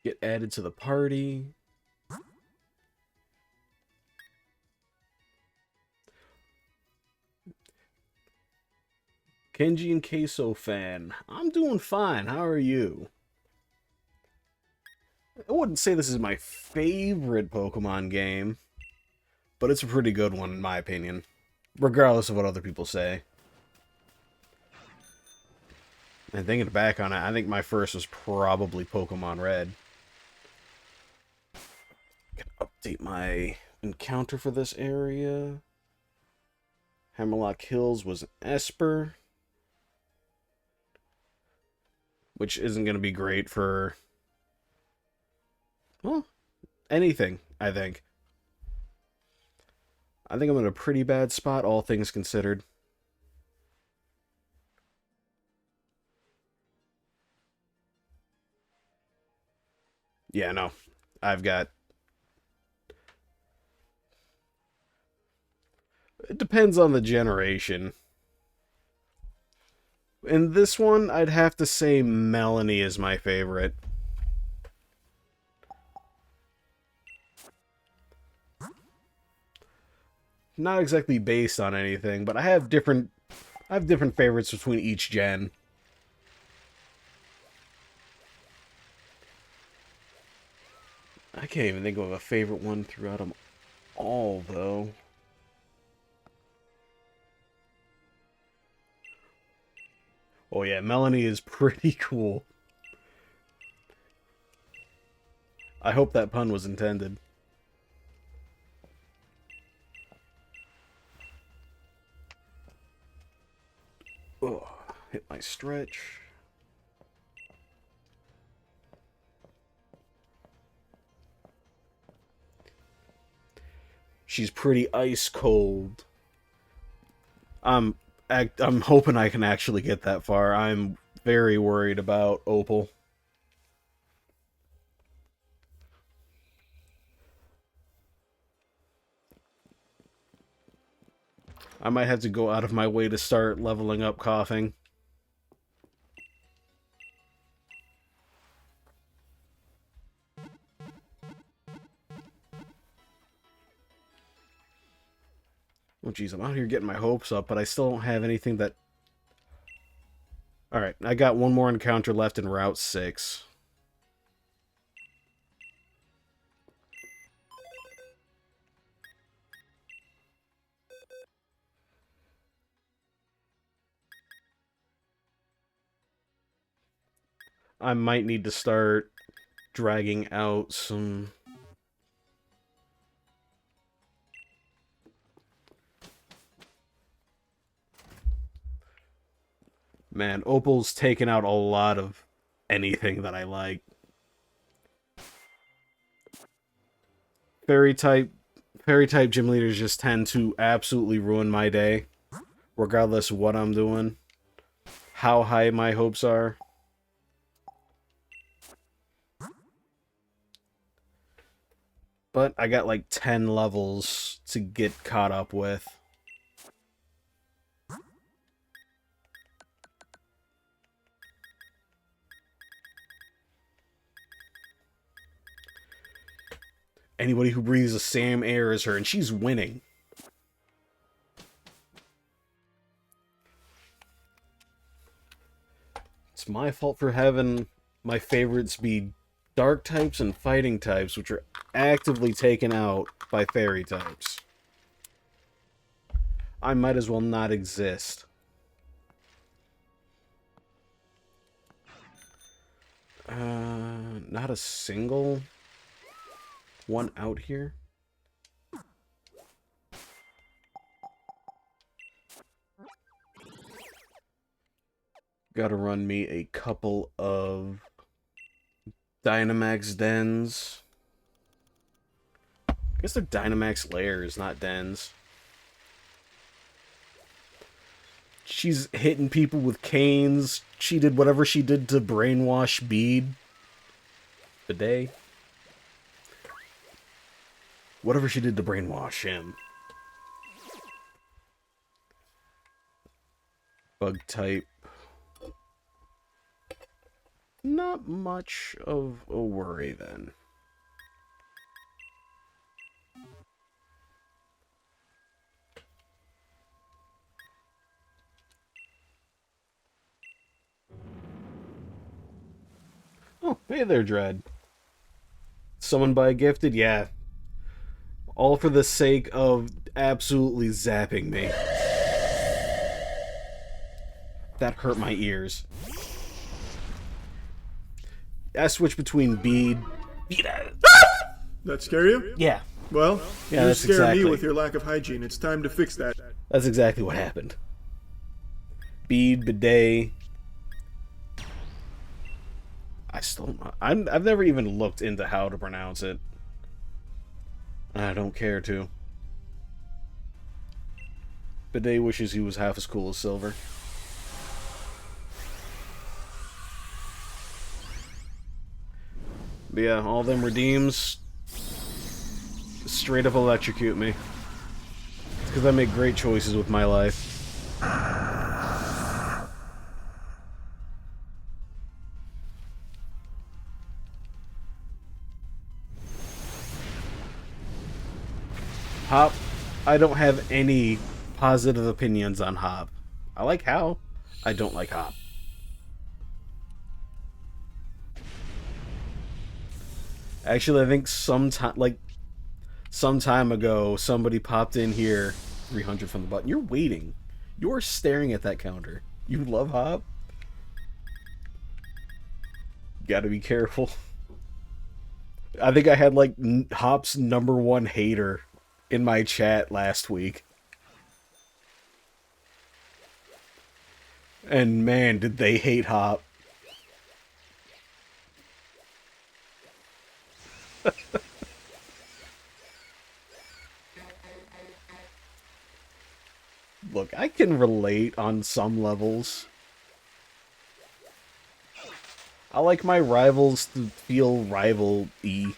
Get added to the party. Kenji and Queso fan. I'm doing fine. How are you? I wouldn't say this is my favorite Pokemon game, but it's a pretty good one in my opinion, regardless of what other people say. And thinking back on it, I think my first was probably Pokemon Red. Can update my encounter for this area. Hammerlock Hills was an Esper, which isn't going to be great for, well, anything, I think. I think I'm in a pretty bad spot, all things considered. Yeah, no. I've got... It depends on the generation. In this one, I'd have to say Melanie is my favorite. Not exactly based on anything, but I have different favorites between each gen. I can't even think of a favorite one throughout them all, though. Oh yeah, Melanie is pretty cool. I hope that pun was intended. Oh, hit my stretch. She's pretty ice cold. I'm hoping I can actually get that far. I'm very worried about Opal. I might have to go out of my way to start leveling up Coughing. Oh geez, I'm out here getting my hopes up, but I still don't have anything that... Alright, I got one more encounter left in Route 6. I might need to start dragging out some... Man, Opal's taken out a lot of anything that I like. Fairy type gym leaders just tend to absolutely ruin my day, regardless of what I'm doing, how high my hopes are. But I got like 10 levels to get caught up with. Anybody who breathes the same air as her, and she's winning. It's my fault for having my favorites be dark types and fighting types, which are actively taken out by fairy types. I might as well not exist. Not a single one out here. Gotta run me a couple of Dynamax dens. I guess they're Dynamax layers, not dens. She's hitting people with canes. She did whatever she did to brainwash Bede. Bidet. Whatever she did to brainwash him. Bug type. Not much of a worry then. Oh, hey there, Dread. Summoned by a gifted? Yeah. All for the sake of absolutely zapping me. That hurt my ears. I switch between Bede. That scare you? Yeah. Well, Yeah, you that's scare exactly. me with your lack of hygiene. It's time to fix that. That's exactly what happened. Bede, Bidet. I've never even looked into how to pronounce it. I don't care to. Bidet wishes he was half as cool as Silver. But yeah, all them redeems straight up electrocute me. It's because I make great choices with my life. Hop, I don't have any positive opinions on Hop. I like Hal. I don't like Hop. Actually, I think some time ago, somebody popped in here, 300 from the button. You're waiting. You're staring at that counter. You love Hop? Gotta be careful. I think I had, like, Hop's #1 hater in my chat last week. And man, did they hate Hop. Look, I can relate on some levels. I like my rivals to feel rival-y.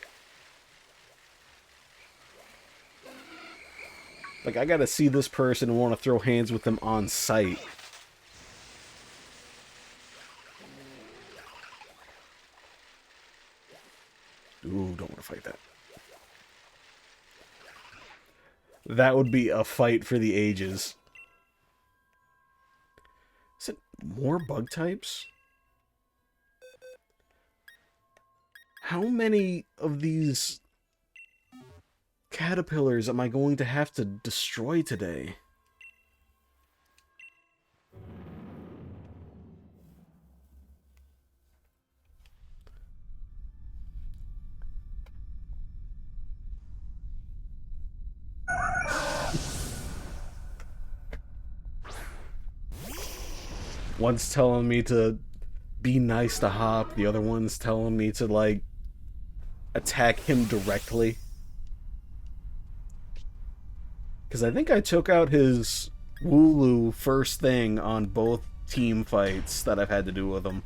Like, I gotta see this person and want to throw hands with them on sight. Ooh, don't want to fight that. That would be a fight for the ages. Is it more bug types? How many of these caterpillars am I going to have to destroy today? One's telling me to be nice to Hop, the other one's telling me to, like, attack him directly. Because I think I took out his Wooloo first thing on both team fights that I've had to do with him.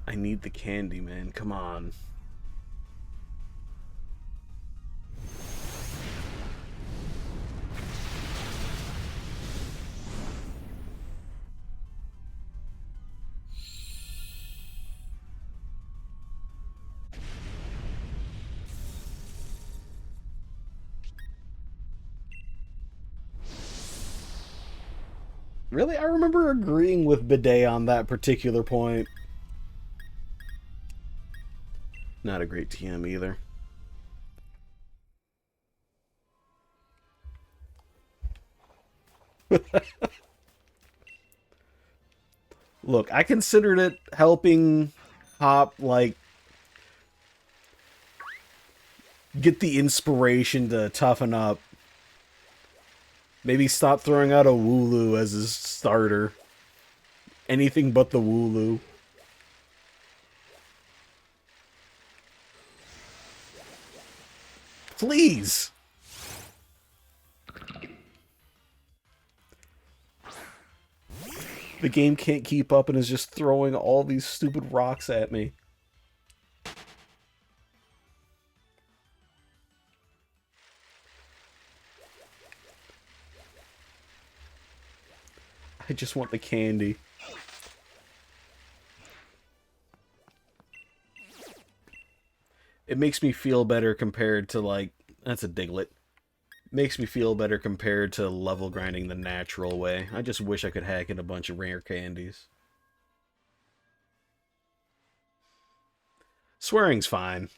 I need the candy, man. Come on. Really? I remember agreeing with Bidet on that particular point. Not a great TM either. Look, I considered it helping Hop, like, get the inspiration to toughen up. Maybe stop throwing out a Wooloo as his starter. Anything but the Wooloo. Please! The game can't keep up and is just throwing all these stupid rocks at me. I just want the candy. It makes me feel better compared to, like... That's a Diglett. Makes me feel better compared to level grinding the natural way. I just wish I could hack in a bunch of rare candies. Swearing's fine.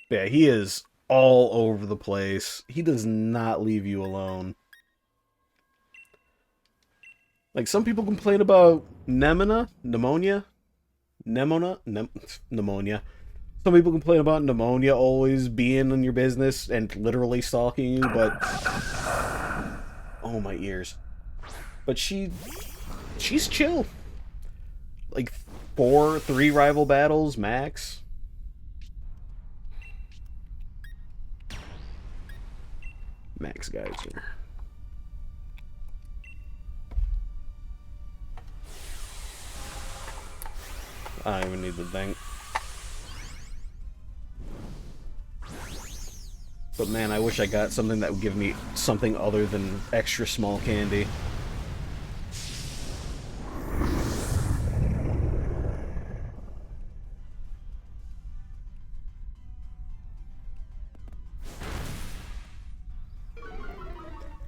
But yeah, he is all over the place. He does not leave you alone. Like, some people complain about pneumonia. Some people complain about pneumonia always being in your business and literally stalking you, but... Oh, my ears. But she's chill. Like, 3 rival battles, max. Max Geyser. I don't even need the thing. But man, I wish I got something that would give me something other than extra small candy.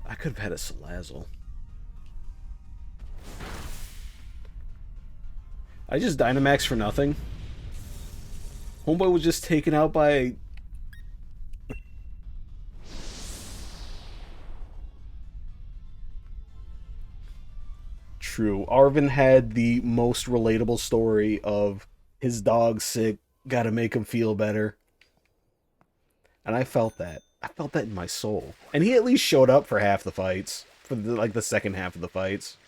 I could have had a Salazzle. I just Dynamax for nothing. Homeboy was just taken out by... True. Arvin had the most relatable story of his dog sick, gotta make him feel better. And I felt that. I felt that in my soul. And he at least showed up for half the fights. For the second half of the fights.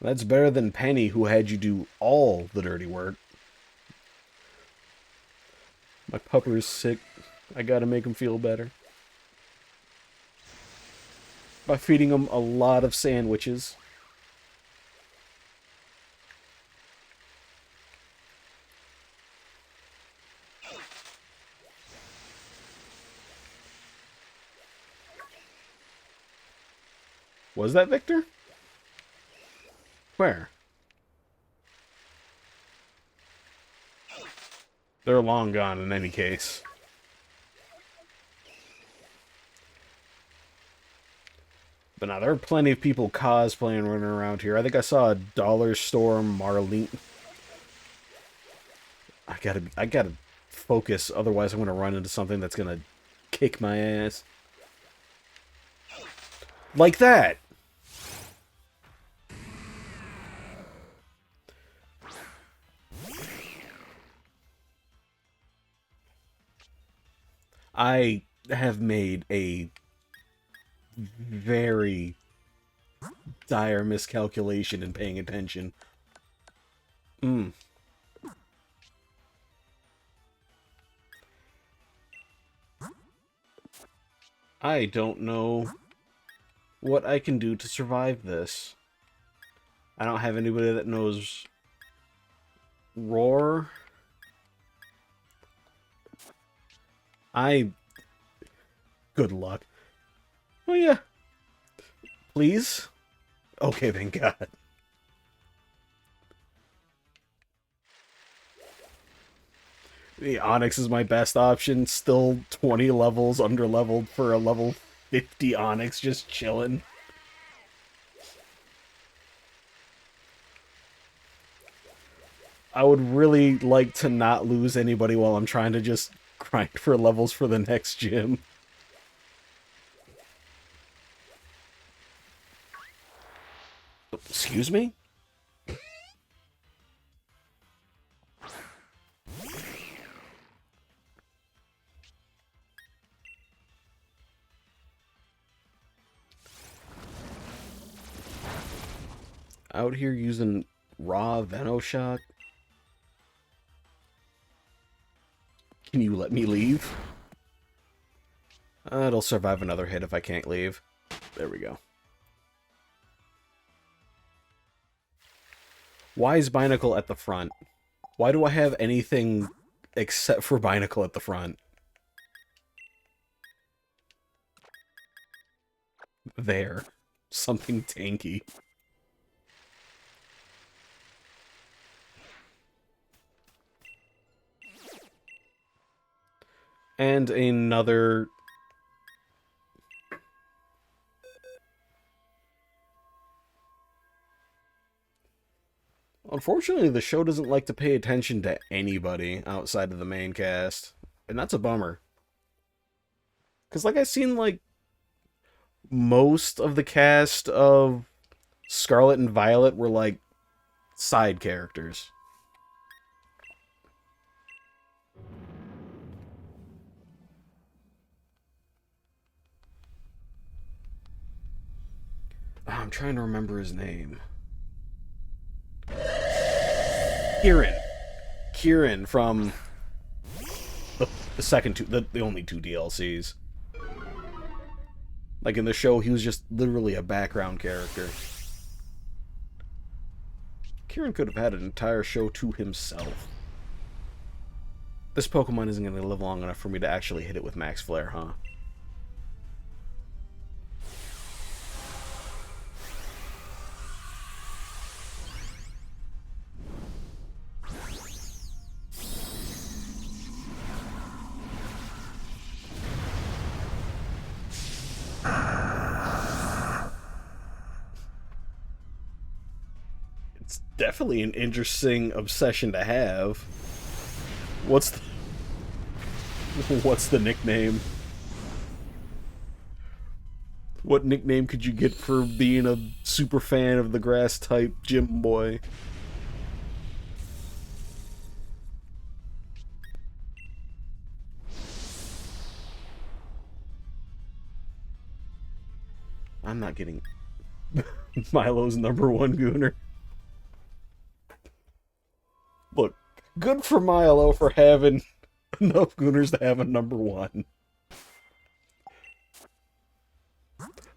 That's better than Penny, who had you do all the dirty work. My pupper is sick. I gotta make him feel better. By feeding him a lot of sandwiches. Was that Victor? Where? They're long gone in any case. But now there are plenty of people cosplaying running around here. I think I saw a Dollar Store Marlene. I gotta focus, otherwise I'm going to run into something that's going to kick my ass. Like that! I have made a very dire miscalculation in paying attention. I don't know what I can do to survive this. I don't have anybody that knows Roar. Good luck. Oh yeah. Please? Okay, thank God. The Onyx is my best option. Still 20 levels under-leveled for a level 50 Onyx just chilling. I would really like to not lose anybody while I'm trying to just grind for levels for the next gym. Excuse me? Out here using raw Venoshock? Can you let me leave? It'll survive another hit if I can't leave. There we go. Why is Binacle at the front? Why do I have anything except for Binacle at the front? There. Something tanky. And another... Unfortunately, the show doesn't like to pay attention to anybody outside of the main cast. And that's a bummer. Because, like, I've seen, like, most of the cast of Scarlet and Violet were, like, side characters. I'm trying to remember his name. Kieran. Kieran from the second two, the only two DLCs. Like in the show, he was just literally a background character. Kieran could have had an entire show to himself. This Pokemon isn't going to live long enough for me to actually hit it with Max Flare, huh? Definitely an interesting obsession to have. What's the nickname? What nickname could you get for being a super fan of the grass type gym boy? I'm not getting Milo's #1 Gooner. Look, good for Milo for having enough Gooners to have a #1.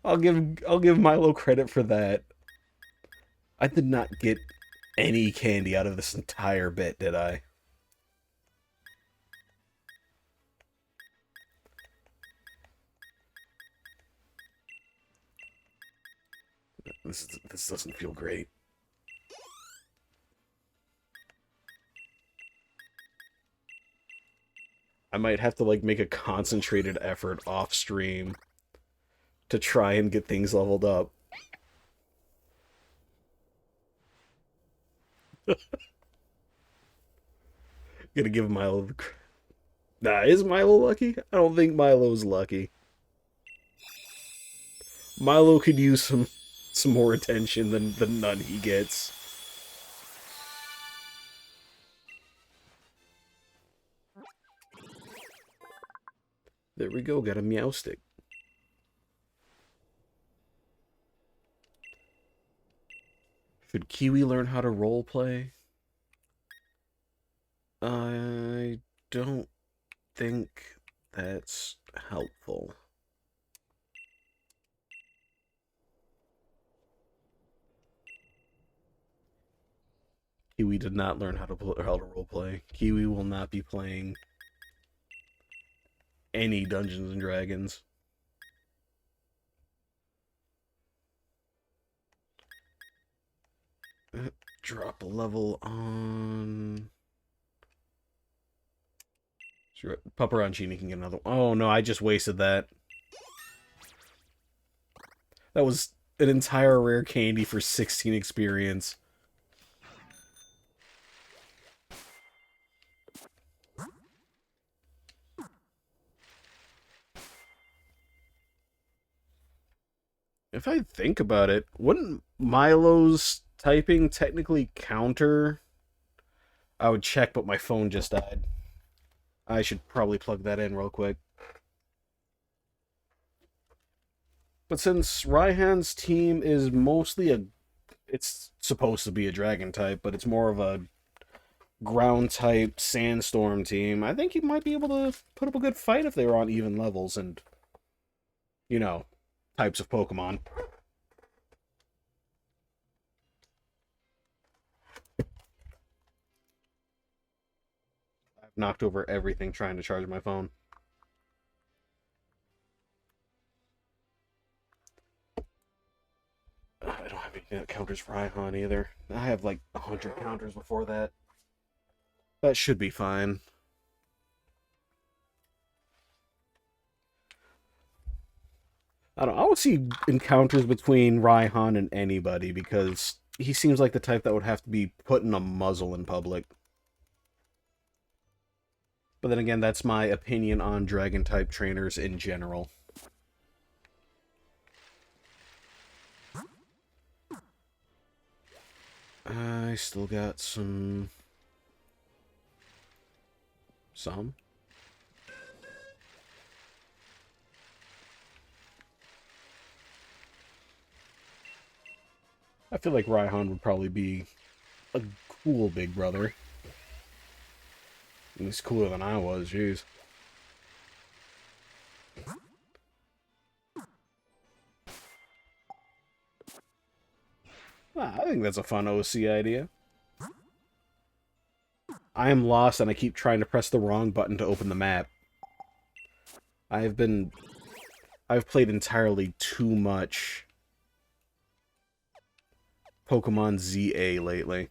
I'll give Milo credit for that. I did not get any candy out of this entire bit, did I? This doesn't feel great. I might have to, like, make a concentrated effort off stream to try and get things leveled up. Gonna give Milo Nah, is Milo lucky? I don't think Milo's lucky. Milo could use some more attention than the none he gets. There we go, got a meow stick. Should Kiwi learn how to roleplay? I don't think that's helpful. Kiwi did not learn how to roleplay. Kiwi will not be playing any Dungeons and Dragons. Drop a level on... Sure, Pepperoncini can get another one. Oh no, I just wasted that. That was an entire rare candy for 16 experience. If I think about it, wouldn't Milo's typing technically counter? I would check, but my phone just died. I should probably plug that in real quick. But since Raihan's team is mostly a... It's supposed to be a dragon type, but it's more of a ground type sandstorm team, I think he might be able to put up a good fight if they were on even levels and, you know, types of Pokemon. I've knocked over everything trying to charge my phone. I don't have any counters for Raihan either. I have like 100 counters before that. That should be fine. I don't see encounters between Raihan and anybody because he seems like the type that would have to be put in a muzzle in public. But then again, that's my opinion on dragon type trainers in general. I still got some. I feel like Raihan would probably be a cool big brother. He's cooler than I was, jeez. I think that's a fun OC idea. I am lost and I keep trying to press the wrong button to open the map. I've played entirely too much Pokemon ZA lately.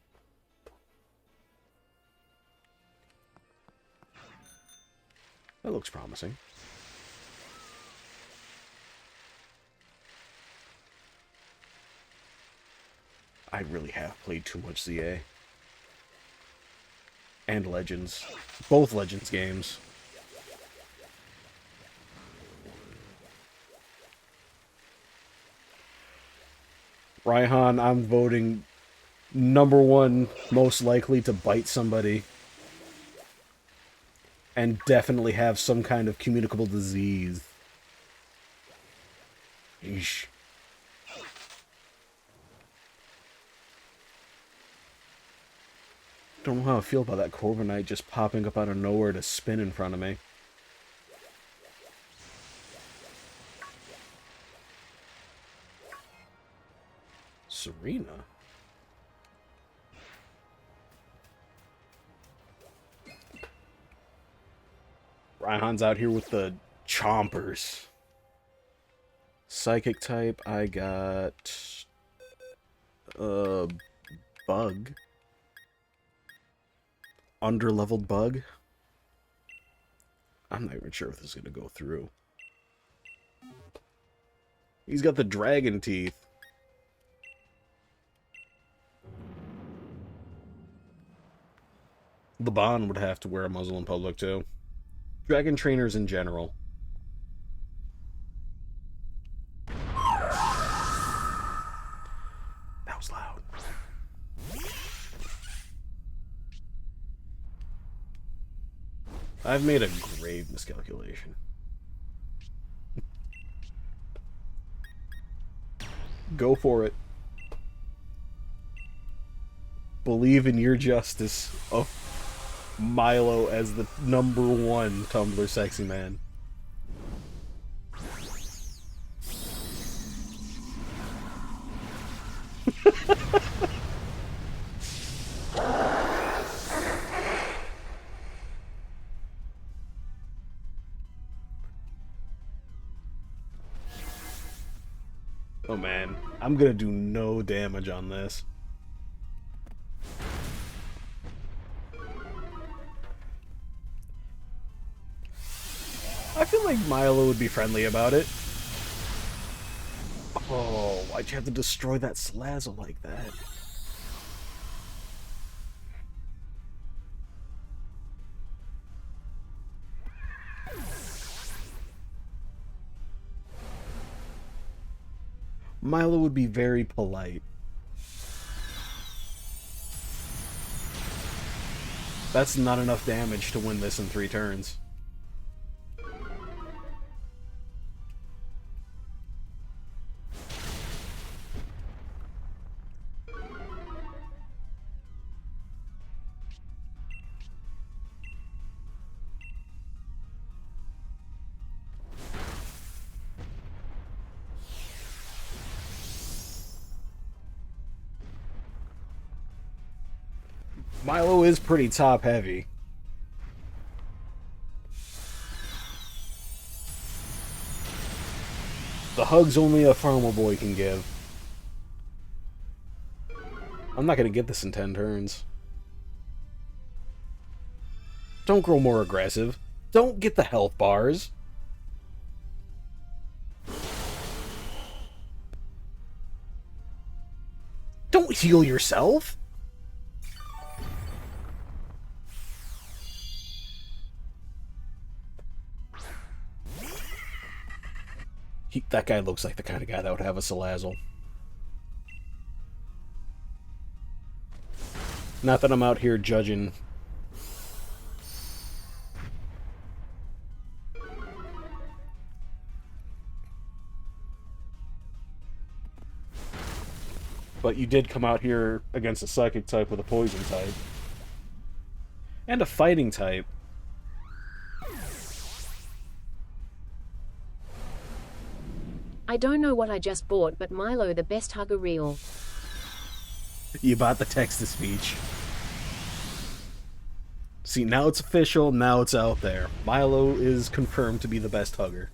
That looks promising. I really have played too much ZA. And Legends. Both Legends games. Raihan, I'm voting #1 most likely to bite somebody. And definitely have some kind of communicable disease. Yeesh. Don't know how I feel about that Corviknight just popping up out of nowhere to spin in front of me. Serena? Raihan's out here with the chompers. Psychic type, I got... Bug. Underleveled Bug. I'm not even sure if this is going to go through. He's got the dragon teeth. The Bond would have to wear a muzzle in public, too. Dragon trainers in general. That was loud. I've made a grave miscalculation. Go for it. Believe in your justice of Milo as the #1 Tumblr sexy man. Oh man, I'm gonna do no damage on this. I feel like Milo would be friendly about it. Oh, why'd you have to destroy that Salazzle like that? Milo would be very polite. That's not enough damage to win this in 3 turns. Milo is pretty top heavy. The hug's only a farmer boy can give. I'm not gonna get this in 10 turns. Don't grow more aggressive. Don't get the health bars. Don't heal yourself. That guy looks like the kind of guy that would have a Salazzle. Not that I'm out here judging. But you did come out here against a Psychic type with a Poison type. And a Fighting type. I don't know what I just bought, but Milo the best hugger real. You bought the text-to-speech. See, now it's official, now it's out there. Milo is confirmed to be the best hugger.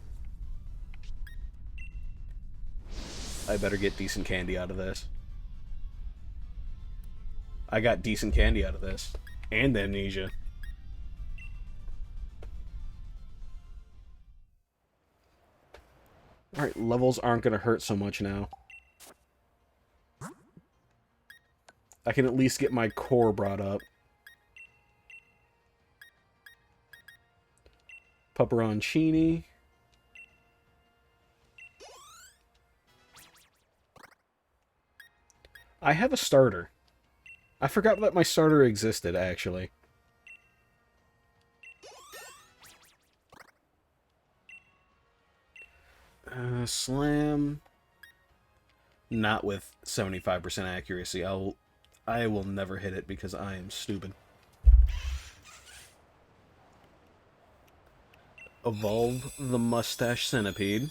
I better get decent candy out of this. I got decent candy out of this. And amnesia. Alright, levels aren't going to hurt so much now. I can at least get my core brought up. Pepperoncini. I have a starter. I forgot that my starter existed, actually. Slam. Not with 75% accuracy. I will never hit it because I am stupid. Evolve the Mustache Centipede.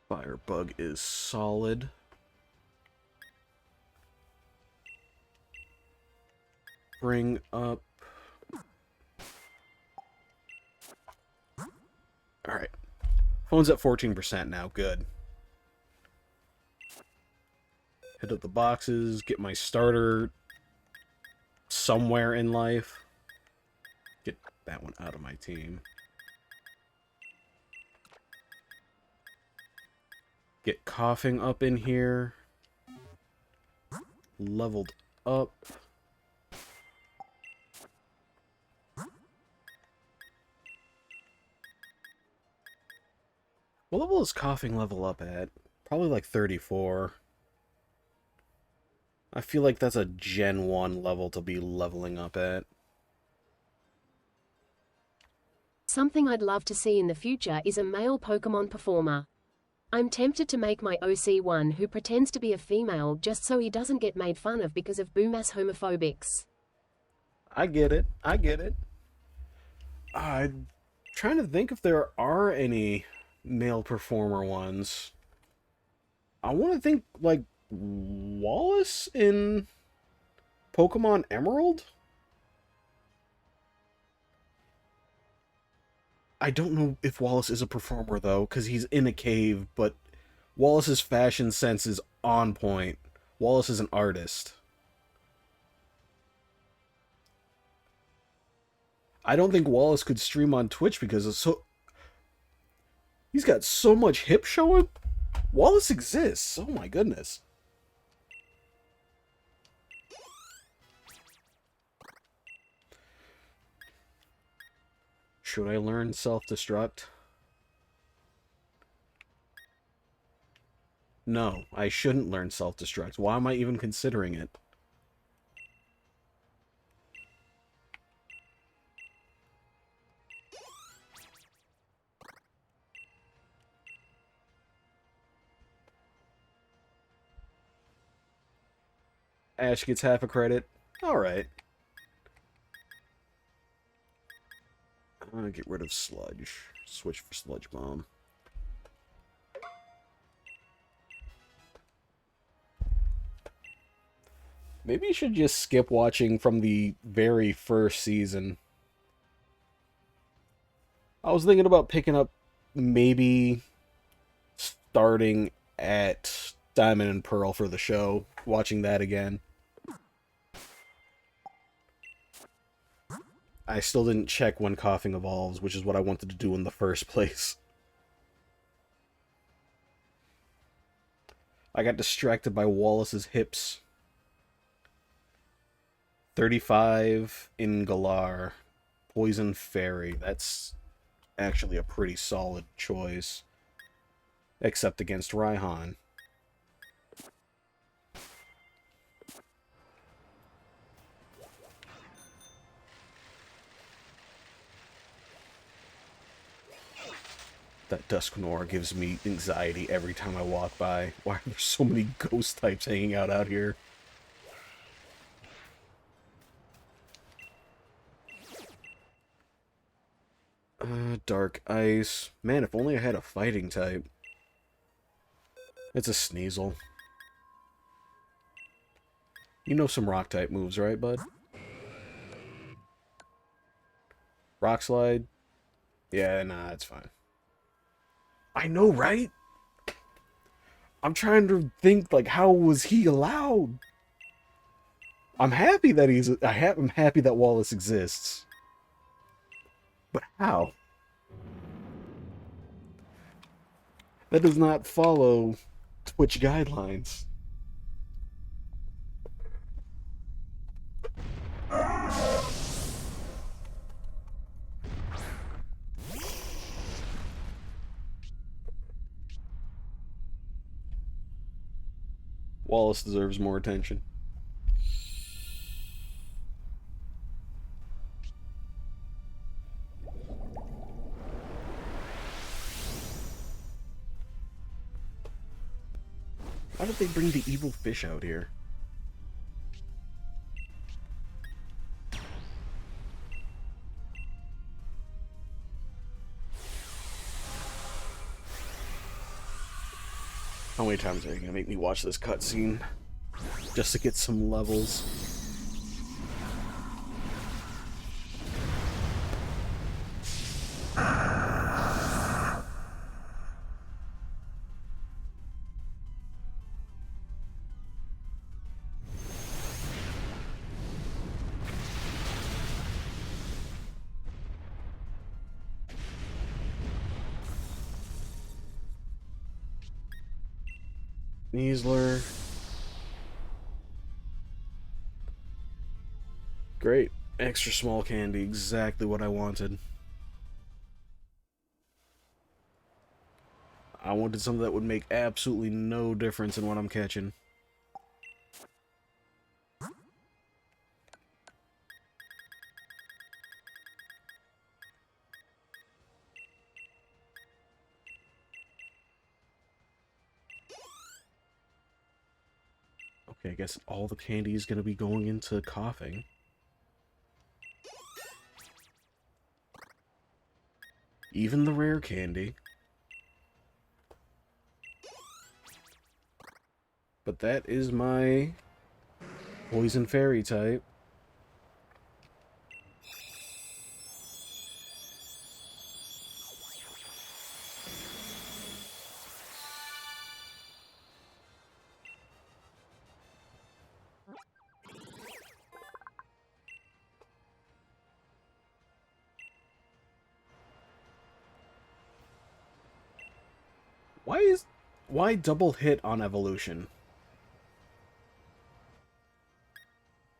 Firebug is solid. Bring up... Alright. Phone's at 14% now. Good. Hit up the boxes. Get my starter somewhere in life. Get that one out of my team. Get coughing up in here. Leveled up. What level is coughing level up at? Probably like 34. I feel like that's a Gen 1 level to be leveling up at. Something I'd love to see in the future is a male Pokemon performer. I'm tempted to make my OC one who pretends to be a female just so he doesn't get made fun of because of boomass homophobics. I get it. I get it. I'm trying to think if there are any male performer ones. I want to think, like, Wallace in Pokemon Emerald? I don't know if Wallace is a performer, though, because he's in a cave, but Wallace's fashion sense is on point. Wallace is an artist. I don't think Wallace could stream on Twitch because it's so... He's got so much hip showing. Wallace exists. Oh my goodness. Should I learn self-destruct? No, I shouldn't learn self-destruct. Why am I even considering it? Ash gets half a credit. Alright. I'm gonna get rid of Sludge. Switch for Sludge Bomb. Maybe you should just skip watching from the very first season. I was thinking about picking up maybe starting at Diamond and Pearl for the show, watching that again. I still didn't check when coughing evolves, which is what I wanted to do in the first place. I got distracted by Wallace's hips. 35 in Galar. Poison Fairy. That's actually a pretty solid choice. Except against Raihan. That Dusknoir gives me anxiety every time I walk by. Why are there so many ghost types hanging out here? Dark Ice. Man, if only I had a fighting type. It's a Sneasel. You know some rock type moves, right, bud? Rock Slide? Yeah, nah, it's fine. I know, right? I'm trying to think, like, how was he allowed? I'm happy that I'm happy that Wallace exists. But how? That does not follow Twitch guidelines. Wallace deserves more attention. Why did they bring the evil fish out here? How many times are you gonna make me watch this cutscene? Just to get some levels. Niesler. Great. Extra small candy. Exactly what I wanted. I wanted something that would make absolutely no difference in what I'm catching. Okay, I guess all the candy is going to be going into coughing. Even the rare candy. But that is my poison fairy type. Why double hit on evolution?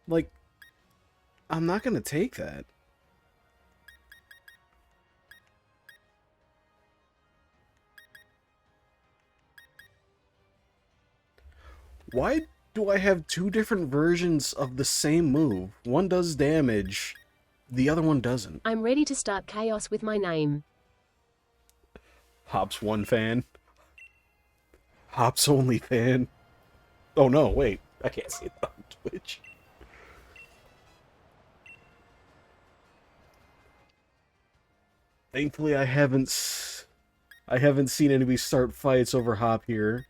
Like, I'm not gonna take that. Why do I have two different versions of the same move? One does damage, the other one doesn't. I'm ready to start chaos with my name. Hops 1 fan. Hops only fan. Oh no, wait. I can't see it on Twitch. Thankfully I haven't seen anybody start fights over Hop here,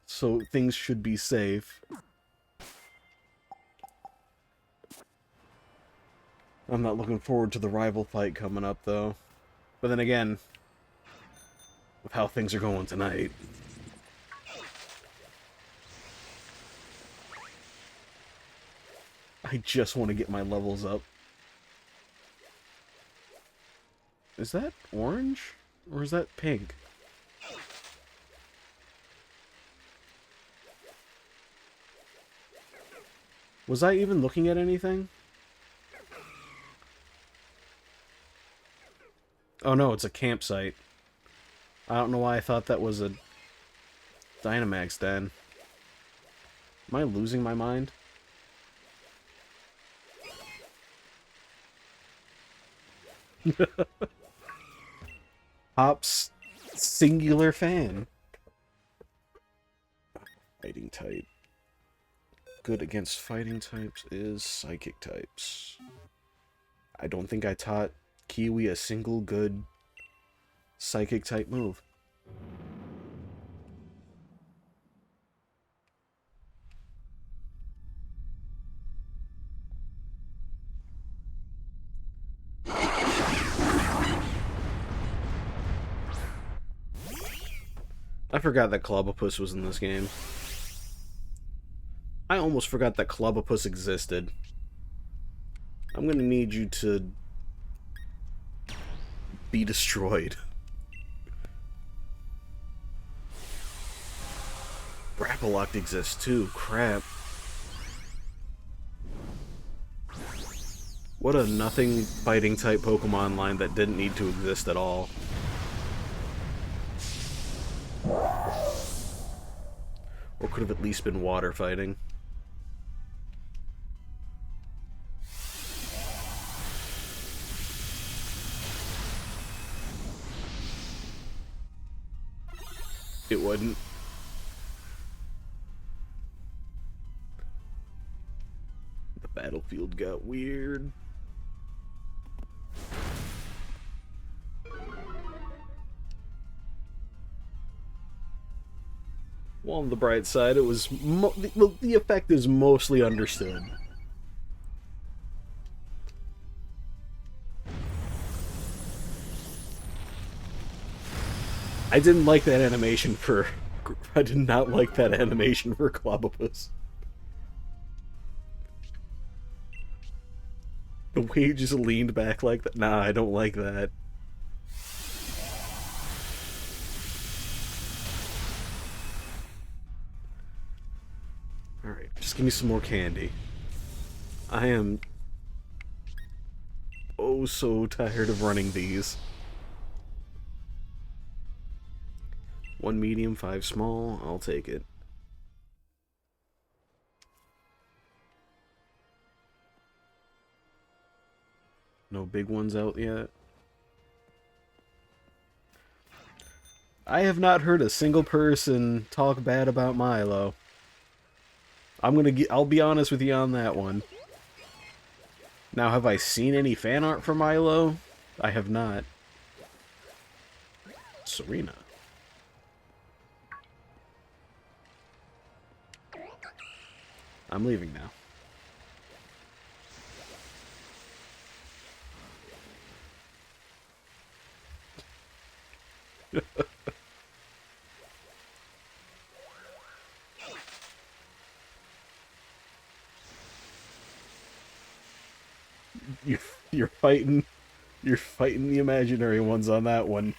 so things should be safe. I'm not looking forward to the rival fight coming up though. But then again, with how things are going tonight, I just want to get my levels up. Is that orange? Or is that pink? Was I even looking at anything? Oh no, it's a campsite. I don't know why I thought that was a Dynamax den. Am I losing my mind? Hop's singular fan. Fighting type. Good against fighting types is psychic types. I don't think I taught Kiwi a single good psychic type move. I forgot that Clobopus was in this game. I almost forgot that Clobopus existed. I'm gonna need you to be destroyed. Brapaloct exists too, crap. What a nothing fighting type Pokemon line that didn't need to exist at all. Or could have at least been water fighting. It wouldn't. The battlefield got weird. Well, on the bright side, it was the effect is mostly understood. I didn't like that animation for... I did not like that animation for Clobopus. The way he just leaned back like that. Nah, I don't like that. Just give me some more candy. I am oh so tired of running these. 1 medium, 5 small. I'll take it. No big ones out yet. I have not heard a single person talk bad about Milo. I'll be honest with you on that one. Now, have I seen any fan art for Milo? I have not. Serena. I'm leaving now. You're fighting the imaginary ones on that one.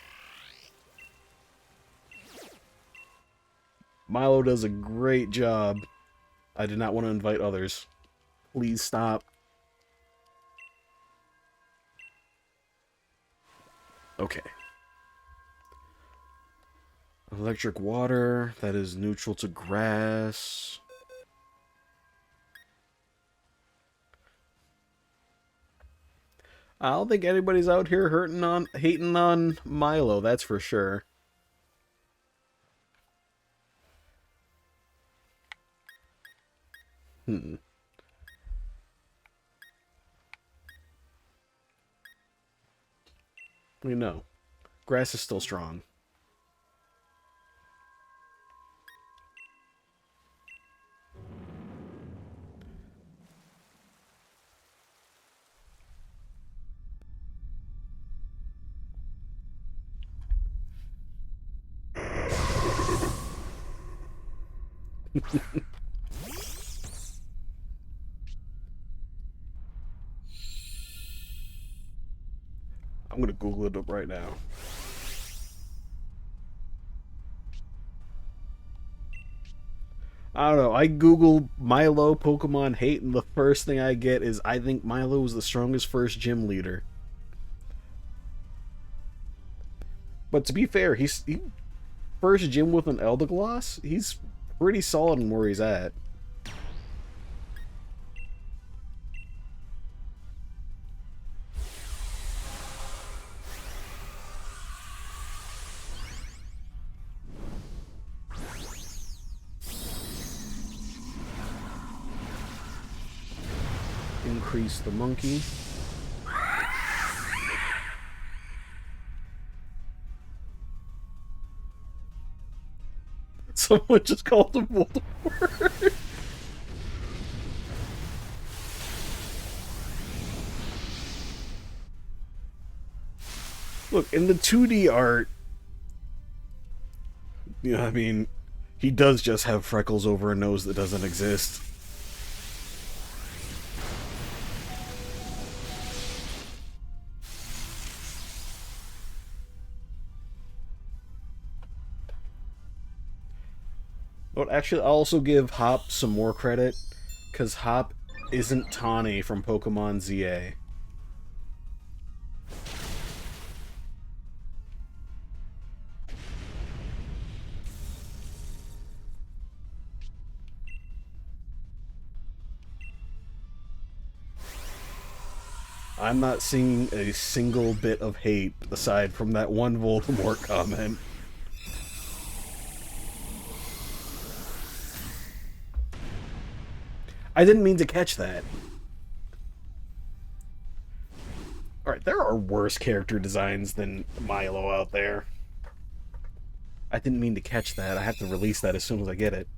Milo does a great job. I did not want to invite others. Please stop. Okay. Electric water, that is neutral to grass. I don't think anybody's out here hating on Milo, that's for sure. We know. Grass is still strong. I'm gonna Google it up right now. I don't know. I Google Milo Pokemon hate, and the first thing I get is I think Milo was the strongest first gym leader. But to be fair, he first gym with an Eldegoss. He's pretty solid in where he's at. Increase the monkey. Someone just called him Voldemort. Look, in the 2D art, you know, I mean, he does just have freckles over a nose that doesn't exist. But actually, I'll also give Hop some more credit, because Hop isn't Tawny from Pokemon ZA. I'm not seeing a single bit of hate aside from that one Voldemort comment. I didn't mean to catch that. Alright, there are worse character designs than Milo out there. I didn't mean to catch that. I have to release that as soon as I get it.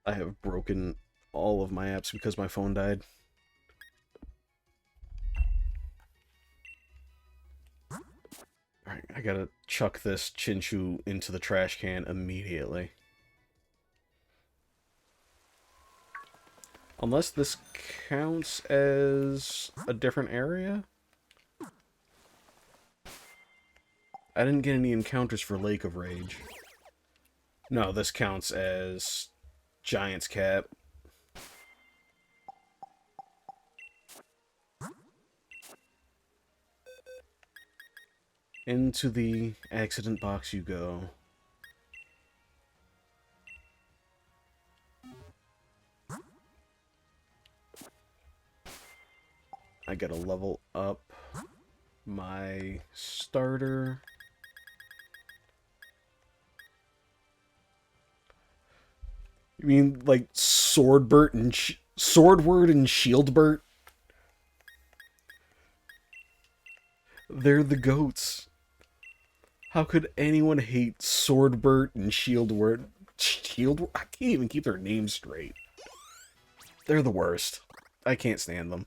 I have broken all of my apps because my phone died. Alright, I gotta chuck this Chinchu into the trash can immediately. Unless this counts as a different area? I didn't get any encounters for Lake of Rage. No, this counts as Giant's Cap. Into the accident box you go. I gotta level up my starter. You mean like Swordward and Shieldbert? They're the goats. How could anyone hate Swordbert and Shieldward? I can't even keep their names straight. They're the worst. I can't stand them.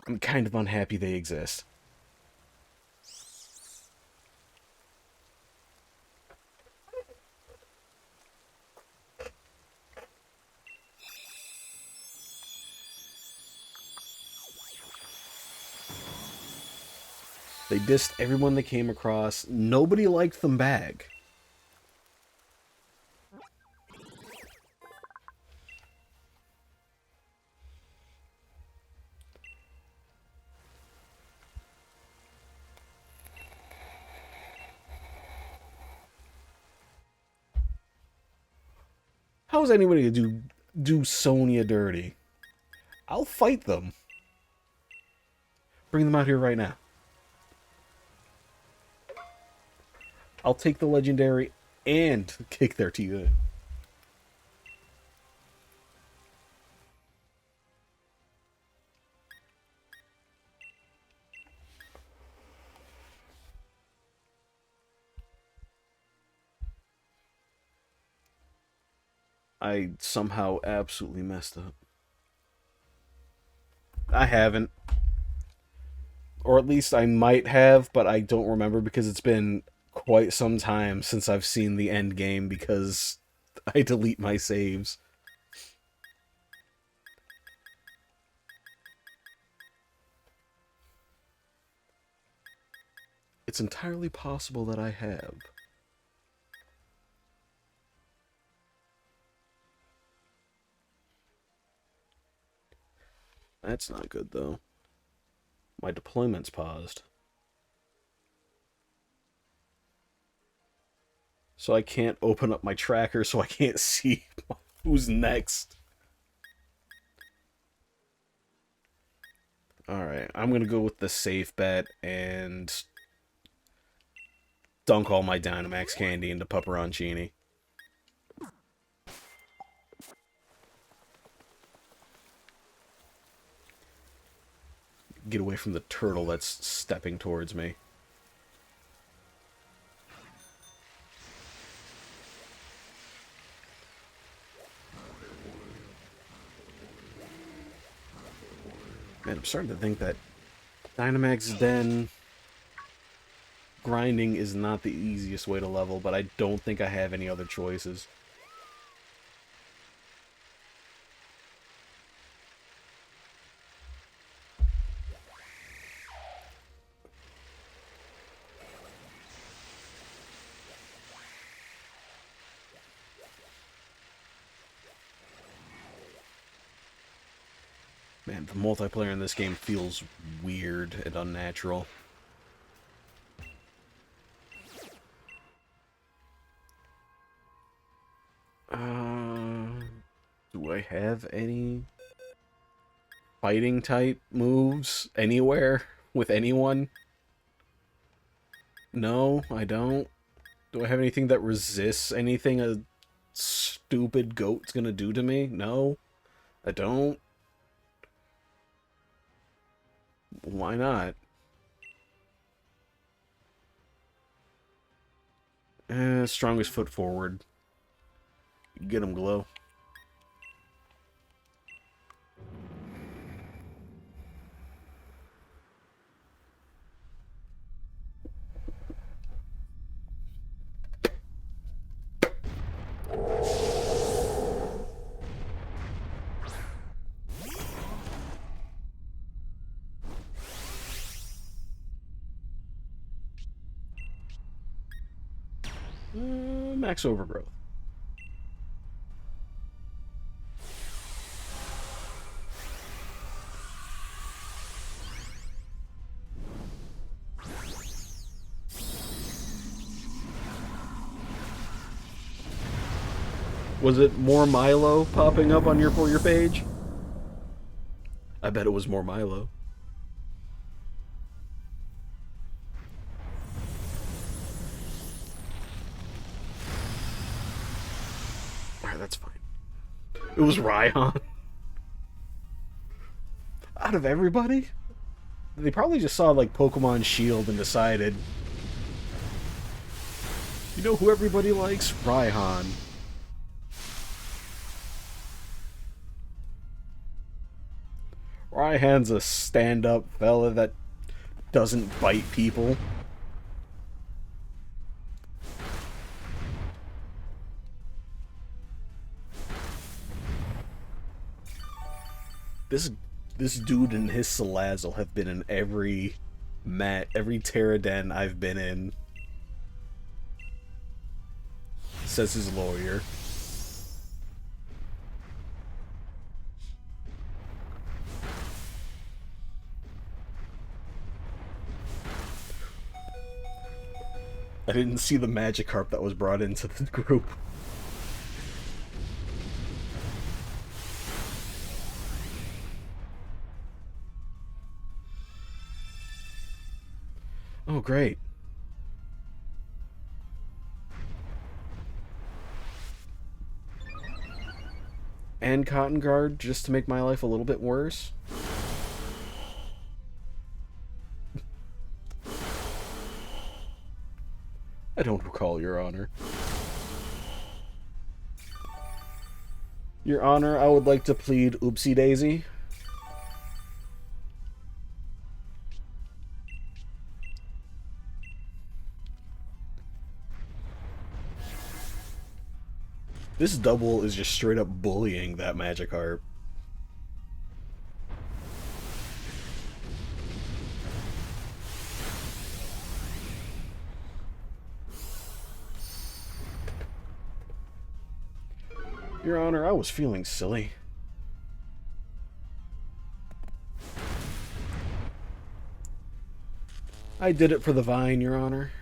I'm kind of unhappy they exist. They dissed everyone they came across. Nobody liked them back. How is anybody gonna do Sonya dirty? I'll fight them. Bring them out here right now. I'll take the legendary and kick their teeth in. I somehow absolutely messed up. I haven't. Or at least I might have, but I don't remember because it's been quite some time since I've seen the end game because I delete my saves. It's entirely possible that I have. That's not good, though. My deployment's paused. So I can't open up my tracker, so I can't see who's next. Alright, I'm gonna go with the safe bet and dunk all my Dynamax candy into Pepperoncini. Get away from the turtle that's stepping towards me. Man, I'm starting to think that Dynamax Den grinding is not the easiest way to level, but I don't think I have any other choices. Man, the multiplayer in this game feels weird and unnatural. Do I have any fighting type moves anywhere with anyone? No, I don't. Do I have anything that resists anything a stupid goat's gonna do to me? No, I don't. Why not? Strongest foot forward. Get him, Glow. max overgrowth. Was it more Milo popping up on your For You page? I bet it was more Milo. Alright, that's fine. It was Raihan. Out of everybody? They probably just saw, like, Pokemon Shield and decided, you know who everybody likes? Raihan. Raihan's a stand-up fella that doesn't bite people. This dude and his Salazzle have been in every Terraden I've been in. Says his lawyer. I didn't see the Magikarp that was brought into the group. Oh, great. And Cotton Guard, just to make my life a little bit worse. I don't recall, Your Honor. Your Honor, I would like to plead Oopsie Daisy. This double is just straight up bullying that Magikarp. Your Honor, I was feeling silly. I did it for the vine, Your Honor.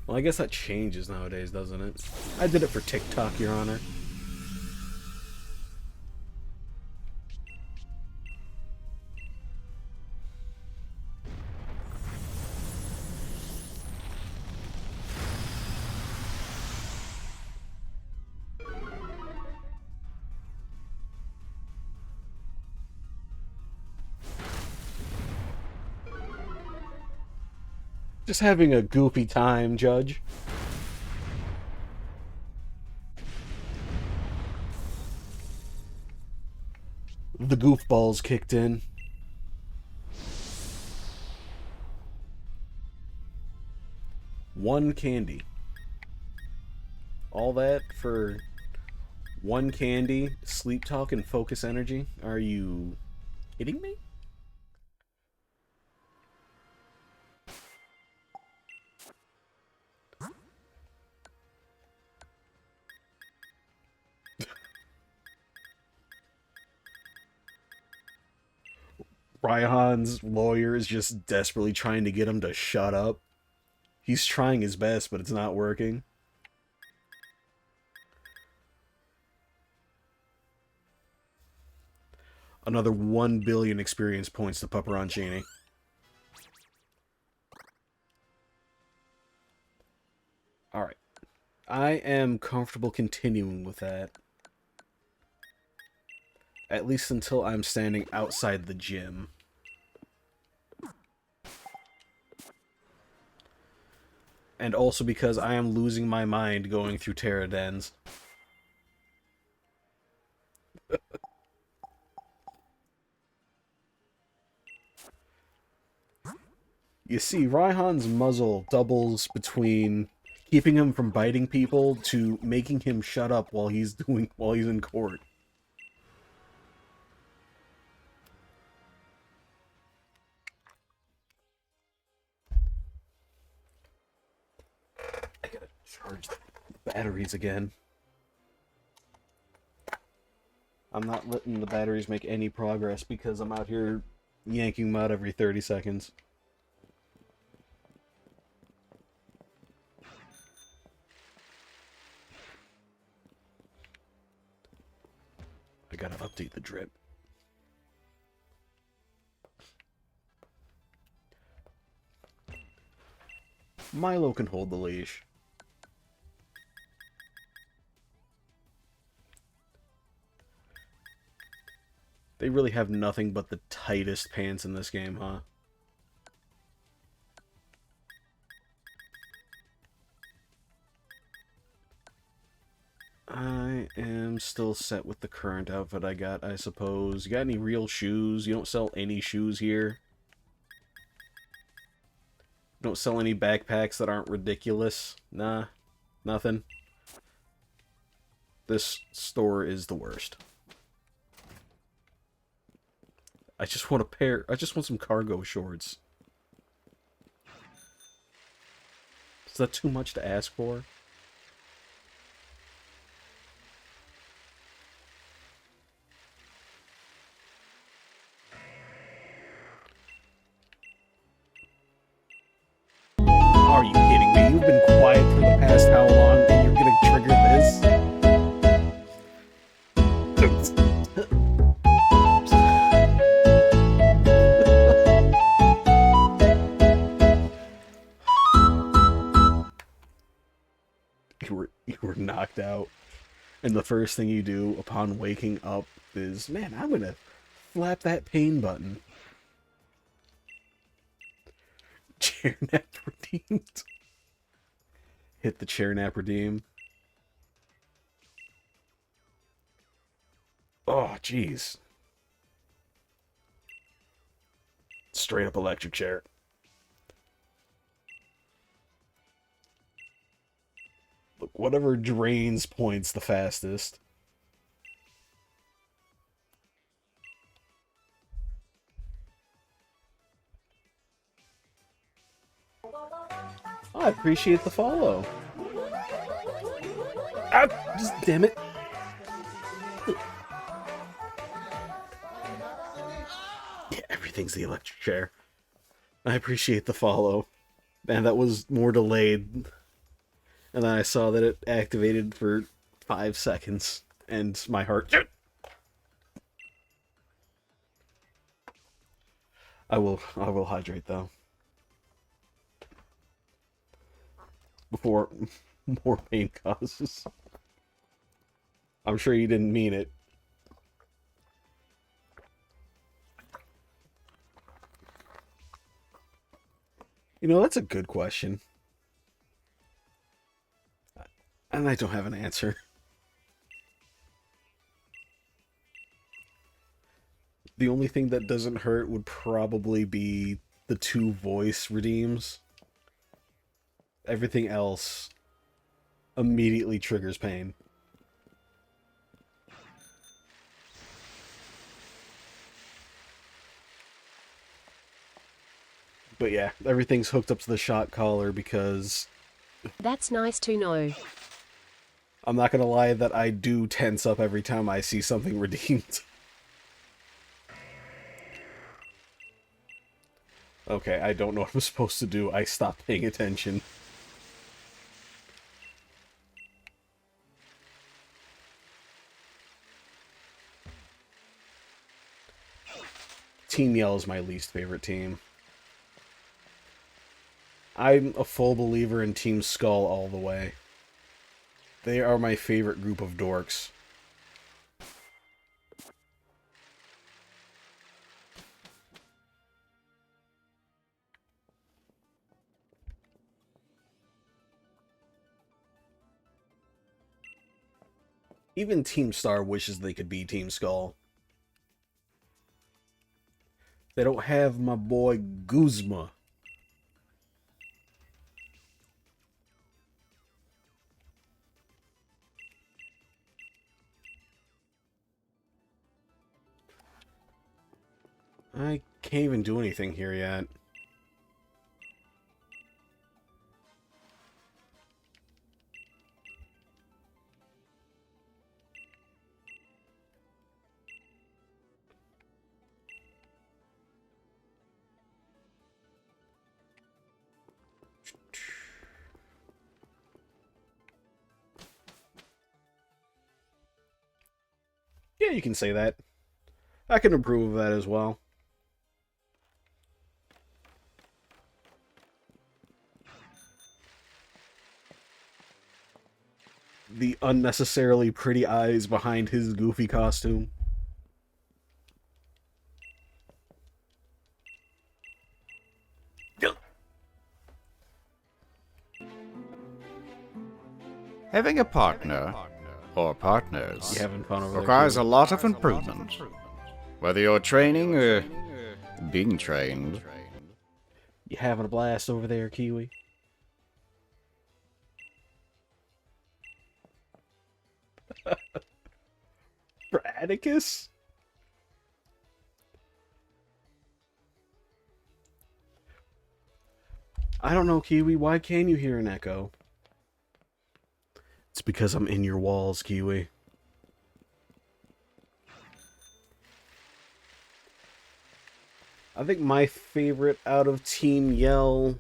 Well, I guess that changes nowadays, doesn't it? I did it for TikTok, Your Honor. Just having a goofy time, Judge. The goofballs kicked in. One candy. All that for one candy, sleep talk, and focus energy? Are you kidding me? Raihan's lawyer is just desperately trying to get him to shut up. He's trying his best, but it's not working. Another 1 billion experience points to Pepperoncini. Alright. I am comfortable continuing with that. At least until I'm standing outside the gym. And also because I am losing my mind going through Terradens. You see, Raihan's muzzle doubles between keeping him from biting people to making him shut up while he's in court. Charge the batteries again. I'm not letting the batteries make any progress because I'm out here yanking them out every 30 seconds. I gotta update the drip. Milo can hold the leash. They really have nothing but the tightest pants in this game, huh? I am still set with the current outfit I got, I suppose. You got any real shoes? You don't sell any shoes here? You don't sell any backpacks that aren't ridiculous? Nah, nothing. This store is the worst. I just want a pair. I just want some cargo shorts. Is that too much to ask for? Are you kidding me? You've been quiet for the past how long, and you're gonna trigger this? You were knocked out, and the first thing you do upon waking up is, man, I'm gonna flap that pain button. Chair nap redeemed. Hit the chair nap redeem. Oh, jeez. Straight up electric chair. Look, whatever drains points the fastest. Oh, I appreciate the follow. Ah, just damn it. Yeah, everything's the electric chair. I appreciate the follow. Man, that was more delayed. And then I saw that it activated for 5 seconds. And my heart... I will hydrate, though. Before more pain causes. I'm sure you didn't mean it. You know, that's a good question. And I don't have an answer. The only thing that doesn't hurt would probably be the 2 voice redeems. Everything else immediately triggers pain. But yeah, everything's hooked up to the shot collar because... That's nice to know. I'm not gonna lie that I do tense up every time I see something redeemed. Okay, I don't know what I'm supposed to do. I stopped paying attention. Team Yell is my least favorite team. I'm a full believer in Team Skull all the way. They are my favorite group of dorks. Even Team Star wishes they could be Team Skull. They don't have my boy Guzma. I can't even do anything here yet. You can say that. I can approve of that as well. The unnecessarily pretty eyes behind his goofy costume. Having a partner, or partners, You having fun over there, requires a Kiwi? lot of improvement. Whether you're training or being trained. You having a blast over there, Kiwi? For Atticus? I don't know, Kiwi. Why can you hear an echo? It's because I'm in your walls, Kiwi. I think my favorite out of Team Yell,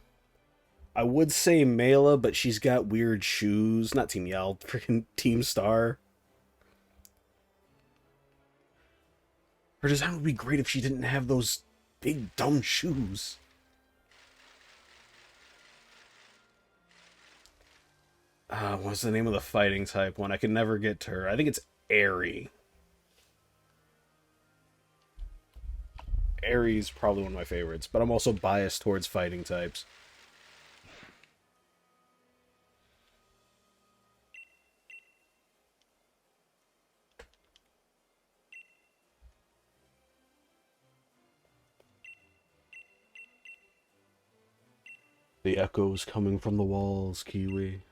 I would say Mela, but she's got weird shoes. Not Team Yell, freaking Team Star. Her design would be great if she didn't have those big dumb shoes. What's the name of the fighting type one? I can never get to her. I think it's Airy. Airy's probably one of my favorites, but I'm also biased towards fighting types. The echoes coming from the walls, Kiwi.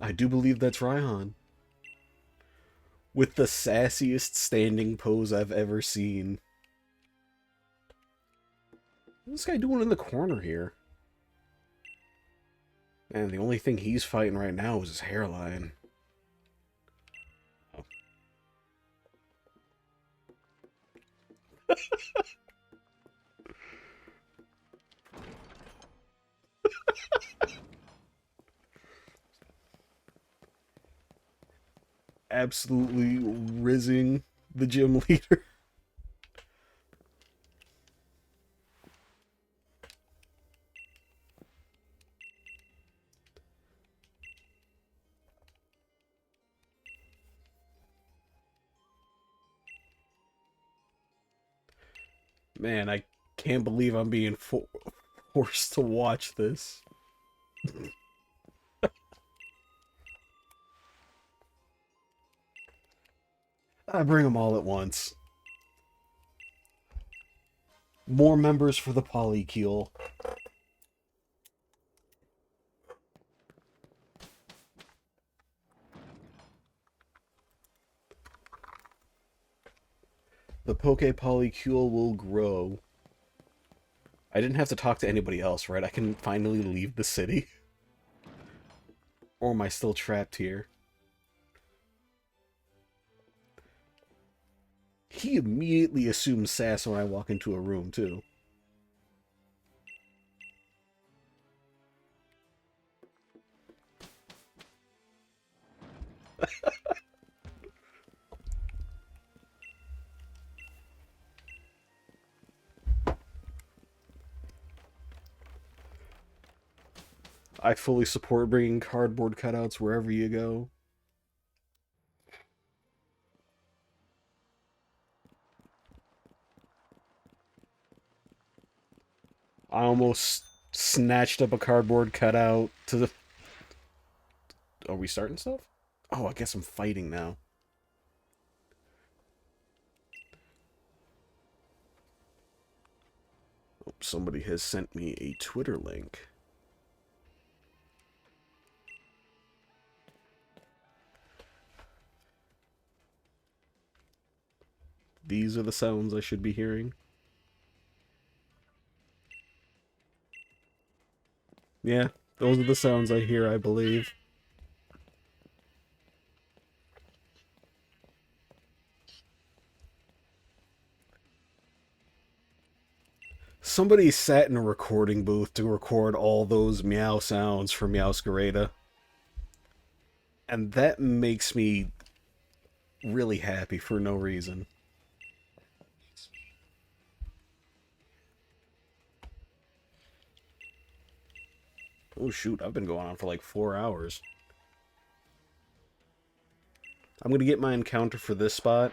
I do believe that's Raihan. With the sassiest standing pose I've ever seen. What's this guy doing in the corner here? Man, the only thing he's fighting right now is his hairline. Oh. Absolutely rizzing the gym leader. Man, I can't believe I'm being forced to watch this. I bring them all at once. More members for the Polycule. The Poke Polycule will grow. I didn't have to talk to anybody else, right? I can finally leave the city. Or am I still trapped here? He immediately assumes sass when I walk into a room, too. I fully support bringing cardboard cutouts wherever you go. I almost snatched up a cardboard cutout to the... Are we starting stuff? Oh, I guess I'm fighting now. Oh, somebody has sent me a Twitter link. These are the sounds I should be hearing. Yeah, those are the sounds I hear, I believe. Somebody sat in a recording booth to record all those meow sounds for Meowscarada. And that makes me really happy for no reason. Oh shoot, I've been going on for like 4 hours. I'm gonna get my encounter for this spot.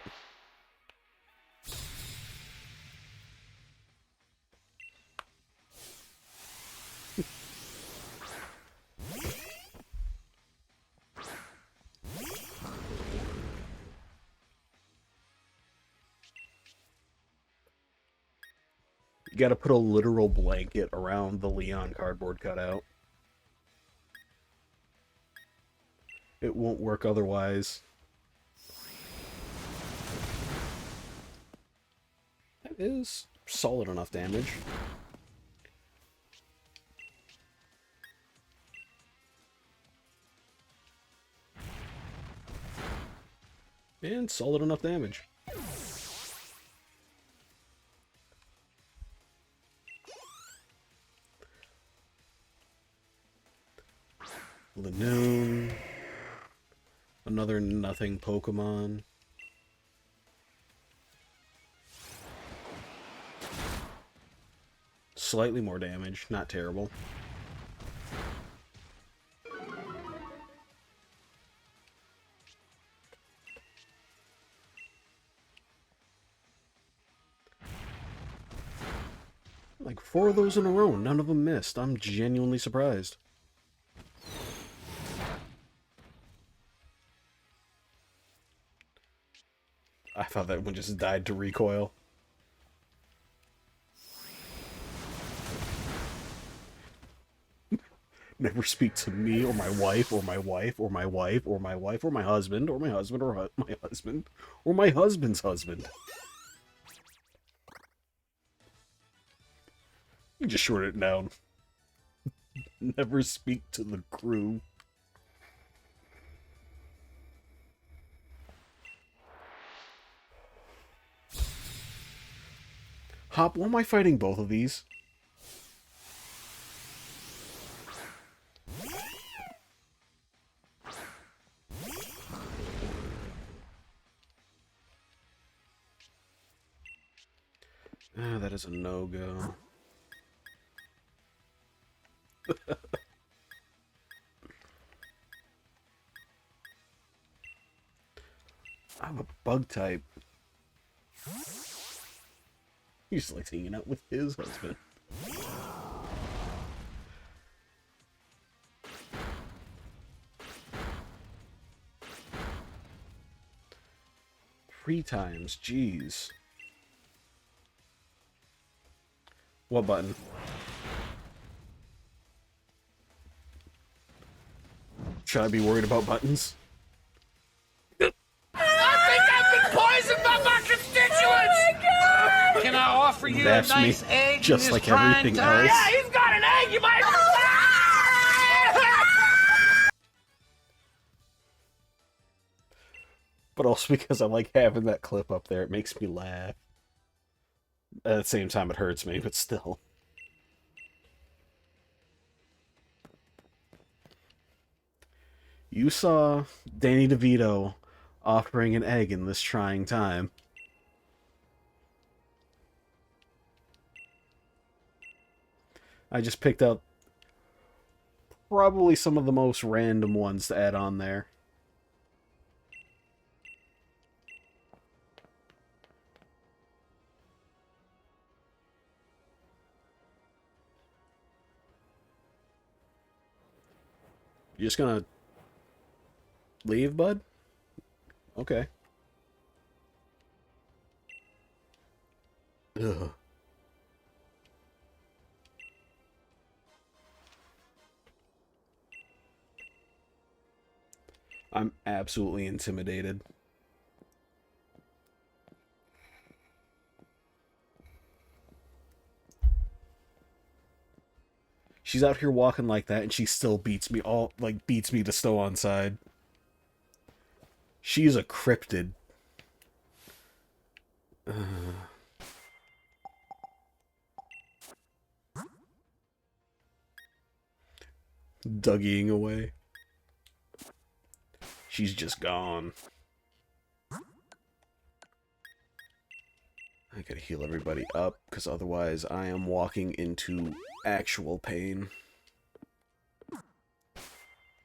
You gotta put a literal blanket around the Leon cardboard cutout. It won't work otherwise. That is solid enough damage. And solid enough damage. Linoone. Another nothing Pokemon. Slightly more damage, not terrible. Like 4 of those in a row, none of them missed. I'm genuinely surprised. I thought that one just died to recoil. Never speak to me or my wife or my wife or my wife or my wife or my husband or my husband or my husband or my husband's husband. You just short it down. Never speak to the crew. Hop, why am I fighting both of these? Ah, that is a no-go. I'm a bug type. He just likes hanging out with his husband. Three times, jeez. What button? Should I be worried about buttons? I think I've been poisoned by my constituents! Oh my God! Can I offer you That's a nice me, egg just in like this trying everything time? else. Yeah, he's got an egg, you might... But also because I like having that clip up there, it makes me laugh. At the same time, it hurts me, but still. You saw Danny DeVito offering an egg in this trying time. I just picked up probably some of the most random ones to add on there. You just gonna leave, bud? Okay. Ugh. I'm absolutely intimidated. She's out here walking like that, and she still beats me beats me to stow on side. She's a cryptid. Dougieing away. She's just gone. I gotta heal everybody up, because otherwise I am walking into actual pain.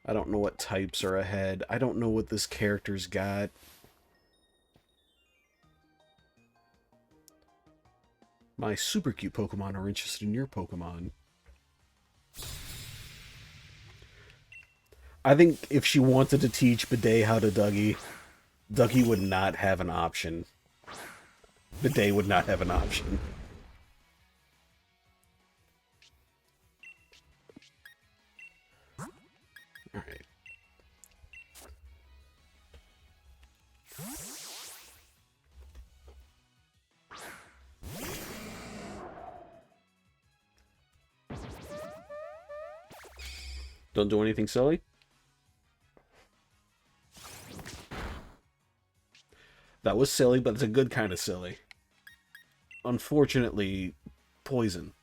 I don't know what types are ahead. I don't know what this character's got. My super cute Pokemon are interested in your Pokemon. I think if she wanted to teach Bidet how to Dougie, Dougie would not have an option. Bidet would not have an option. Alright. Don't do anything silly. That was silly, but it's a good kind of silly. Unfortunately, poison.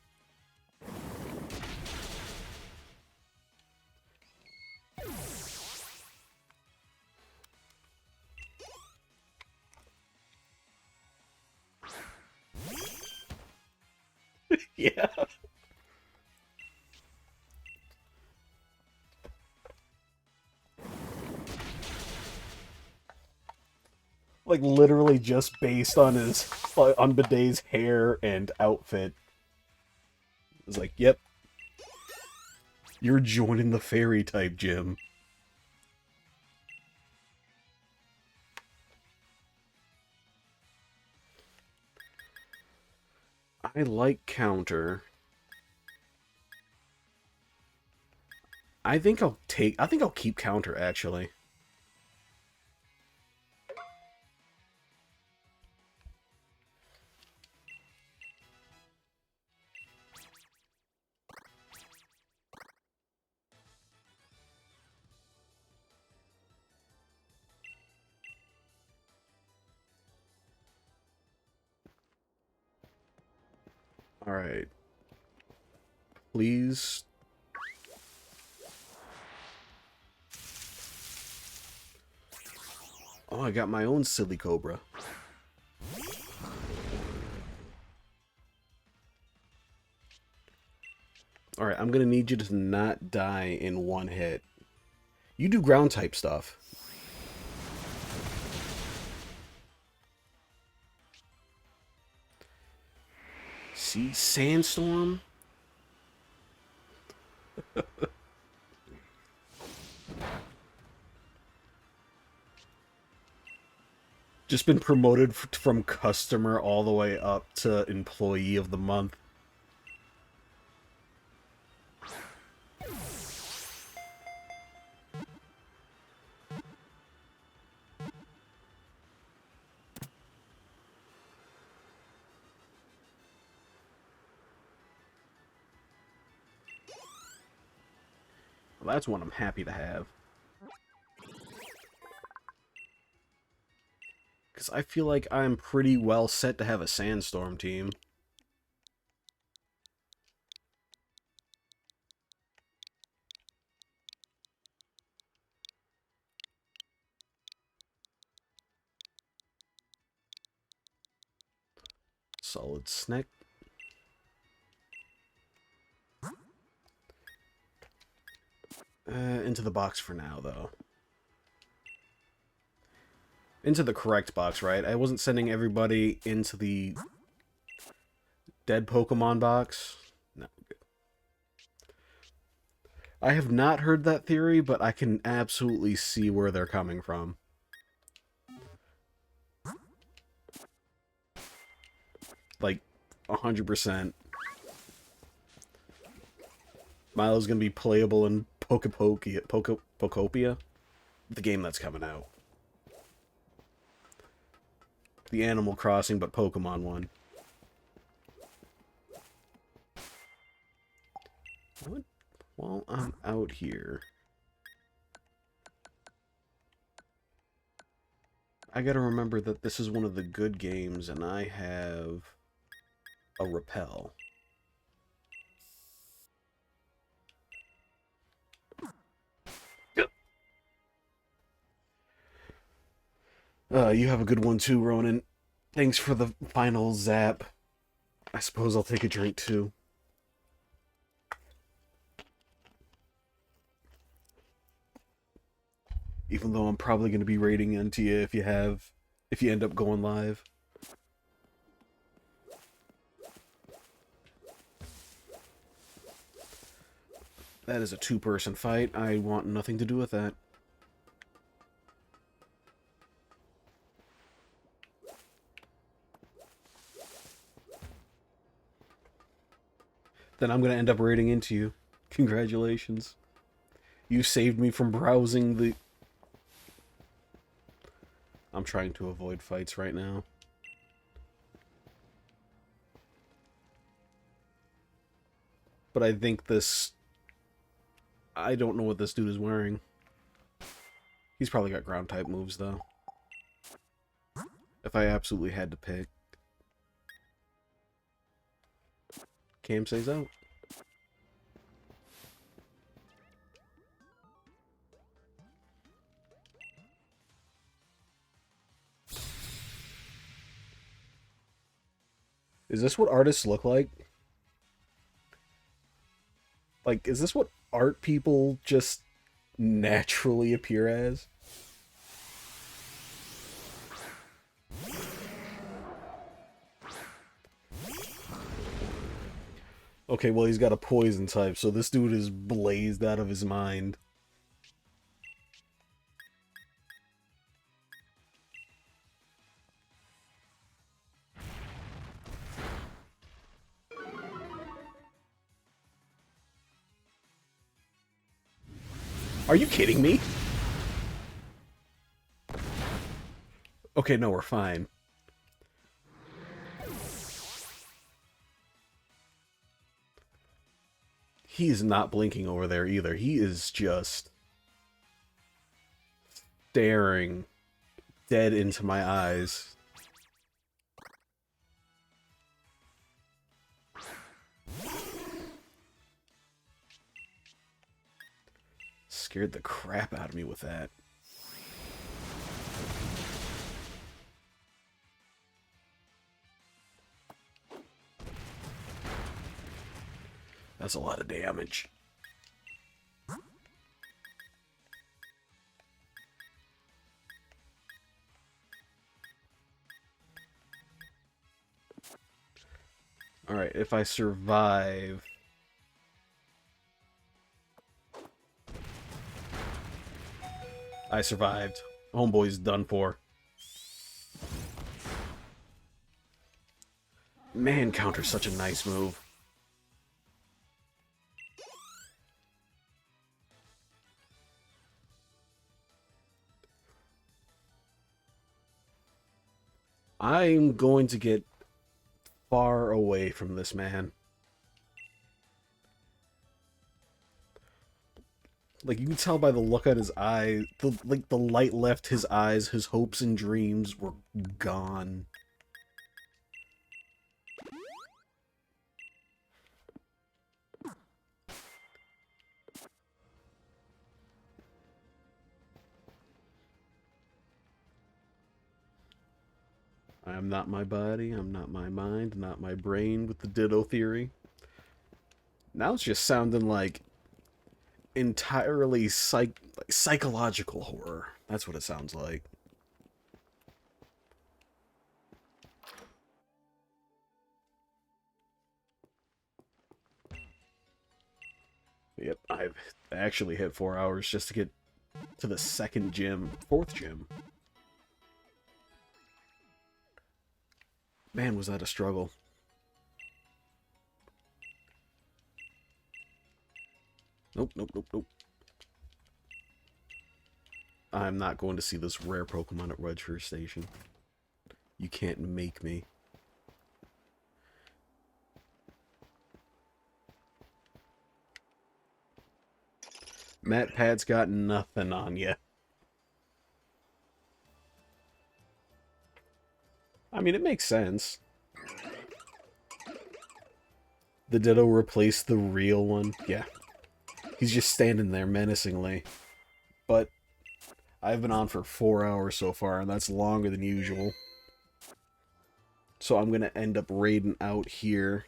Yeah. Like, literally just based on on Bidet's hair and outfit. It's like, yep. You're joining the fairy type gym. I like counter. I think I'll keep counter, actually. Alright. Please. Oh, I got my own silly cobra. Alright, I'm gonna need you to not die in one hit. You do ground type stuff. See? Sandstorm? Just been promoted from customer all the way up to employee of the month. Well, that's one I'm happy to have. Because I feel like I'm pretty well set to have a Sandstorm team. Solid Snake. Into the box for now, though. Into the correct box, right? I wasn't sending everybody into the dead Pokemon box. No. I have not heard that theory, but I can absolutely see where they're coming from. Like, 100%. Milo's gonna be playable in Pokopia? The game that's coming out. The Animal Crossing, but Pokemon one. What? While I'm out here, I gotta remember that this is one of the good games, and I have a Repel. You have a good one too, Ronan. Thanks for the final zap. I suppose I'll take a drink too. Even though I'm probably going to be raiding into you if you end up going live. That is a two-person fight. I want nothing to do with that. Then I'm going to end up raiding into you. Congratulations. You saved me from browsing the... I'm trying to avoid fights right now. But I think this... I don't know what this dude is wearing. He's probably got ground type moves, though. If I absolutely had to pick. Cam stays out. Is this what artists look like? Like, is this what art people just naturally appear as? Okay, well, he's got a poison type, so this dude is blazed out of his mind. Are you kidding me? Okay, no, we're fine. He is not blinking over there either. He is just staring dead into my eyes. Scared the crap out of me with that. That's a lot of damage. Alright, if I survive... I survived. Homeboy's done for. Man, counter's such a nice move. I'm going to get far away from this man. Like, you can tell by the look at his eye, the light left his eyes, his hopes and dreams were gone. I am not my body, I'm not my mind, not my brain with the ditto theory. Now it's just sounding like entirely psychological horror. That's what it sounds like. Yep, I've actually hit 4 hours just to get to the fourth gym. Man, was that a struggle. Nope, nope, nope, nope. I'm not going to see this rare Pokemon at Redford Station. You can't make me. Matt Pad's got nothing on you. I mean, it makes sense. The Ditto replaced the real one. Yeah. He's just standing there menacingly. But I've been on for 4 hours so far, and that's longer than usual. So I'm going to end up raiding out here.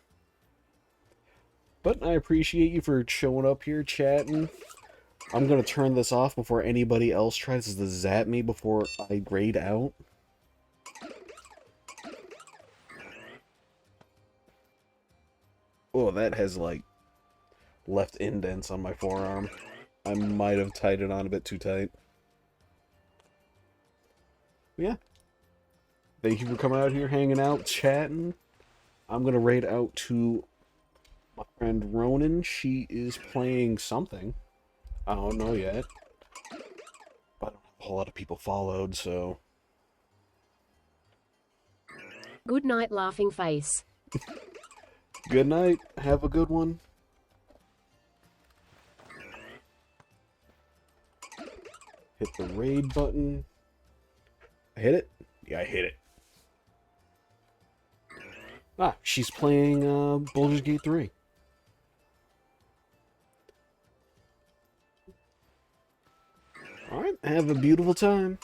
But I appreciate you for showing up here, chatting. I'm going to turn this off before anybody else tries to zap me before I raid out. Oh, that has, like, left indents on my forearm. I might have tied it on a bit too tight. Yeah. Thank you for coming out here, hanging out, chatting. I'm going to raid out to my friend Ronan. She is playing something. I don't know yet. But I don't have a whole lot of people followed, so... Good night, laughing face. Good night. Have a good one. Hit the raid button. I hit it? Yeah, I hit it. Ah, she's playing Baldur's Gate 3. Alright, have a beautiful time.